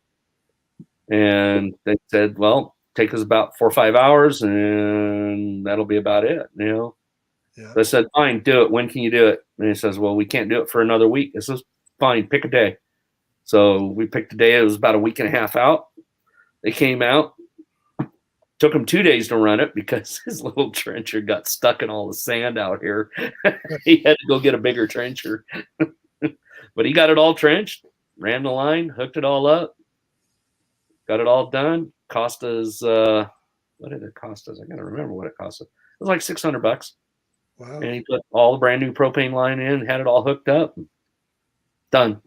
And they said, well, take us about 4 or 5 hours and that'll be about it, Yeah. So I said, fine, do it. When can you do it? And he says, well, we can't do it for another week. I says, fine, pick a day. So we picked a day. It was about a week and a half out. They came out. Took him 2 days to run it because his little trencher got stuck in all the sand out here. He had to go get a bigger trencher. But he got it all trenched, ran the line, hooked it all up, got it all done. Cost us, what did it cost us? I got to remember what it cost us. It was like $600. Wow. And he put all the brand new propane line in, had it all hooked up. Done.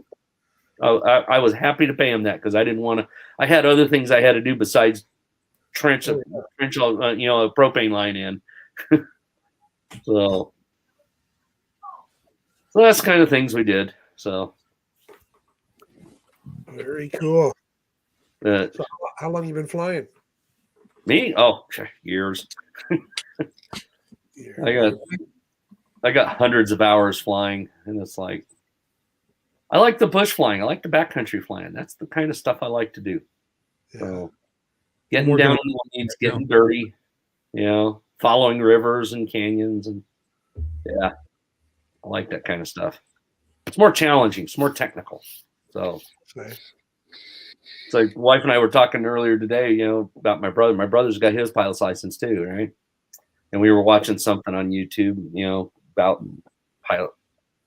I was happy to pay him that because I didn't want to. I had other things I had to do besides trench a propane line in. So that's kind of things we did. So Very cool. So how long you been flying? Me? Oh, years. I got hundreds of hours flying, and it's like I like the bush flying. I like the backcountry flying. That's the kind of stuff I like to do. Yeah. So getting down in the weeds, getting dirty, following rivers and canyons, and I like that kind of stuff. It's more challenging. It's more technical. So it's like wife and I were talking earlier today, about my brother. My brother's got his pilot's license too, right? And we were watching something on YouTube, about pilot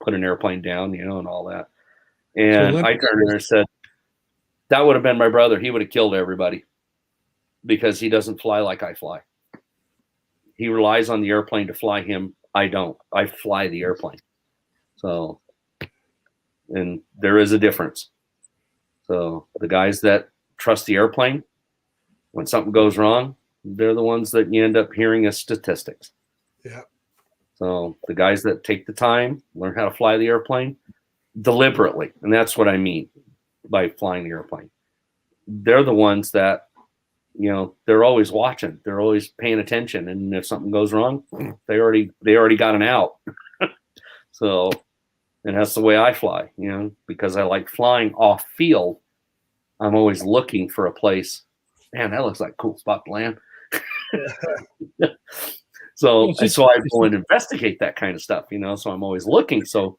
put an airplane down, and all that. And I turned and I said, that would have been my brother. He would have killed everybody because he doesn't fly like I fly. He relies on the airplane to fly him. I don't. I fly the airplane. So, and there is a difference. So the guys that trust the airplane, when something goes wrong, they're the ones that you end up hearing as statistics. Yeah. So the guys that take the time, learn how to fly the airplane deliberately, and that's what I mean by flying the airplane. They're the ones that, they're always watching, they're always paying attention, and if something goes wrong, they already got an out. So, and that's the way I fly, because I like flying off field. I'm always looking for a place. Man, that looks like a cool spot to land. So I go and investigate that kind of stuff, so I'm always looking. So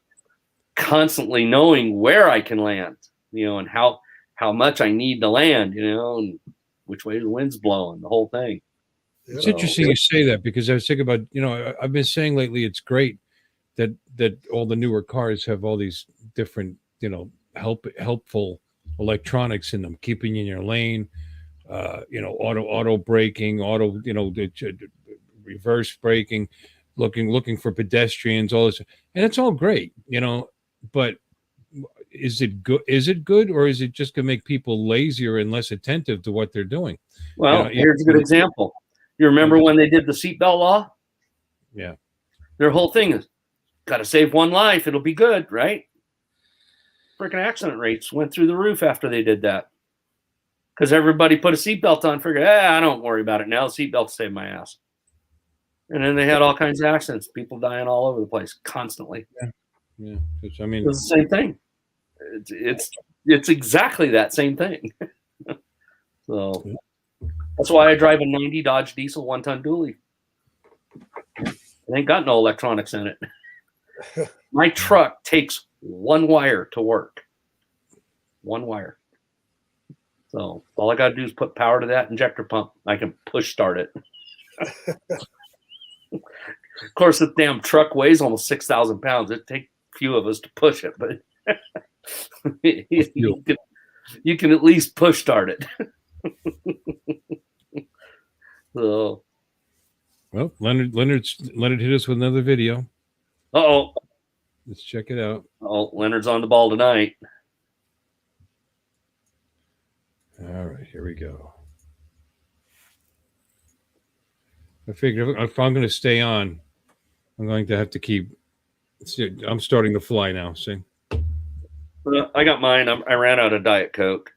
constantly knowing where I can land, and how much I need to land, and which way the wind's blowing, the whole thing. It's interesting you say that, because I was thinking about, I've been saying lately, it's great that all the newer cars have all these different, helpful electronics in them, keeping you in your lane, auto braking, reverse braking, looking for pedestrians, all this, and it's all great, but is it good, or is it just gonna make people lazier and less attentive to what they're doing? Well, here's a good example. You remember when they did the seatbelt law? Yeah. Their whole thing is, got to save one life, it'll be good, right? Freaking accident rates went through the roof after they did that, because everybody put a seatbelt on, figured, I don't worry about it now. The seatbelt saved my ass. And then they had all kinds of accidents, people dying all over the place constantly. Yeah. It's the same thing. It's exactly that same thing. So that's why I drive a 90 Dodge diesel 1-ton dually. It ain't got no electronics in it. My truck takes one wire to work. One wire. So all I got to do is put power to that injector pump. I can push start it. Of course, the damn truck weighs almost 6,000 pounds. It'd take a few of us to push it, but you can at least push start it. So, well, Leonard hit us with another video. Uh-oh. Let's check it out. Oh, Leonard's on the ball tonight. All right, here we go. I figured if I'm going to stay on, I'm going to have to keep. I'm starting to fly now. See, I got mine. I ran out of Diet Coke.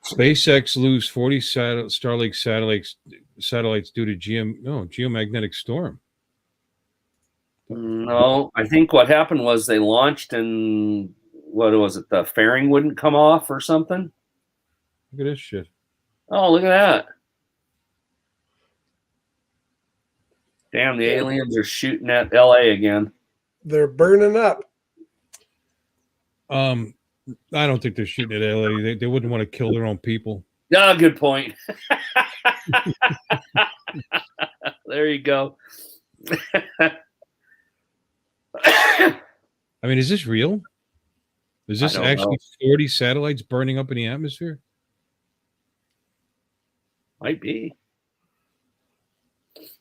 SpaceX lose 40 Starlink satellites due to geomagnetic storm. No, I think what happened was they launched and what was it? The fairing wouldn't come off or something. Look at this shit. Oh, look at that. Damn, the aliens are shooting at LA again. They're burning up. I don't think they're shooting at LA. They wouldn't want to kill their own people. Yeah, good point. There you go. I mean, is this real? Is this actually 40 satellites burning up in the atmosphere? Might be.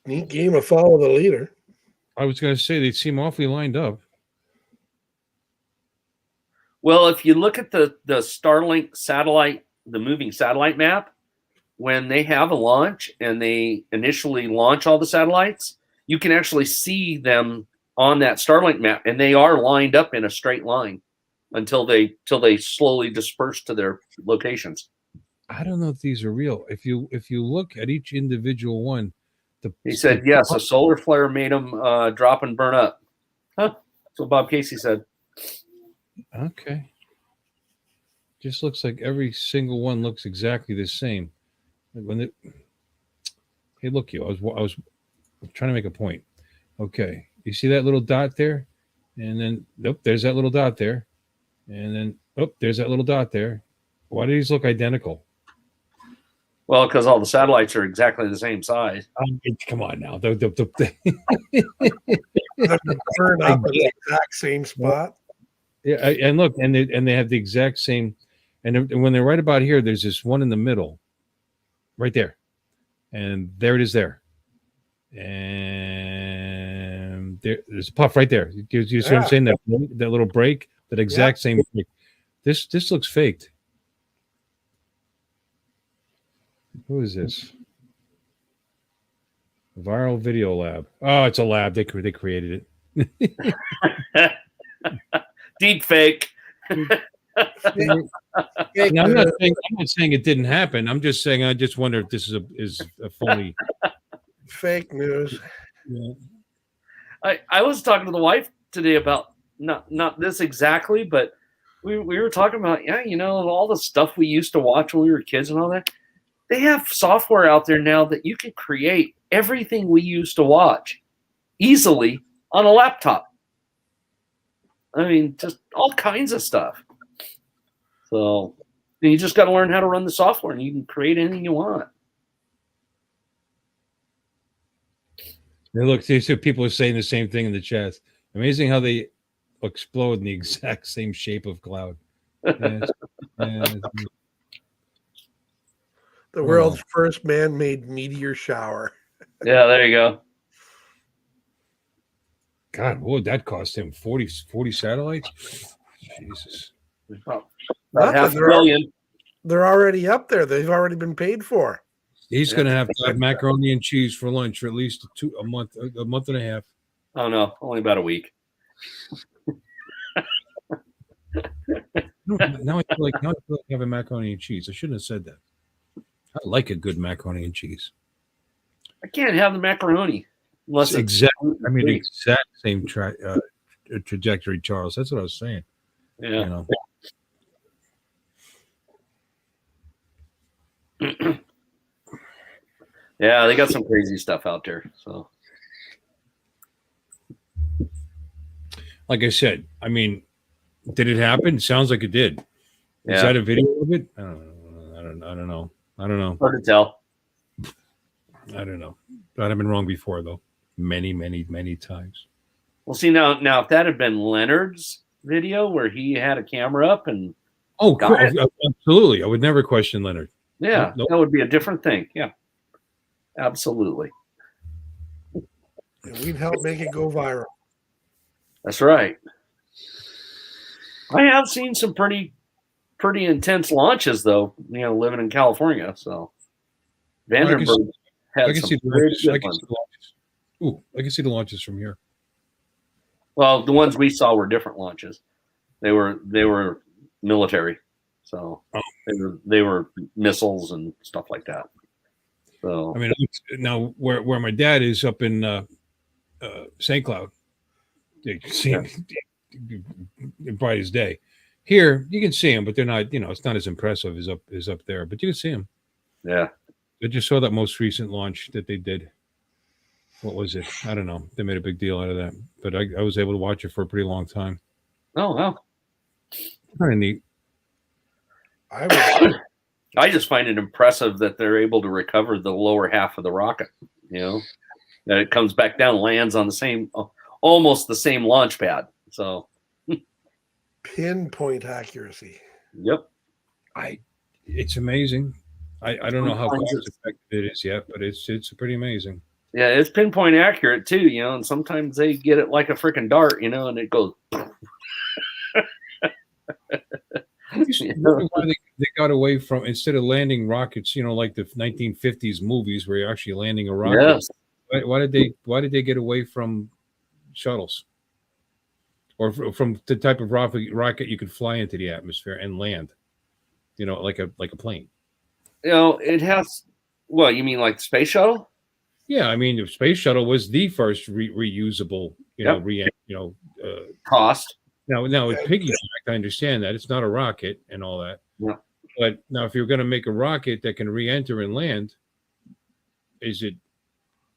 Neat game of follow the leader. I was going to say they seem awfully lined up. Well, if you look at the Starlink satellite, the moving satellite map, when they have a launch and they initially launch all the satellites, you can actually see them on that Starlink map, and they are lined up in a straight line until they slowly disperse to their locations. I don't know if these are real. If you look at each individual one, he said yes, a solar flare made them drop and burn up. Huh? That's what Bob Casey said. Okay. Just looks like every single one looks exactly the same. Hey, look, I was trying to make a point. Okay, you see that little dot there, and then there's that little dot there, and then there's that little dot there. Why do these look identical? Well, because all the satellites are exactly the same size. Come on now, they burn up at the exact same spot. Yeah, and look, and they have the exact same. And when they're right about here, there's this one in the middle, right there, and there it is there, and there's a puff right there. You see what I'm saying? That little break, that exact same break. This looks faked. Who is this? Viral Video Lab. Oh, it's a lab. They created it. Deep fake. I'm not saying it didn't happen. I'm just saying I just wonder if this is a phony fake news. Yeah. I was talking to the wife today about not this exactly, but we were talking about all the stuff we used to watch when we were kids and all that. They have software out there now that you can create everything we used to watch easily on a laptop. I mean, just all kinds of stuff. So you just got to learn how to run the software, and you can create anything you want. Look, see, people are saying the same thing in the chat. Amazing how they explode in the exact same shape of cloud. Yes. The world's first man-made meteor shower. Yeah, there you go. God, what would that cost him? 40 satellites? Jesus. About $500 million. They're already up there. They've already been paid for. He's going to have macaroni and cheese for lunch for at least a month and a half. Oh, no, only about a week. Now I feel like having macaroni and cheese. I shouldn't have said that. I like a good macaroni and cheese. I can't have the macaroni unless it's exactly. I mean, the exact same trajectory, Charles. That's what I was saying. Yeah. Yeah, they got some crazy stuff out there. So, like I said, I mean, did it happen? Sounds like it did. Is that a video of it? I don't know. Hard to tell. I don't know. But I've been wrong before, though. Many, many, many times. Well, see, now if that had been Leonard's video where he had a camera up and absolutely. I would never question Leonard. Yeah, Nope. That would be a different thing. Yeah, absolutely. And we'd help make it go viral. That's right. I have seen some pretty intense launches, though. Living in California, so Vandenberg had some very good ones. I can see the launches from here. Well, the ones we saw were different launches. They were military, so they were missiles and stuff like that. So I mean, now where my dad is up in St. Cloud, you can see him bright as day. Here you can see them, but they're not. It's not as impressive as up there. But you can see them. Yeah. I just saw that most recent launch that they did. What was it? I don't know. They made a big deal out of that, but I was able to watch it for a pretty long time. Oh wow, kind of neat. I just find it impressive that they're able to recover the lower half of the rocket. That it comes back down, lands on almost the same launch pad. So pinpoint accuracy. Yep. It's amazing. I don't know how cost effective it is yet, but it's pretty amazing. Yeah, it's pinpoint accurate too, and sometimes they get it like a freaking dart, and it goes. Have you just wonder why they got away from, instead of landing rockets, like the 1950s movies where you're actually landing a rocket. Yes. Why did they get away from shuttles, or from the type of rocket you could fly into the atmosphere and land, like a plane? It has. What you mean, like the space shuttle? Yeah, I mean the space shuttle was the first reusable, Yep. Cost. Now with piggyback, I understand that it's not a rocket and all that. Yeah. But now, if you're going to make a rocket that can re-enter and land, is it?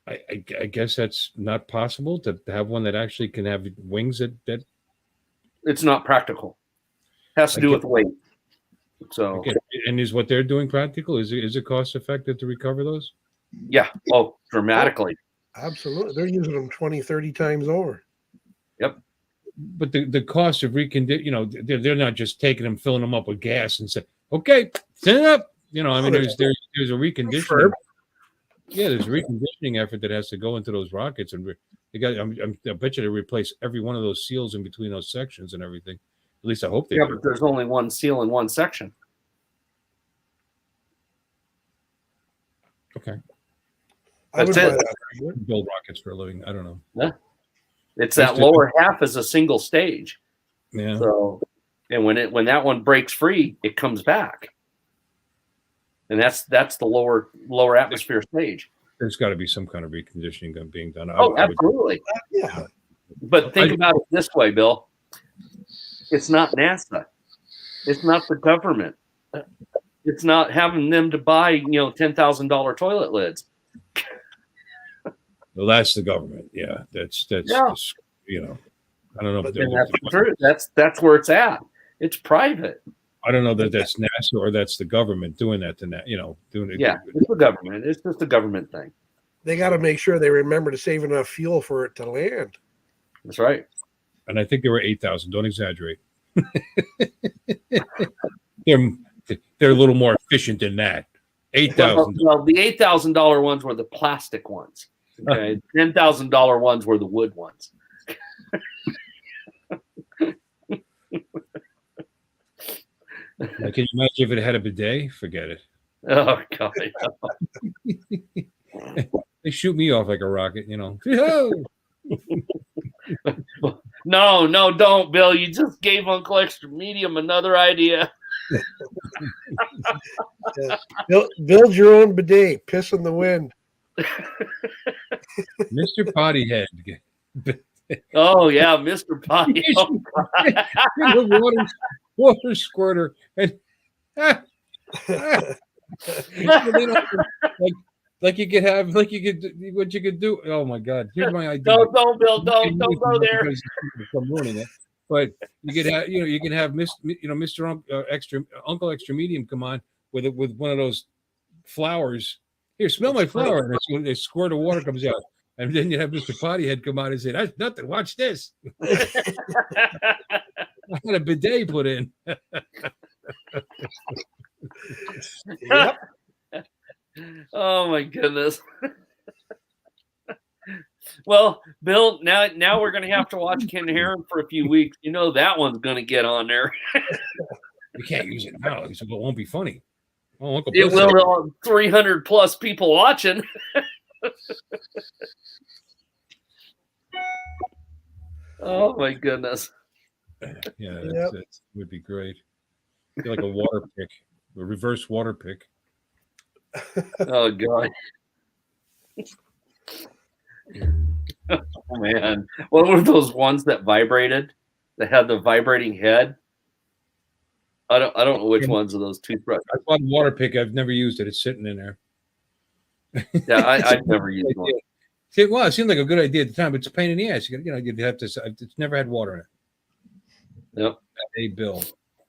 I guess that's not possible to have one that actually can have wings that. It's not practical. Has to do with weight. So, and is what they're doing practical? Is it cost effective to recover those? Yeah. Oh, dramatically. Absolutely. They're using them 20, 30 times over. Yep. But the cost of recondition, they're not just taking them, filling them up with gas and say, okay, send it up. I mean, there's a reconditioning. Yeah, there's a reconditioning effort that has to go into those rockets, and I bet you they replace every one of those seals in between those sections and everything. At least I hope they do. But there's only one seal in one section. Okay. That's it. Build rockets for a living. I don't know. Yeah. It's that lower half is a single stage. Yeah. So, and when that one breaks free, it comes back. And that's the lower atmosphere stage. There's got to be some kind of reconditioning being done. Absolutely. Yeah. But think about it this way, Bill. It's not NASA. It's not the government. It's not having them to buy, $10,000 toilet lids. Well, that's the government. Yeah, that's I don't know. But then that's the truth. That's where it's at. It's private. I don't know that that's NASA or that's the government doing that to that. Doing it. Yeah, it's the government. It's just a government thing. They got to make sure they remember to save enough fuel for it to land. That's right. And I think they were 8,000. Don't exaggerate. They're a little more efficient than that. 8,000. Well, the $8,000 ones were the plastic ones. Okay, $10,000 ones were the wood ones. Can you imagine if it had a bidet? Forget it. Oh God! They shoot me off like a rocket, No, don't, Bill. You just gave Uncle Extra Medium another idea. Build your own bidet. Piss in the wind. Mr. Pottyhead. Oh yeah, Mr. Potty. Water squirter. And like you could have, what you could do. Oh my God! Here's my idea. Don't, Bill. Don't go there. I'm ruining it. But you could have, you can have Mr. Uncle Extra Medium come on with one of those flowers. Here, smell my flower, and a squirt of water comes out, and then you have Mr. Pottyhead come out and say, "That's nothing. Watch this." I had a bidet put in. Yep. Oh my goodness. Well, Bill, now we're going to have to watch Ken Heron for a few weeks. That one's going to get on there. You can't use it now, so it won't be funny. Oh, Uncle It will. 300 plus people watching. Oh my goodness. Yeah, it would be great. Like a water pick, a reverse water pick. Oh God. Oh man. What were those ones that vibrated? That had the vibrating head? I don't know which ones of those toothbrushes. I bought a water pick. I've never used it. It's sitting in there. Yeah, I've never used one. Well, it seemed like a good idea at the time, but it's a pain in the ass. You'd have to. It's never had water in it. Yep. Hey, Bill,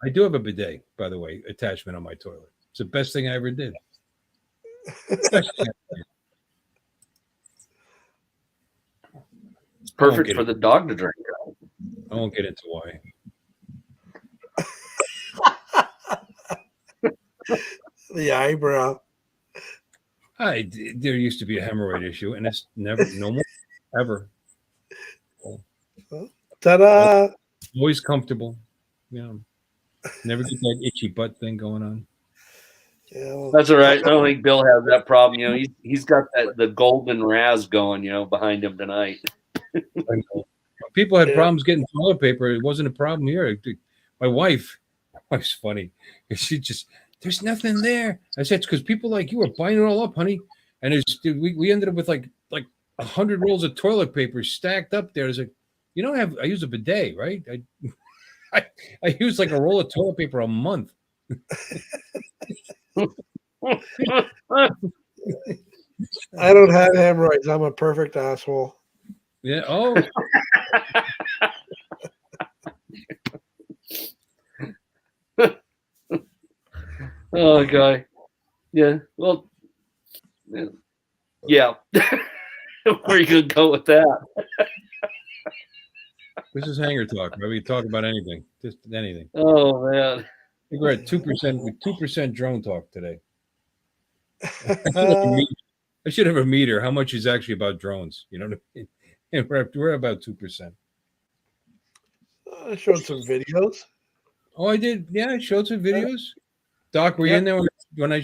I do have a bidet, by the way, attachment on my toilet. It's the best thing I ever did. It's perfect for the dog to drink. I won't get into why. The eyebrow. There used to be a hemorrhoid issue, and it's never, no more, ever. Ta-da! Always comfortable. Yeah. Never get that itchy butt thing going on. Yeah, well, That's all right. I don't think Bill has that problem. He's got the golden raz going, behind him tonight. People had problems getting toilet paper. It wasn't a problem here. My wife's funny. She just, there's nothing there. I said, it's because people like you are buying it all up, honey. And we ended up with like 100 rolls of toilet paper stacked up there. It's like, I use a bidet, right? I use like a roll of toilet paper a month. I don't have hemorrhoids. I'm a perfect asshole. Yeah. Oh. Oh, guy. Yeah. Well. Yeah. Where are you gonna go with that? This is Hangar talk. Maybe we talk about anything, just anything. Oh man. I think we're at 2% with 2% drone talk today. I should have a meter. How much is actually about drones? You know what I mean? And we're about 2%. I showed some videos. Oh, I did. Yeah, I showed some videos. Doc, were you in there when I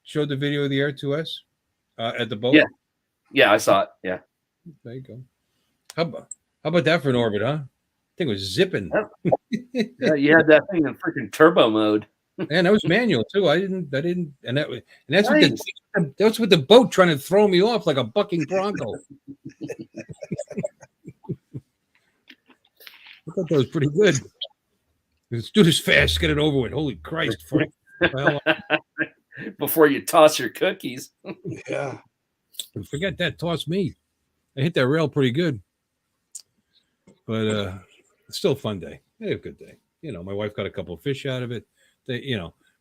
showed the video of the Air 2S at the boat? Yeah. Yeah, I saw it. Yeah. There you go. How about that for an orbit, huh? I think it was zipping. Yeah, you had that thing in freaking turbo mode. And that was manual too. I didn't, and that's nice. That's with the boat trying to throw me off like a bucking bronco. I thought that was pretty good. Let's do this fast, get it over with. Holy Christ, Frank! Before you toss your cookies. Yeah. Forget that. Toss me. I hit that rail pretty good. But it's still a fun day. I had a good day. My wife got a couple of fish out of it.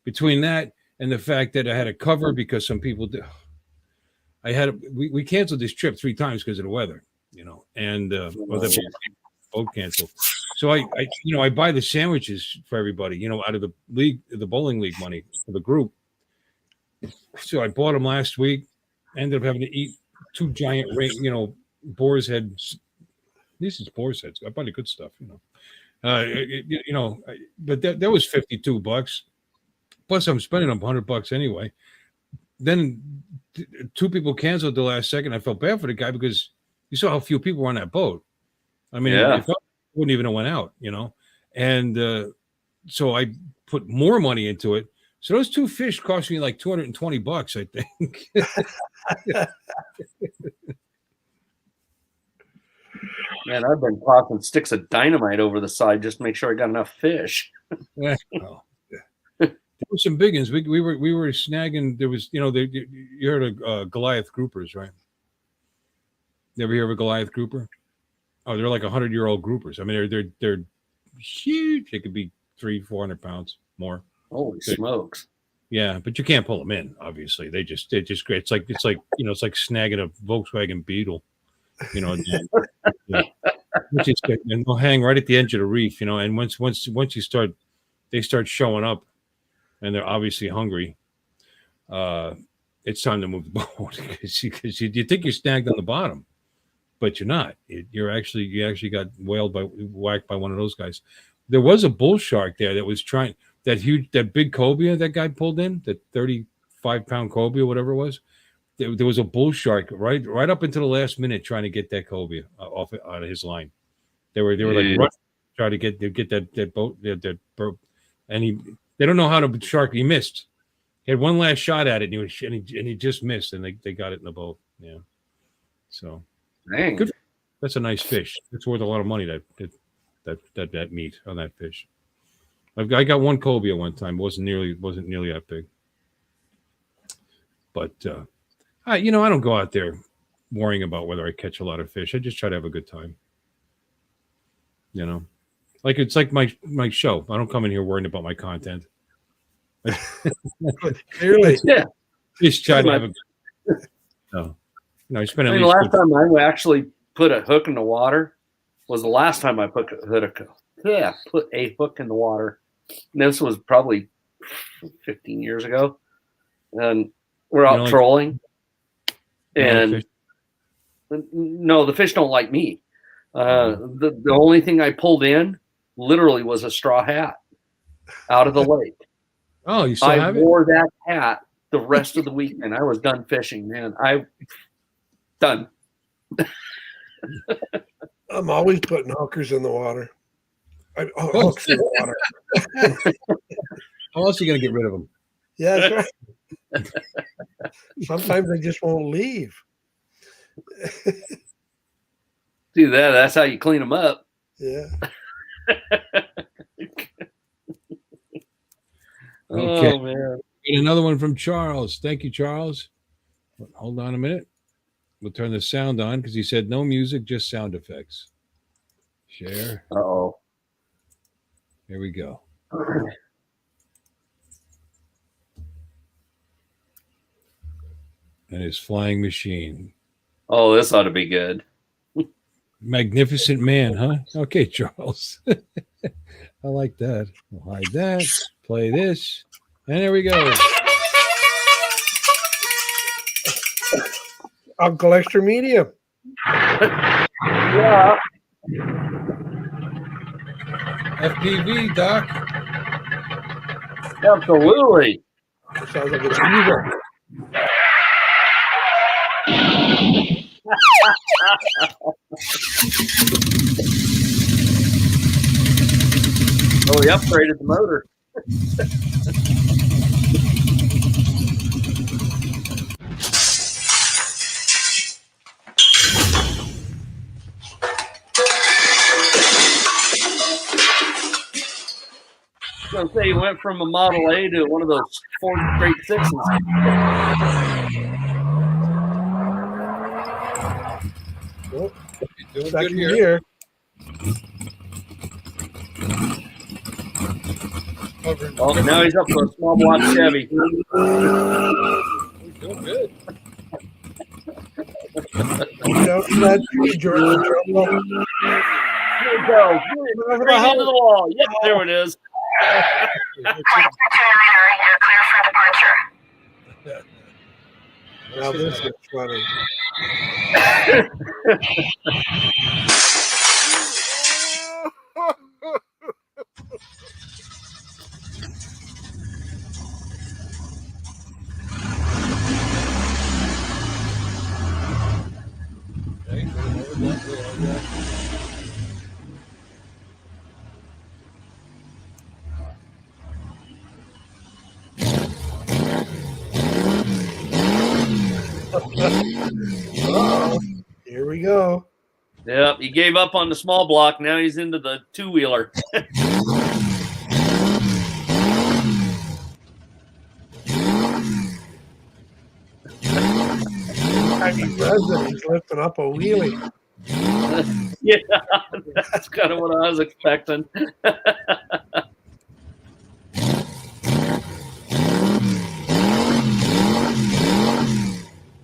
Between that and the fact that I had a cover because some people did. We canceled this trip 3 times because of the weather, and the boat canceled. So I buy the sandwiches for everybody, out of the league, the bowling league money for the group. So I bought them last week. Ended up having to eat 2 giant, boar's heads. This is boar's heads. I buy the good stuff, but that was $52. Plus, I'm spending $100 anyway. Then 2 people canceled the last second. I felt bad for the guy because you saw how few people were on that boat. I mean, I wouldn't even have went out, And so I put more money into it. So those 2 fish cost me like $220, I think. Man, I've been popping sticks of dynamite over the side just to make sure I got enough fish. There were some big ones. We were snagging. There was, you heard of Goliath groupers, right? You ever hear of a Goliath grouper? Oh, they're like 100-year-old groupers. I mean, they're huge. They could be 300-400 pounds more. Holy smokes! Yeah, but you can't pull them in. Obviously, they just great. It's like snagging a Volkswagen Beetle. And they'll hang right at the edge of the reef. And once they start showing up, and they're obviously hungry. It's time to move the boat because you think you're snagged on the bottom, but you're not. You actually got whacked by one of those guys. There was a bull shark there that was trying that big cobia that guy pulled in, that 35-pound cobia, whatever it was. There was a bull shark right up until the last minute trying to get that cobia off out of his line. They were like running, trying to get that boat that and they don't know how to shark. He missed. He had one last shot at it, and he just missed, and they got it in the boat. Yeah. So, good. That's a nice fish. It's worth a lot of money. That meat on that fish. I got one cobia one time. wasn't nearly that big. But I don't go out there worrying about whether I catch a lot of fish. I just try to have a good time. Like it's like my show. I don't come in here worrying about my content. Clearly, yeah. Just try to have a good. I spent. The last time I actually put a hook in the water was the last time I put a hook in the water. And this was probably 15 years ago, and we're out trolling. And no, the fish don't like me. The only thing I pulled in literally was a straw hat. out of the lake. Oh, you still I have it? wore that hat the rest of the weekend. I was done fishing, man. Done. I'm always putting hookers in the water. Hooks in the water. How else are you going to get rid of them? Yeah, that's right. Sometimes they just won't leave. Do that. That's how you clean them up. Yeah. Okay. Oh, man. Got another one from Charles. Thank you, Charles. Hold on a minute. We'll turn the sound on because he said no music, just sound effects. Share. Uh-oh. Here we go. And his flying machine. Oh, this ought to be good. Magnificent man, huh? Okay, Charles. I like that. We'll hide that. Play this. And there we go. Uncle Extra Medium. Yeah. FPV, Doc. Absolutely. Sounds like it's evil. Oh, he upgraded the motor. I was going to say he went from a Model A to one of those 4 straight 6s. Oh, Doing second good here. year. Oh, now he's up for a small block Chevy. Doing good. That tree, Jordan. Here we go. Straight into the wall. Yep, there it is. You're clear for departure. Now this is funny. Here we go. Yep, he gave up on the small block. Now he's into the 2-wheeler. He's lifting up a wheelie. Yeah, that's kind of what I was expecting.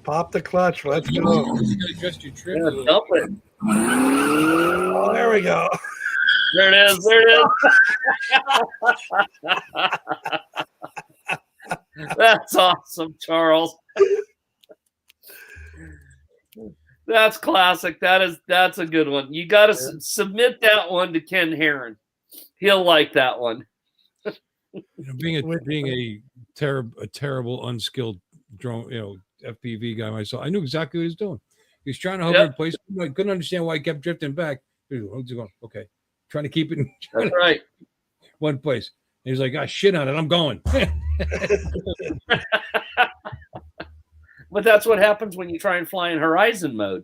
Pop the clutch. Let's go. You gotta adjust your trim. Yeah, dump it. Oh, there we go. There it is. There it is. That's awesome, Charles. That's classic. That's a good one. You got to submit that one to Ken Herron. He'll like that one. Being a terrible, unskilled drone, FPV guy myself, I knew exactly what he was doing. He was trying to hover in place. I couldn't understand why he kept drifting back. Okay, trying to keep it in That's right. one place. And he's like, "Ah, shit on it. I'm going." But that's what happens when you try and fly in horizon mode.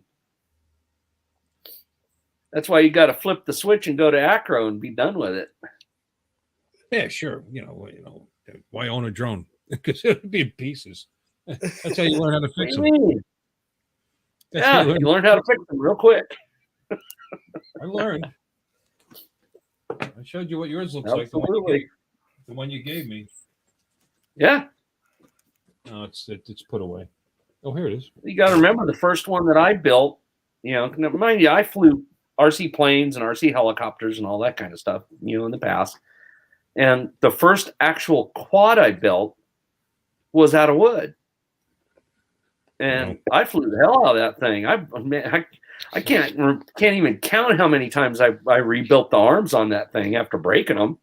That's why you got to flip the switch and go to acro and be done with it. Yeah, sure. Why own a drone? Because it would be in pieces. That's how you learn how to fix them. Yeah, you learn how to fix them real quick. I learned. I showed you what yours looks Absolutely. like. The one you gave me. Yeah. No, it's put away. Oh, here it is. You got to remember the first one that I built, mind you, I flew RC planes and RC helicopters and all that kind of stuff, in the past. And the first actual quad I built was out of wood. And I flew the hell out of that thing. I can't even count how many times I rebuilt the arms on that thing after breaking them.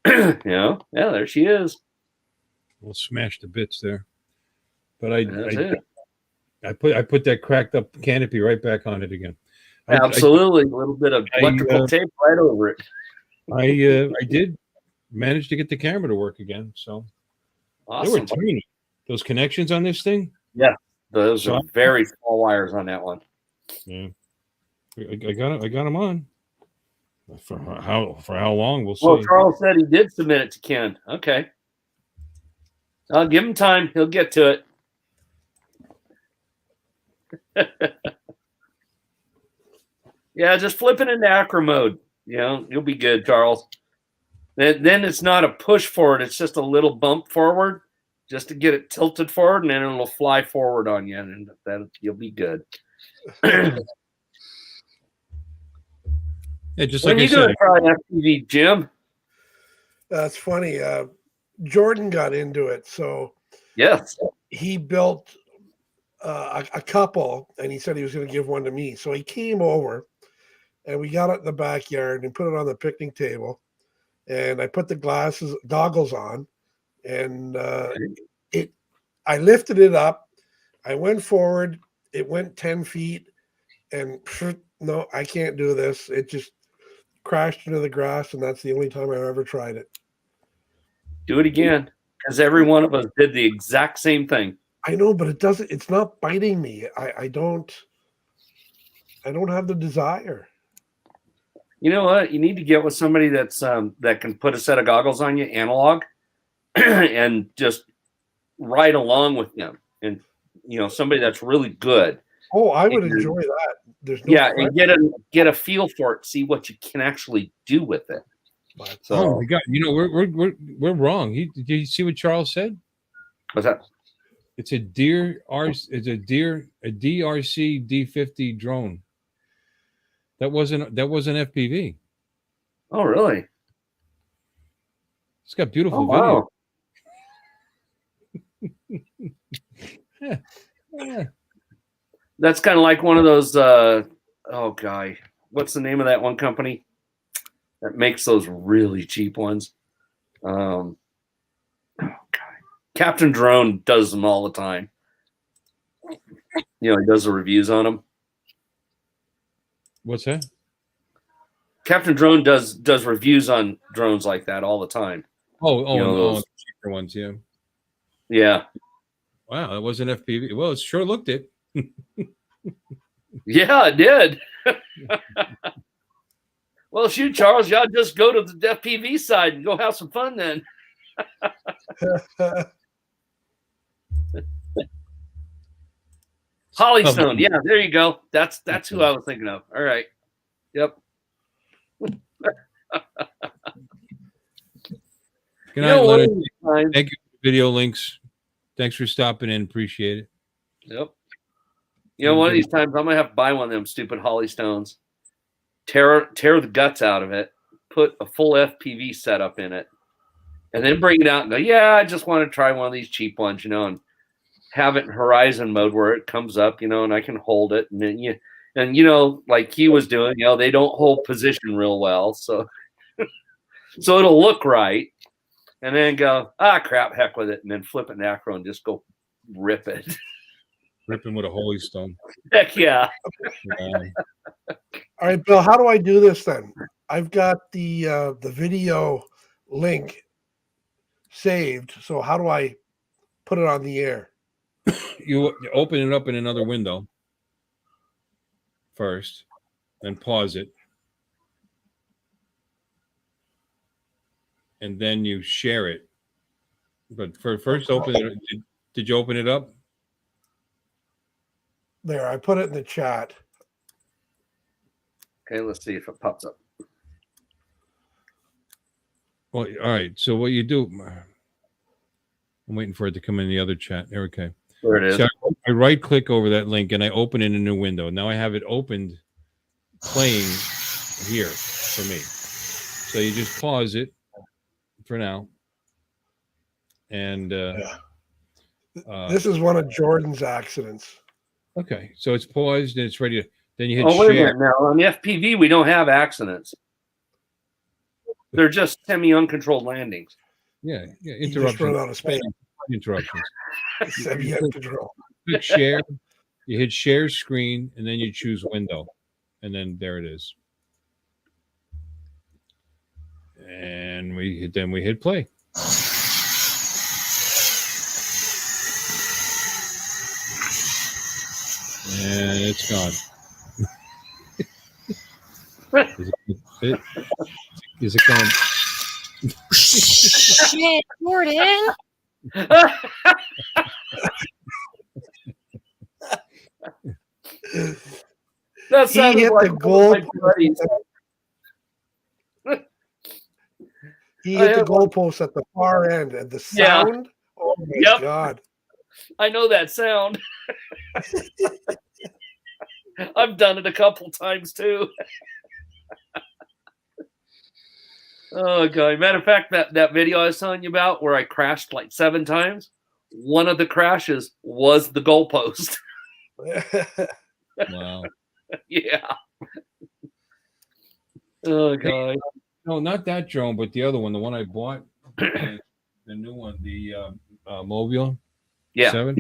Yeah, there she is. We'll smash the bits there. But I put that cracked up canopy right back on it again. Absolutely, a little bit of electrical tape right over it. I did manage to get the camera to work again. So Awesome. they were tiny. Those connections on this thing. Yeah, those are very small wires on that one. Yeah, I got them on. For how long we'll see. Well, Charles said he did submit it to Ken. Okay, I'll give him time. He'll get to it. Yeah, just flip it into acro mode. You'll be good, Charles. Then it's not a push forward; it's just a little bump forward, just to get it tilted forward, and then it'll fly forward on you, and then you'll be good. Yeah, just when like you gonna try FPV, Jim? That's funny. Jordan got into it, so yes, he built a couple, and he said he was going to give one to me. So he came over, and we got it in the backyard and put it on the picnic table, and I put the goggles on, and I lifted it up. I went forward. It went 10 feet, and no, I can't do this. It just crashed into the grass, and that's the only time I've ever tried it. Do it again, because every one of us did the exact same thing. I know, but it's not biting me. I don't have the desire. You know what? You need to get with somebody that's that can put a set of goggles on you, analog, and just ride along with them. And somebody that's really good. Oh, I would enjoy that. There's no and get a feel for it, see what you can actually do with it. So, oh my God, we're wrong. Did you see what Charles said? What's that? It's a DRC D50 drone. That wasn't FPV. Oh, really? It's got beautiful video. Wow. Yeah. That's kind of like one of those. What's the name of that one company that makes those really cheap ones? Captain Drone does them all the time. He does the reviews on them. What's that? Captain Drone does reviews on drones like that all the time. Those cheaper ones, yeah. Yeah. Wow, that wasn't FPV. Well, it sure looked it. Yeah, it did. Well, shoot, Charles, y'all just go to the FPV side and go have some fun then. Hollystone, yeah, there you go. That's who I was thinking of. All right. Yep. Good night, Leonard. Thank you for the video links. Thanks for stopping in. Appreciate it. Yep. One of these times I'm gonna have to buy one of them stupid Hollystones, tear the guts out of it, put a full FPV setup in it, and then bring it out and go, yeah, I just want to try one of these cheap ones, and have it in horizon mode where it comes up, and I can hold it, and then like he was doing, they don't hold position real well, so so it'll look right, and then go, crap, heck with it, and then flip it in acro and just go rip it. Ripping with a Holystone. Heck yeah. All right, Bill, how do I do this then? I've got the video link saved, so how do I put it on the air? You open it up in another window first, then pause it, and then you share it. But first open it. Did you open it up? There, I put it in the chat. Okay, let's see if it pops up. Well, all right. So what you do? I'm waiting for it to come in the other chat. Okay. There it is. So I right click over that link and I open it in a new window. Now I have it opened, playing here for me. So you just pause it for now. And this is one of Jordan's accidents. Okay, so it's paused and it's ready to. Then you hit wait share. a minute now. On the FPV, we don't have accidents. They're just semi-uncontrolled landings. Yeah, You just run interruptions. out of space. Interruptions. Semi out control. Hit share. You hit share screen, and then you choose window, and then there it is. And we hit play. And it's gone. Is it going? Shit, Jordan. That He hit like the goal. He hit the goalpost at the far end, and the sound. Oh my god! I know that sound. I've done it a couple times too. Oh god! Matter of fact, that video I was telling you about where I crashed like 7 times, one of the crashes was the goalpost. Wow. Yeah. Oh god. No, not that drone, but the other one, the one I bought, the new one, the Mobile 7.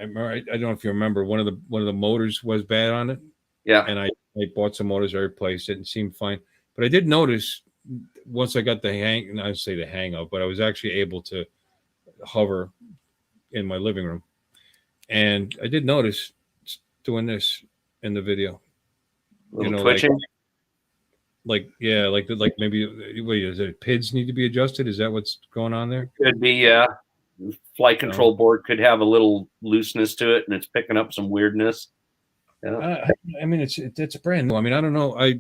I don't know if you remember, one of the motors was bad on it. Yeah. And I bought some motors, I replaced it, and it seemed fine. But I did notice once I got the hang of, but I was actually able to hover in my living room, and I did notice doing this in the video. Twitching. Like maybe wait, is it PIDs need to be adjusted? Is that what's going on there? Could be, yeah. Flight control board could have a little looseness to it, and it's picking up some weirdness. Yeah. I mean, it's brand new. I mean, I don't know. I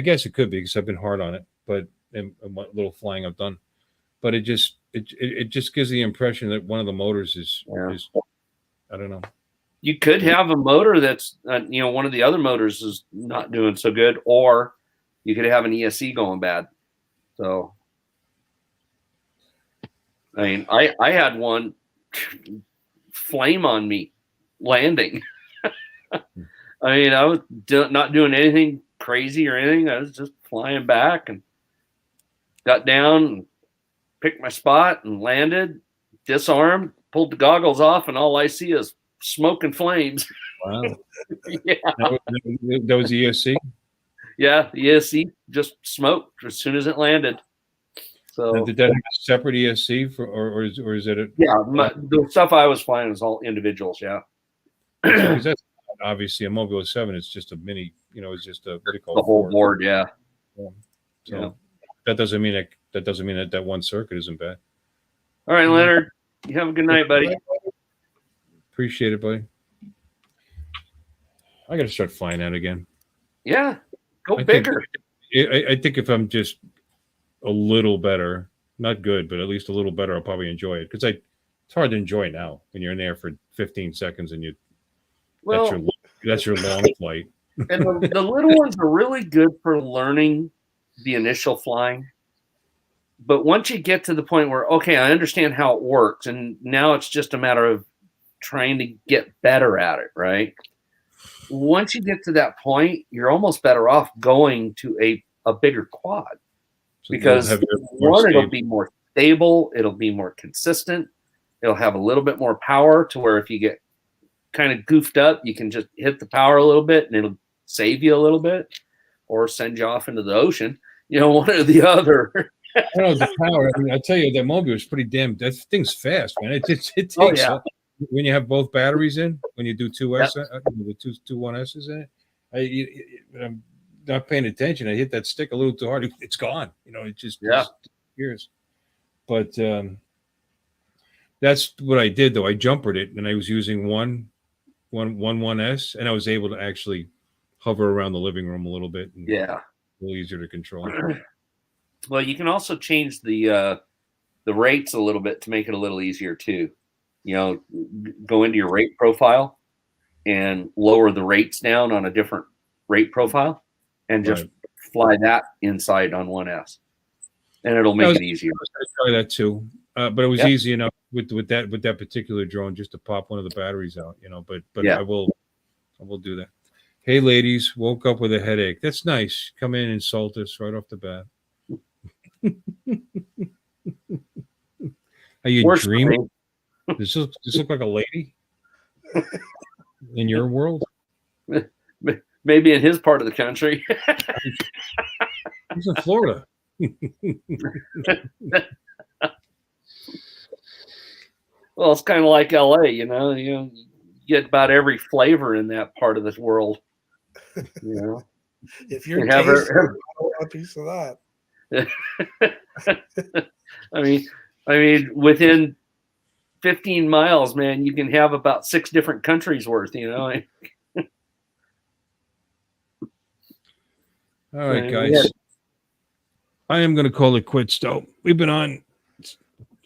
guess it could be because I've been hard on it, but and what little flying I've done, but it just gives the impression that one of the motors is I don't know. You could have a motor that's one of the other motors is not doing so good, or you could have an ESC going bad. So, I mean, I had one flame on me landing. I mean, I was not doing anything crazy or anything. I was just flying back and got down and picked my spot and landed, disarmed, pulled the goggles off, and all I see is smoke and flames. Wow. Yeah. That was the ESC? Yeah, the ESC just smoked as soon as it landed. So now, did that have a separate ESC or is it a the stuff I was flying was all individuals, yeah. Because that's obviously a Mobile 7, it's just a mini, it's just a what do you call the whole board, yeah. So that doesn't mean that one circuit isn't bad. All right, Leonard. You have a good night, buddy. Appreciate it, buddy. I got to start flying out again. Yeah, go bigger. I think if I'm just a little better, not good, but at least a little better, I'll probably enjoy it. Because it's hard to enjoy now when you're in there for 15 seconds and that's your long flight. And the little ones are really good for learning the initial flying. But once you get to the point where, okay, I understand how it works, and now it's just a matter of trying to get better at it, right? Once you get to that point, you're almost better off going to a bigger quad. So because it'll be more stable, it'll be more consistent, it'll have a little bit more power to where if you get kind of goofed up, you can just hit the power a little bit and it'll save you a little bit or send you off into the ocean, one or the other. I don't know the power. I mean, I tell you, that Mobile is pretty damn. That thing's fast, man. It takes when you have both batteries in. When you do two 1S's in it, I'm not paying attention. I hit that stick a little too hard. It's gone. It just disappears. But that's what I did, though. I jumpered it, and I was using one 1S, and I was able to actually hover around the living room a little bit. And a little easier to control. Well, you can also change the rates a little bit to make it a little easier too. Go into your rate profile and lower the rates down on a different rate profile, and just fly that inside on 1S, and it'll make it easier. I try that too, but it was easy enough with that particular drone just to pop one of the batteries out. But I will do that. Hey, ladies, woke up with a headache. That's nice. Come in and insult us right off the bat. Are you Worse for dreaming? Does this look like a lady in your world? Maybe in his part of the country. He's in Florida. Well, it's kind of like LA, you get about every flavor in that part of this world. If you're You have tasting, I want a piece of that. I mean, within 15 miles, man, you can have about 6 different countries worth, All right, guys. I am going to call it quits, though. We've been on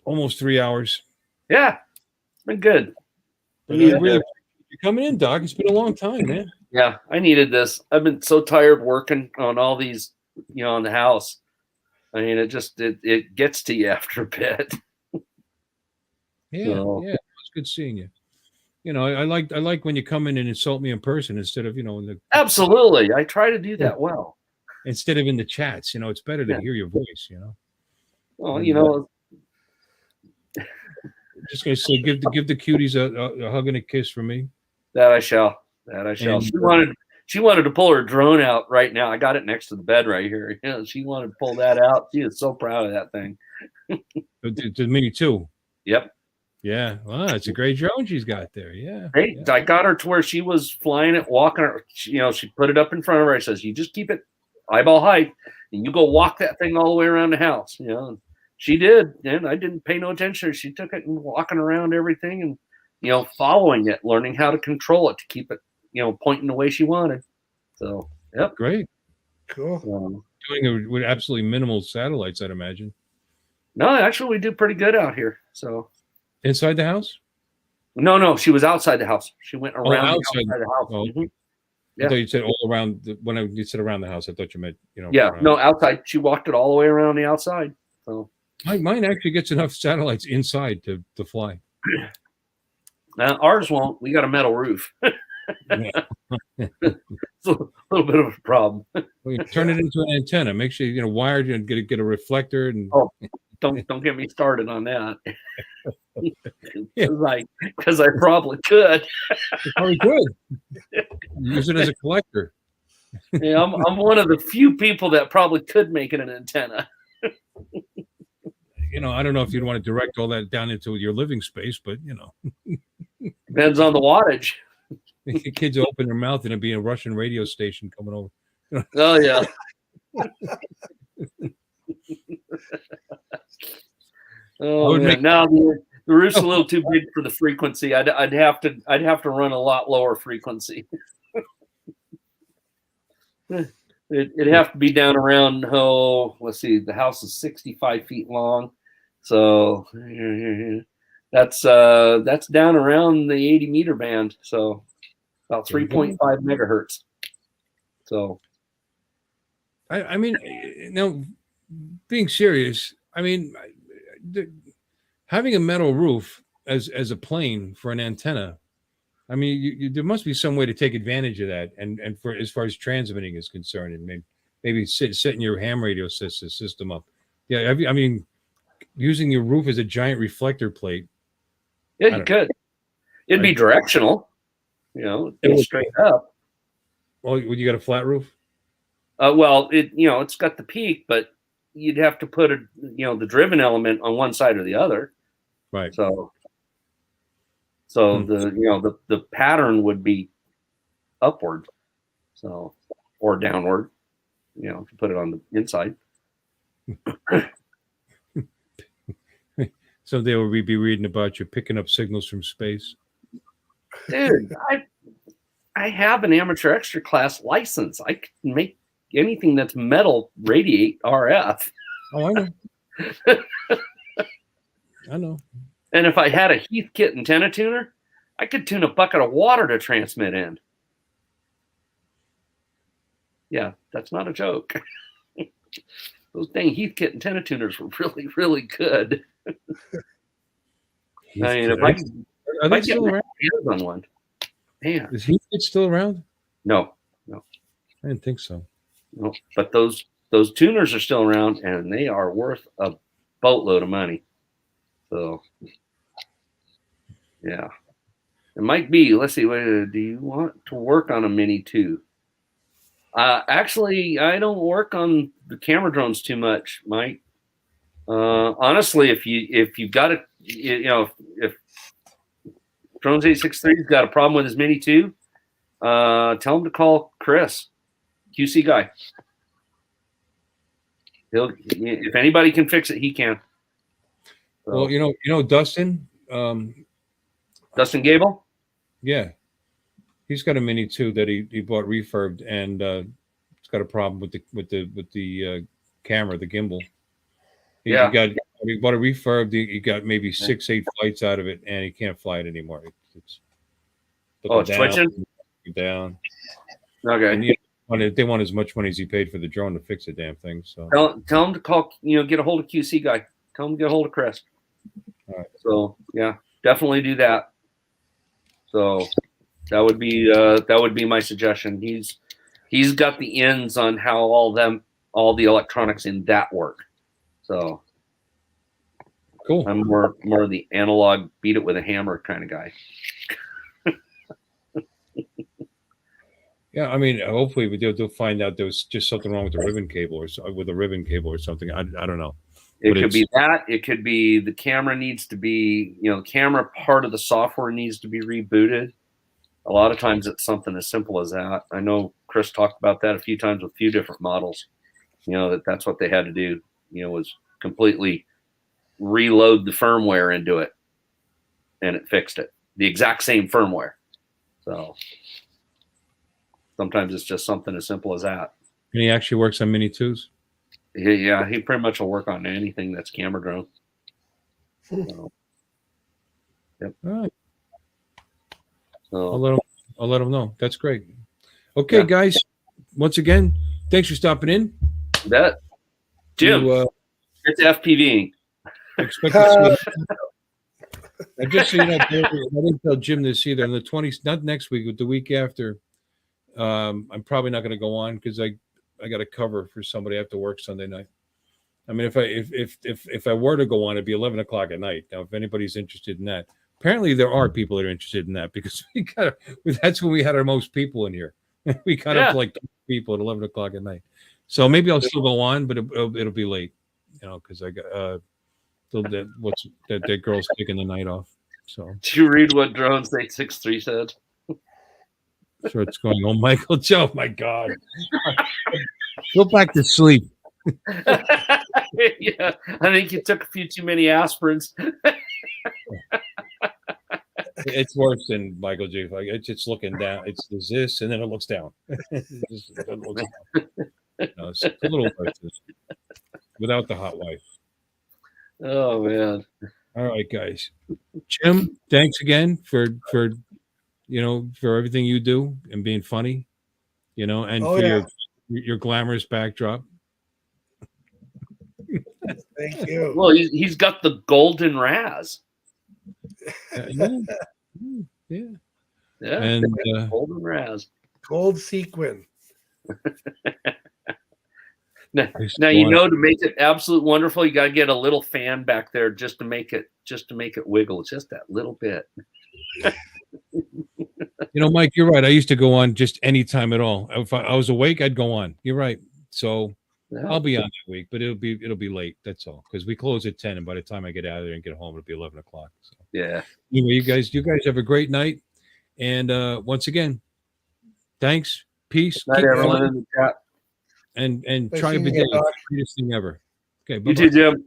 almost 3 hours. Yeah, it's been good. You're coming in, Doc. It's been a long time, man. Yeah, I needed this. I've been so tired working on all these, on the house. I mean, it gets to you after a bit. Yeah, it's good seeing you. I like when you come in and insult me in person instead of Absolutely, I try to do that well. Instead of in the chats. It's better to hear your voice. Well, just gonna say, give the cuties a hug and a kiss from me. That I shall. She wanted to pull her drone out right now. I got it next to the bed right here. She wanted to pull that out. She is so proud of that thing. To me too. Yep. Yeah. Wow, it's a great drone she's got there. Yeah. Hey, yeah. I got her to where she was flying it, walking her. She put it up in front of her. I says, "You just keep it eyeball height, and you go walk that thing all the way around the house." And she did, and I didn't pay no attention. She took it and walking around everything, and following it, learning how to control it to keep it, pointing the way she wanted. So, yep, great, cool. Doing it with absolutely minimal satellites, I'd imagine. No, actually, we do pretty good out here. So, inside the house? No, she was outside the house. She went around outside the house. Oh. Mm-hmm. I thought you said all around. When you said around the house, I thought you meant Yeah, around. no, outside. She walked it all the way around the outside. So mine actually gets enough satellites inside to fly. Ours won't. We got a metal roof. It's a little bit of a problem. Well, you turn it into an antenna. Make sure wired and get a reflector. And don't get me started on that. Because I probably could. You probably could use it as a collector. Yeah, I'm one of the few people that probably could make it an antenna. I don't know if you'd want to direct all that down into your living space, but depends on the wattage. Kids open their mouth and it'd be a Russian radio station coming over. Oh yeah. Oh man. Now the roof's a little too big for the frequency. I'd have to run a lot lower frequency. It'd have to be down around let's see, the house is 65 feet long, so that's down around the 80 meter band, so about 3.5 megahertz. So I mean, now being serious, I mean, having a metal roof as a plane for an antenna, I mean, there must be some way to take advantage of that, and for as far as transmitting is concerned, and maybe setting your ham radio system up. Yeah, I mean, using your roof as a giant reflector plate. Yeah, you could. It'd be directional, straight up. Well, you got a flat roof? Well, it's got the peak, but you'd have to put the driven element on one side or the other. Right. So the pattern would be upward, or downward, if you put it on the inside. Someday we'll be reading about you picking up signals from space. Dude, I have an amateur extra class license. I can make anything that's metal radiate RF. Oh, I know. I know. And if I had a Heathkit antenna tuner, I could tune a bucket of water to transmit in. Yeah, that's not a joke. Those dang Heathkit antenna tuners were really, really good. I mean, if I get my hands on one, man. Is Heathkit still around? No. I didn't think so. No, but those those tuners are still around, and they are worth a boatload of money. So, yeah. It might be. Let's see. Do you want to work on a Mini 2? Actually, I don't work on the camera drones too much, Mike. Honestly, if you've got if Drones 863's got a problem with his Mini 2, tell him to call Chris, QC guy. If anybody can fix it, he can. So, Well, Dustin. Dustin Gable. Yeah, he's got a Mini 2 that he bought refurbed, and it's got a problem with the camera, the gimbal. He bought a refurb. He got maybe 6-8 flights out of it, and he can't fly it anymore. It's twitching down. Okay. And they want as much money as he paid for the drone to fix the damn thing. So tell him to call. Get a hold of QC guy. Tell him to get a hold of Chris. All right. So yeah, definitely do that. So that would be my suggestion. He's got the ends on how all the electronics in that work. So cool. I'm more the analog, beat it with a hammer kind of guy. Yeah, I mean, hopefully they'll find out there was just something wrong with the ribbon cable or something. I don't know. It could be that. It could be the camera needs to be, the camera part of the software needs to be rebooted. A lot of times it's something as simple as that. I know Chris talked about that a few times with a few different models. That's what they had to do, was completely reload the firmware into it, and it fixed it. The exact same firmware. So sometimes it's just something as simple as that. And he actually works on Mini 2s? Yeah, he pretty much will work on anything that's camera drone. So, yep. All right. So, I'll let him know. That's great. Okay, guys. Once again, thanks for stopping in. You bet. Jim, it's FPVing. Expect to see I just so you know, I didn't tell Jim this either. On the 20th, not next week, but the week after, I'm probably not going to go on because I got to cover for somebody. I have to work Sunday night. I mean, if I were to go on, it'd be 11 o'clock at night. Now, if anybody's interested in that, apparently there are people that are interested in that because that's when we had our most people in here. We got up to like 20 people at 11 o'clock at night. So maybe I'll still go on, but it'll be late, because I got that girl's taking the night off. So did you read what Drones 863 said? So it's going, oh, Michael, Joe, my God. Go back to sleep. Yeah, I think you took a few too many aspirins. It's worse than Michael J. Like it's looking down. It's this, and then it looks down. It looks down. No, it's a little worse without the hot wife. Oh man! All right, guys. Jim, thanks again for everything you do and being funny, and for your glamorous backdrop. Thank you. Well, he's got the golden Raz. Yeah. And golden Raz, gold sequin. Now to make it absolute wonderful, you got to get a little fan back there just to make it wiggle, just that little bit. Mike, you're right. I used to go on just any time at all. If I was awake, I'd go on. You're right. So I'll be on that week, but it'll be late. That's all, because we close at 10, and by the time I get out of there and get home, it'll be 11 o'clock. So yeah. Anyway, you guys have a great night, and once again, thanks, peace, night, everyone in the chat, and try to be the greatest thing ever. Okay, bye-bye. You too, Jim.